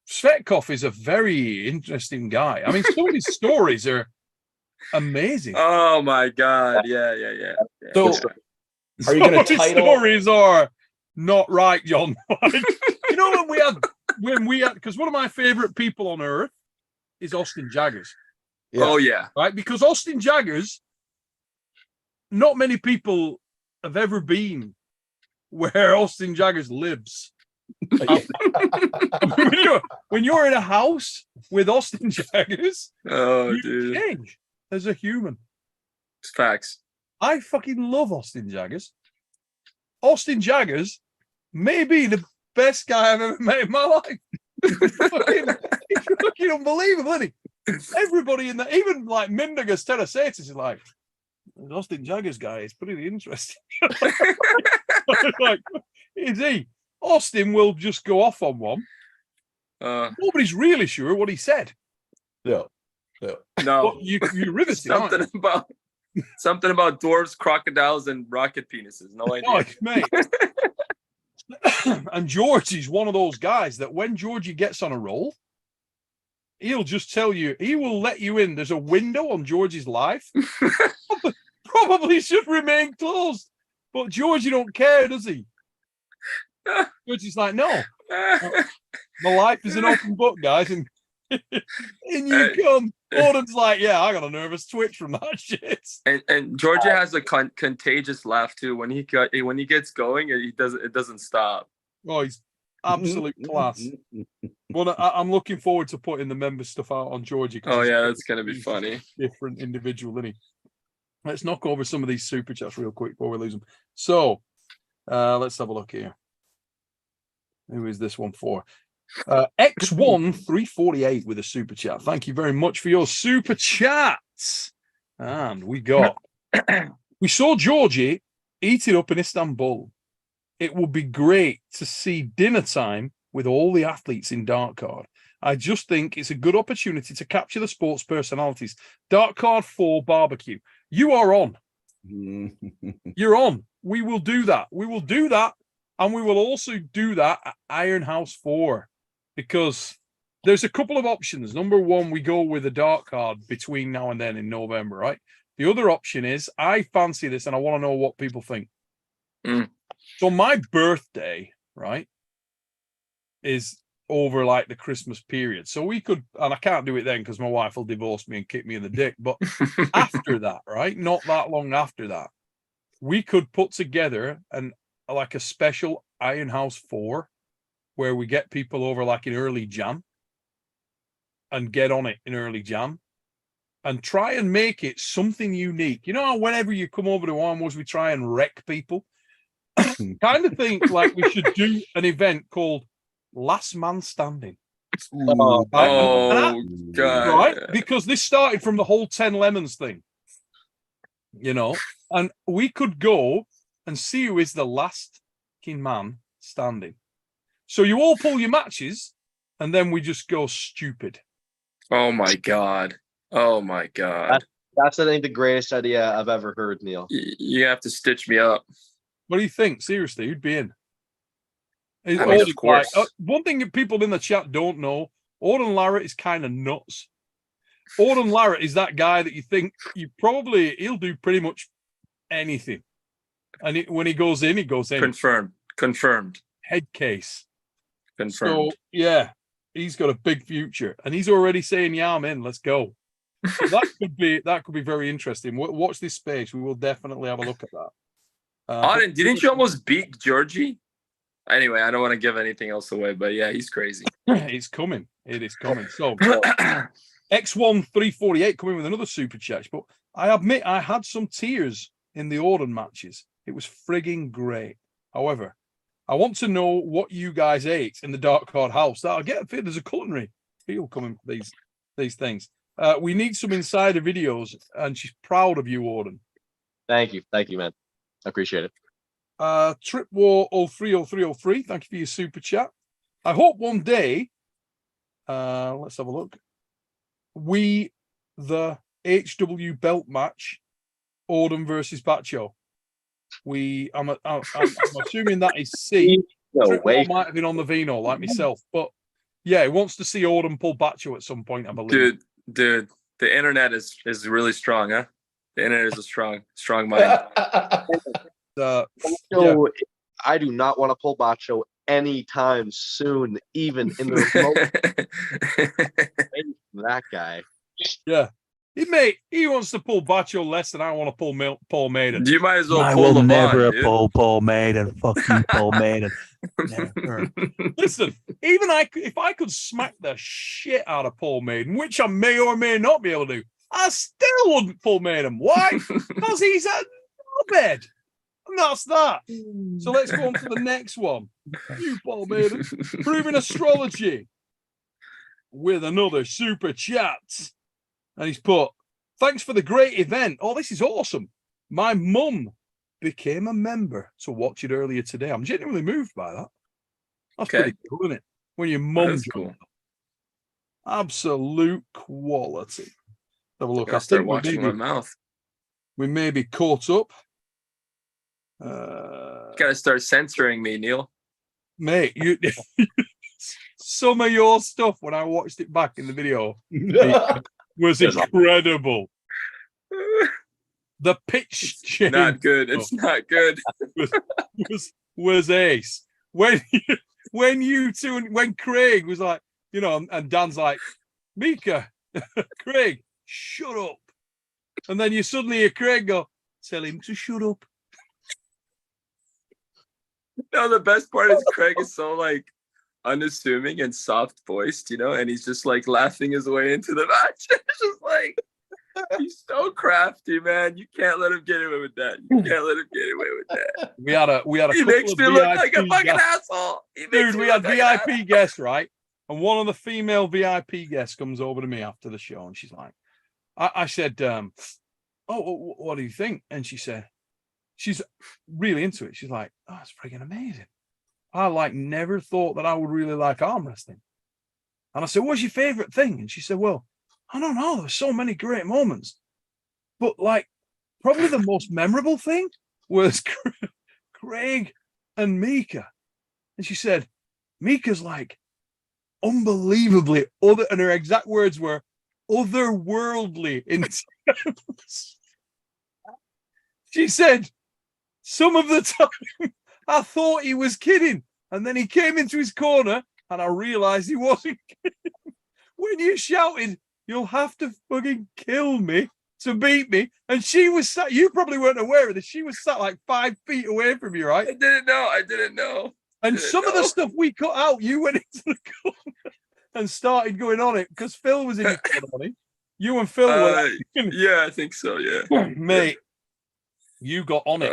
Svetkov is a very interesting guy. I mean, some of his stories are amazing. Oh my god! Yeah. So, are you going Some to of his title? stories are not right, John. Like, you know when we had because one of my favorite people on earth is Austin Jaggers, Yeah. Oh yeah. right? Because Austin Jaggers, not many people have ever been where Austin Jaggers lives. When you're in a house with Austin Jaggers, Oh you dude, change as a human. it's facts. I fucking love Austin Jaggers. Austin Jaggers may be the best guy I've ever met in my life. He's fucking unbelievable, isn't he? Everybody in the, even like Mindagas Terasatis is like, the Austin Jaggers guy is pretty interesting. Like, is he? Austin will just go off on one. Nobody's really sure what he said. No. No, But you riveted, aren't you? something about dwarves, crocodiles, and rocket penises. No idea. Oh, mate. And Georgie's one of those guys that when Georgie gets on a roll, he'll just tell you, he will let you in. There's a window on Georgie's life. Probably should remain closed. But Georgie don't care, does he? Georgie's like, no, my life is an open book, guys. And in you come. Gordon's like, yeah, I got a nervous twitch from that shit. And Georgia has a contagious laugh too. When he gets going, it doesn't stop. Oh, he's absolute class. Well, I'm looking forward to putting the member stuff out on Georgie. Oh yeah, that's gonna be he's funny. Different individual, isn't he? Let's knock over some of these super chats real quick before we lose them. So, let's have a look here. Who is this one for? X1 348 with a super chat. Thank you very much for your super chats. And we saw Georgie eat it up in Istanbul. It would be great to see dinner time with all the athletes in Dart Card. I just think it's a good opportunity to capture the sports personalities. Dart Card 4 barbecue. You are on. You're on. We will do that. We will do that. And we will also do that at Iron House 4 because there's a couple of options. Number one, we go with a Dart Card between now and then in November, right? The other option is I fancy this and I want to know what people think. So my birthday, right, is over like the Christmas period. So we could, and I can't do it then because my wife will divorce me and kick me in the dick. But after that, right, not that long after that, we could put together like a special Iron House 4 where we get people over like in early Jan and get on it in early Jan and try and make it something unique. You know, whenever you come over to Armwars, we try and wreck people. Kind of think like we should do an event called Last Man Standing. Oh god! Right? Because this started from the whole 10 lemons thing, you know, and we could go and see who is the last king man standing. So you all pull your matches, and then we just go stupid. Oh my god! Oh my god! That's I think the greatest idea I've ever heard, Neil. You have to stitch me up. What do you think? Seriously, who'd be in? I mean, of course. One thing that people in the chat don't know, Odin LARRATT is kind of nuts. Odin LARRATT is that guy that you think he'll do pretty much anything. And when he goes in, he goes in. Confirmed. Head case. Confirmed. So yeah, he's got a big future, and he's already saying, "Yeah, I'm in. Let's go." So that could be very interesting. Watch this space. We will definitely have a look at that. Auden, didn't you almost beat Georgie? Anyway, I don't want to give anything else away, but yeah, he's crazy. It's coming. It is coming. So X1348 coming with another super chat. But I admit I had some tears in the Auden matches. It was frigging great. However, I want to know what you guys ate in the Dark Card House. I get a feel there's a culinary feel coming for these things. We need some insider videos, and she's proud of you, Auden. Thank you, man. I appreciate it. Trip War 030303, thank you for your super chat. I hope one day, let's have a look. The HW belt match, Auden versus Bacho. I'm assuming that is C. No Trip way. War might have been on the Vino, like myself, but yeah, he wants to see Auden pull Bacho at some point, I believe. Dude, the internet is really strong, huh? The internet is a strong mind. So I do not want to pull Bacho anytime soon, even in the remote. That guy. Yeah. He wants to pull Bacho less than I want to pull Paul Maiden. You might as well I pull will LeBron, never dude. pull Paul Maiden. Fuck you, Paul Maiden. Never. Listen, even if I could smack the shit out of Paul Maiden, which I may or may not be able to do, I still wouldn't pull Maiden. Why? Because he's a knobhead. And that's that. So let's go on to the next one. You, Paul Maiden, proving astrology with another super chat. And he's put, thanks for the great event. Oh, this is awesome. My mum became a member to watch it earlier today. I'm genuinely moved by that. That's pretty cool, isn't it? When your mum's cool. Absolute quality. Have a look. I start watching my mouth. We may be caught up. Gotta start censoring me, Neil. Mate, you some of your stuff when I watched it back in the video was incredible. The pitch change. Not good. It's not good. was ace. When Craig was like, and Dan's like, Mika, Craig, shut up. And then you suddenly hear Craig go, tell him to shut up. No, the best part is Craig is so like unassuming and soft voiced, and he's just like laughing his way into the match. It's just like, he's so crafty, man. You can't let him get away with that. You can't let him get away with that. We had a He makes me look like a fucking asshole. Dude, we had VIP guests, right? And one of the female VIP guests comes over to me after the show, and she's like, I said, oh, what do you think? And she said, she's really into it. She's like, oh, it's freaking amazing. I never thought that I would really like arm wrestling. And I said, what's your favorite thing? And she said, well, I don't know. There's so many great moments. But probably the most memorable thing was Craig and Mika. And she said, Mika's unbelievably and her exact words were otherworldly intense. She said, some of the time I thought he was kidding. And then he came into his corner and I realized he wasn't kidding. When you shouted, you'll have to fucking kill me to beat me. And she was sat, you probably weren't aware of this. She was sat 5 feet away from you, right? I didn't know. And some of the stuff we cut out, you went into the corner and started going on it because Phil was in your corner, wasn't he? You and Phil were. Yeah, I think so, yeah. Mate, you got on it.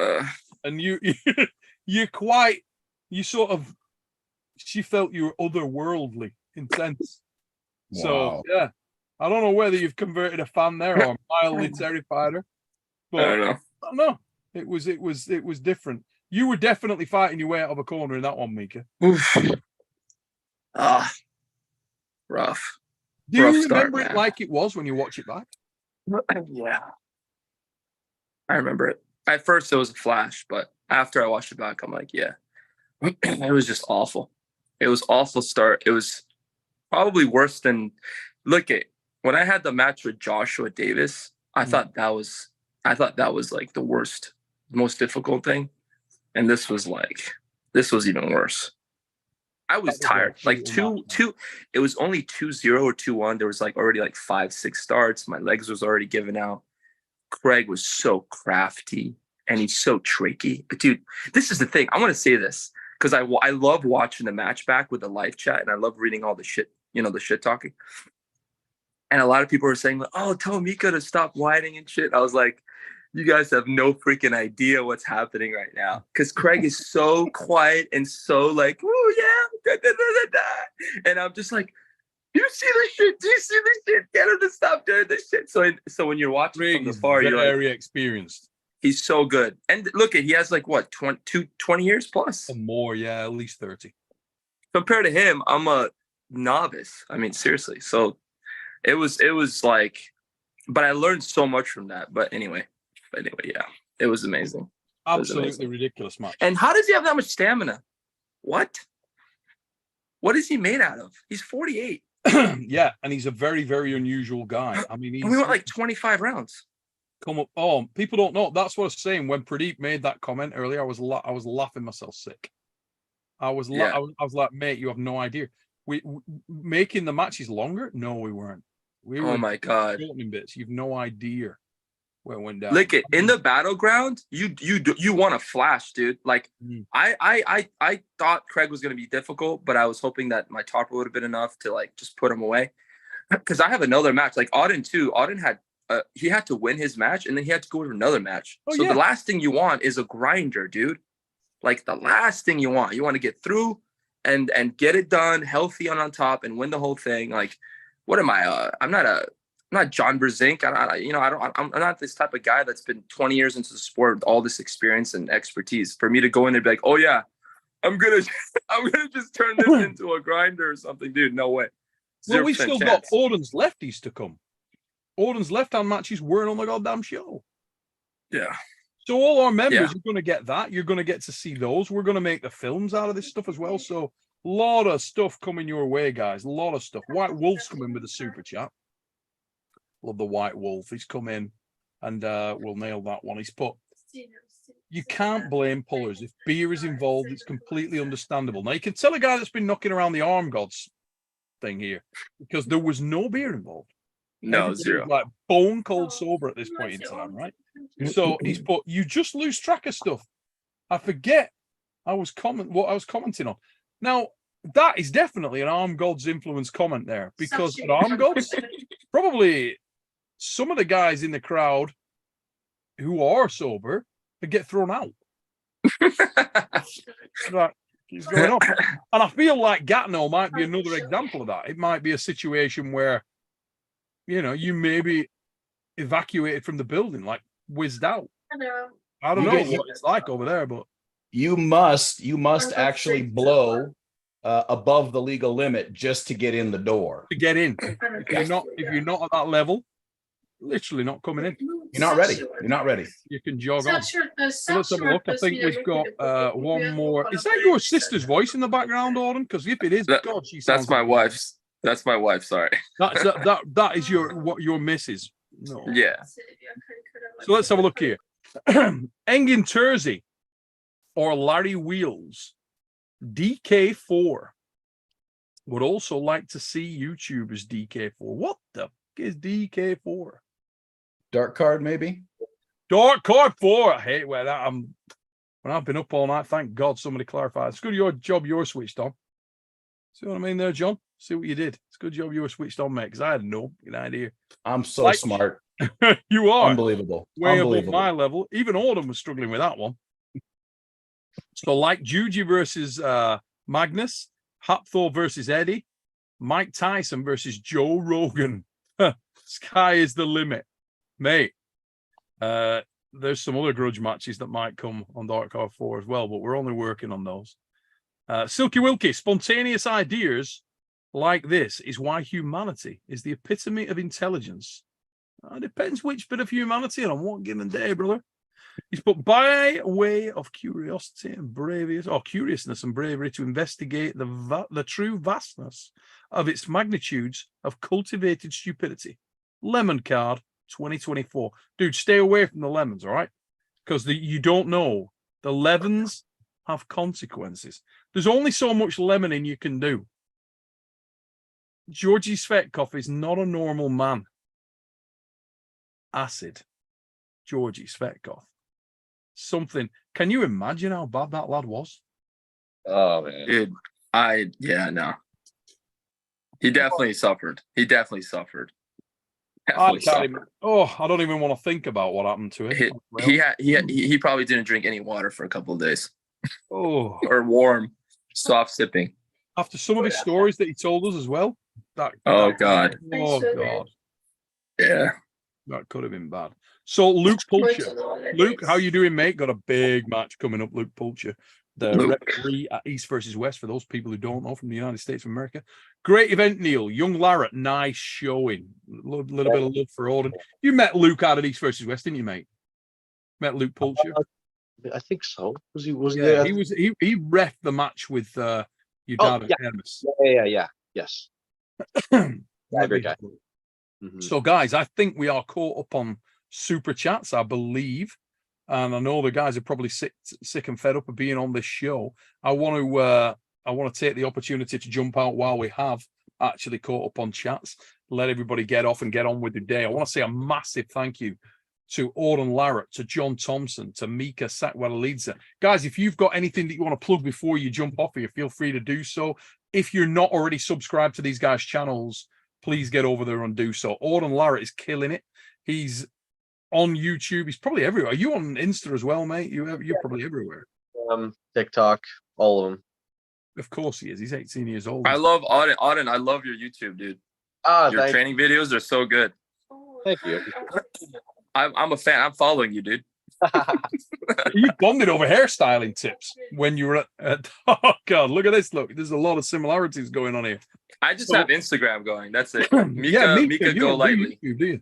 And she felt you were otherworldly intense. Wow. So, yeah. I don't know whether you've converted a fan there or mildly terrified her. But I don't know. It was different. You were definitely fighting your way out of a corner in that one, Mika. Oof. Rough. Do you Rough remember start, it like it was when you watch it back? Yeah. I remember it. At first it was a flash, but after I watched it back, I'm like, yeah. It was just awful. It was awful start. It was probably worse than when I had the match with Joshua Davis, I thought that was the worst most difficult thing. And this was even worse. I was tired. Like two, it was only 2-0 or 2-1. There was like already like 5-6 starts. My legs was already giving out. Craig was so crafty and he's so tricky. But dude, this is the thing. I want to say this because I love watching the match back with the live chat and I love reading all the shit, the shit talking. And a lot of people are saying, oh, tell Mika to stop whining and shit. I was like, you guys have no freaking idea what's happening right now. Because Craig is so quiet and so like, oh yeah, da, da, da, da, da. And I'm just like, do you see this shit? Do you see this shit? Get him to stop doing this shit. So when you're watching Craig from the is far, you're very like, experienced. he's so good. And look at, he has like what, 20 years plus? Or more, yeah, at least 30. Compared to him, I'm a novice. I mean, seriously. So it was like, but I learned so much from that. But anyway, yeah, it was amazing. Absolutely ridiculous match. And how does he have that much stamina? What is he made out of? He's 48. Yeah, and he's a very, very unusual guy. I mean, we went like 25 rounds. Come up. Oh, people don't know. That's what I was saying. When Pradeep made that comment earlier, I was laughing myself sick. I was like, mate, you have no idea. We making the matches longer? No, we weren't. Oh my God. Shortening bits. You've no idea where it went down. Look it in the battleground. You want to flash, dude. Like I thought Craig was gonna be difficult, but I was hoping that my topper would have been enough to like just put him away. Because I have another match like Auden too. Auden had he had to win his match and then he had to go to another match. Oh, so yeah. the last thing you want is a grinder, dude. Like the last thing you want to get through and get it done healthy on top and win the whole thing. Like, what am I? I'm not John Brzezinski. I'm not this type of guy that's been 20 years into the sport with all this experience and expertise. For me to go in there and be like, oh yeah, I'm gonna just turn this into a grinder or something, dude. No way. Well, we still got Auden's lefties to come. Auden's left-hand matches weren't on the goddamn show. Yeah. So all our members are going to get that. You're going to get to see those. We're going to make the films out of this stuff as well. So a lot of stuff coming your way, guys. A lot of stuff. White Wolf's coming with a super chat. Love the White Wolf. He's come in and we'll nail that one. He's put, you can't blame pullers. If beer is involved, it's completely understandable. Now, you can tell a guy that's been knocking around the arm gods thing here because there was no beer involved. No, Everybody zero. was like bone cold sober at this point in time, right? So he's put, you just lose track of stuff. I forget what I was commenting on. Now, that is definitely an Arm Gods influence comment there because at Arm Gods, probably some of the guys in the crowd who are sober they get thrown out. Right, keeps going on. And I feel like Gatno might be another example of that. It might be a situation where you may be evacuated from the building, like whizzed out. I don't know what it's like over there, but you must actually blow above the legal limit just to get in the door. to get in, if you're not at that level, literally not coming in. You're not ready. You're not ready. You can jog on. So let's have a look. I think we've got one more. Is that your sister's voice in the background, Auden? Because if it is, God, she sounds. That's my wife's. That's my wife. Sorry. That is your missus. No. Yeah. So let's have a look here. Engin Terzi or Larry Wheels, DK4 would also like to see YouTubers DK4. What the f is DK4? Dark card, maybe. Dark card 4. I hate where that when I've been up all night. Thank God somebody clarified. It's good your job you're switched on. See what I mean there, John? See what you did. It's good job you were switched on, mate, because I had no idea. I'm so smart. You are. Unbelievable. Way above my level. Even Auden was struggling with that one. So like Juji versus Magnus, Hapthor versus Eddie, Mike Tyson versus Joe Rogan. Sky is the limit. Mate, there's some other grudge matches that might come on Dark Card 4 as well, but we're only working on those. Silky Wilkie, spontaneous ideas like this is why humanity is the epitome of intelligence. It depends which bit of humanity and on what given day, brother. He's put by way of curiosity and bravery, or curiousness and bravery to investigate the true vastness of its magnitudes of cultivated stupidity. Lemon card 2024. Dude, stay away from the lemons, all right? because you don't know. The lemons have consequences. There's only so much lemoning you can do. GEORGI SVETKOV is not a normal man. Acid. GEORGI SVETKOV. Something. Can you imagine how bad that lad was? Oh man, Dude, no. He definitely suffered. He definitely suffered. I Definitely can't even, suffered. I don't even want to think about what happened to him. He probably didn't drink any water for a couple of days. Oh, Or warm, soft sipping. after some of his stories that he told us as well. God. God. Oh God. Yeah. That could have been bad. So Luke Pulcher. Luke, how you doing, mate? Got a big match coming up, Luke Pulcher. The Luke. referee at East versus West, for those people who don't know, from the United States of America. Great event, Neil. Young Larratt, nice showing. A little bit of love for Auden. You met Luke out at East versus West, didn't you, mate? Met Luke Pulcher. I think so. Was he Yeah, there? he reffed the match with your Oh, dad yeah. at Hermes. Yeah. Yes. Great guy. Mhm. So, guys, I think we are caught up on super chats, I believe. And I know the guys are probably sick and fed up of being on this show. I want to take the opportunity to jump out while we have actually caught up on chats. Let everybody get off and get on with the day. I want to say a massive thank you to Auden Larratt, to John Thompson, to Mika Sakwadalidze. Guys, if you've got anything that you want to plug before you jump off here, feel free to do so. If you're not already subscribed to these guys' channels, please get over there and do so. Auden Larratt is killing it. He's on YouTube. He's probably everywhere. Are you on Insta as well, mate? You're probably everywhere. TikTok, all of them. Of course he is. He's 18 years old. I love Auden. Auden, I love your YouTube, dude. Your training videos are so good. Thank you. I'm a fan. I'm following you, dude. You bonded over hairstyling tips when you were at oh God, look at this. Look, there's a lot of similarities going on here. I just have Instagram going. That's it. Yeah, Mika Go Lightly. YouTube, do you?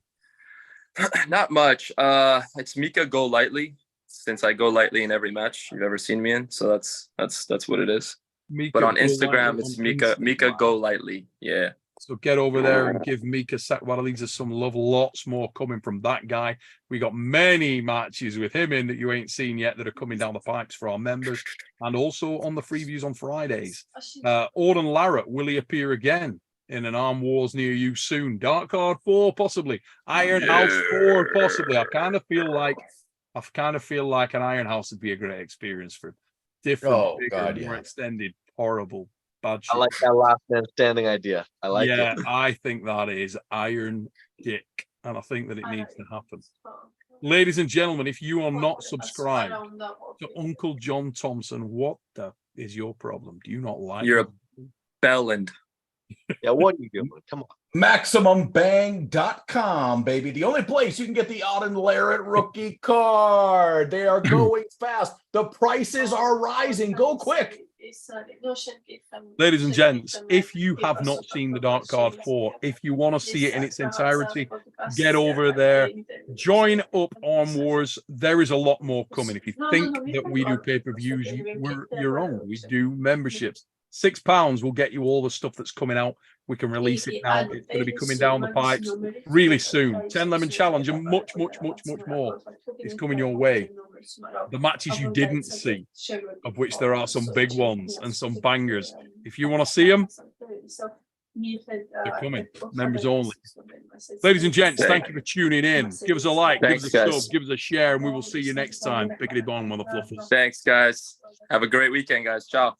Not much. It's Mika Go Lightly, since I go lightly in every match you've ever seen me in. So that's what it is. Mika But on Go Instagram, Lightly it's on Mika Instagram. Go Lightly. Yeah. So get over there and give Mika Sakwadalidze some love. Lots more coming from that guy. We got many matches with him in that you ain't seen yet that are coming down the pipes for our members, and also on the free views on Fridays. Auden Larratt, will he appear again in an Arm Wars near you soon? Dark Card 4, possibly. Iron House 4, possibly. I kind of feel like an Iron House would be a great experience for different, bigger, more extended, horrible. Bad shit. I like that last man standing idea. I like it. Yeah, I think that is iron dick, and I think that it needs to happen. Ladies and gentlemen, if you are not subscribed to Uncle John Thompson, what the is your problem? Do you not like You're a bellend. Yeah, what are you doing? Come on. MaximumBang.com, baby. The only place you can get the Auden Larratt rookie card. They are going fast. The prices are rising. Go quick. Ladies and gents, if you have not seen the Dark Card 4, if you want to see it in its entirety, get over there, join up Arm Wars. There is a lot more coming. If you think that we do pay-per-views, you're wrong. We do memberships. £6 will get you all the stuff that's coming out. We can release it now. It's going to be coming down the pipes really soon. 10 Lemon Challenge and much more is coming your way. The matches you didn't see, of which there are some big ones and some bangers. If you want to see them, they're coming. Members only. Ladies and gents, thank you for tuning in. Give us a like, give us a sub, give us a share, and we will see you next time. Biggity bong, mother fluffers. Thanks, guys. Have a great weekend, guys. Ciao.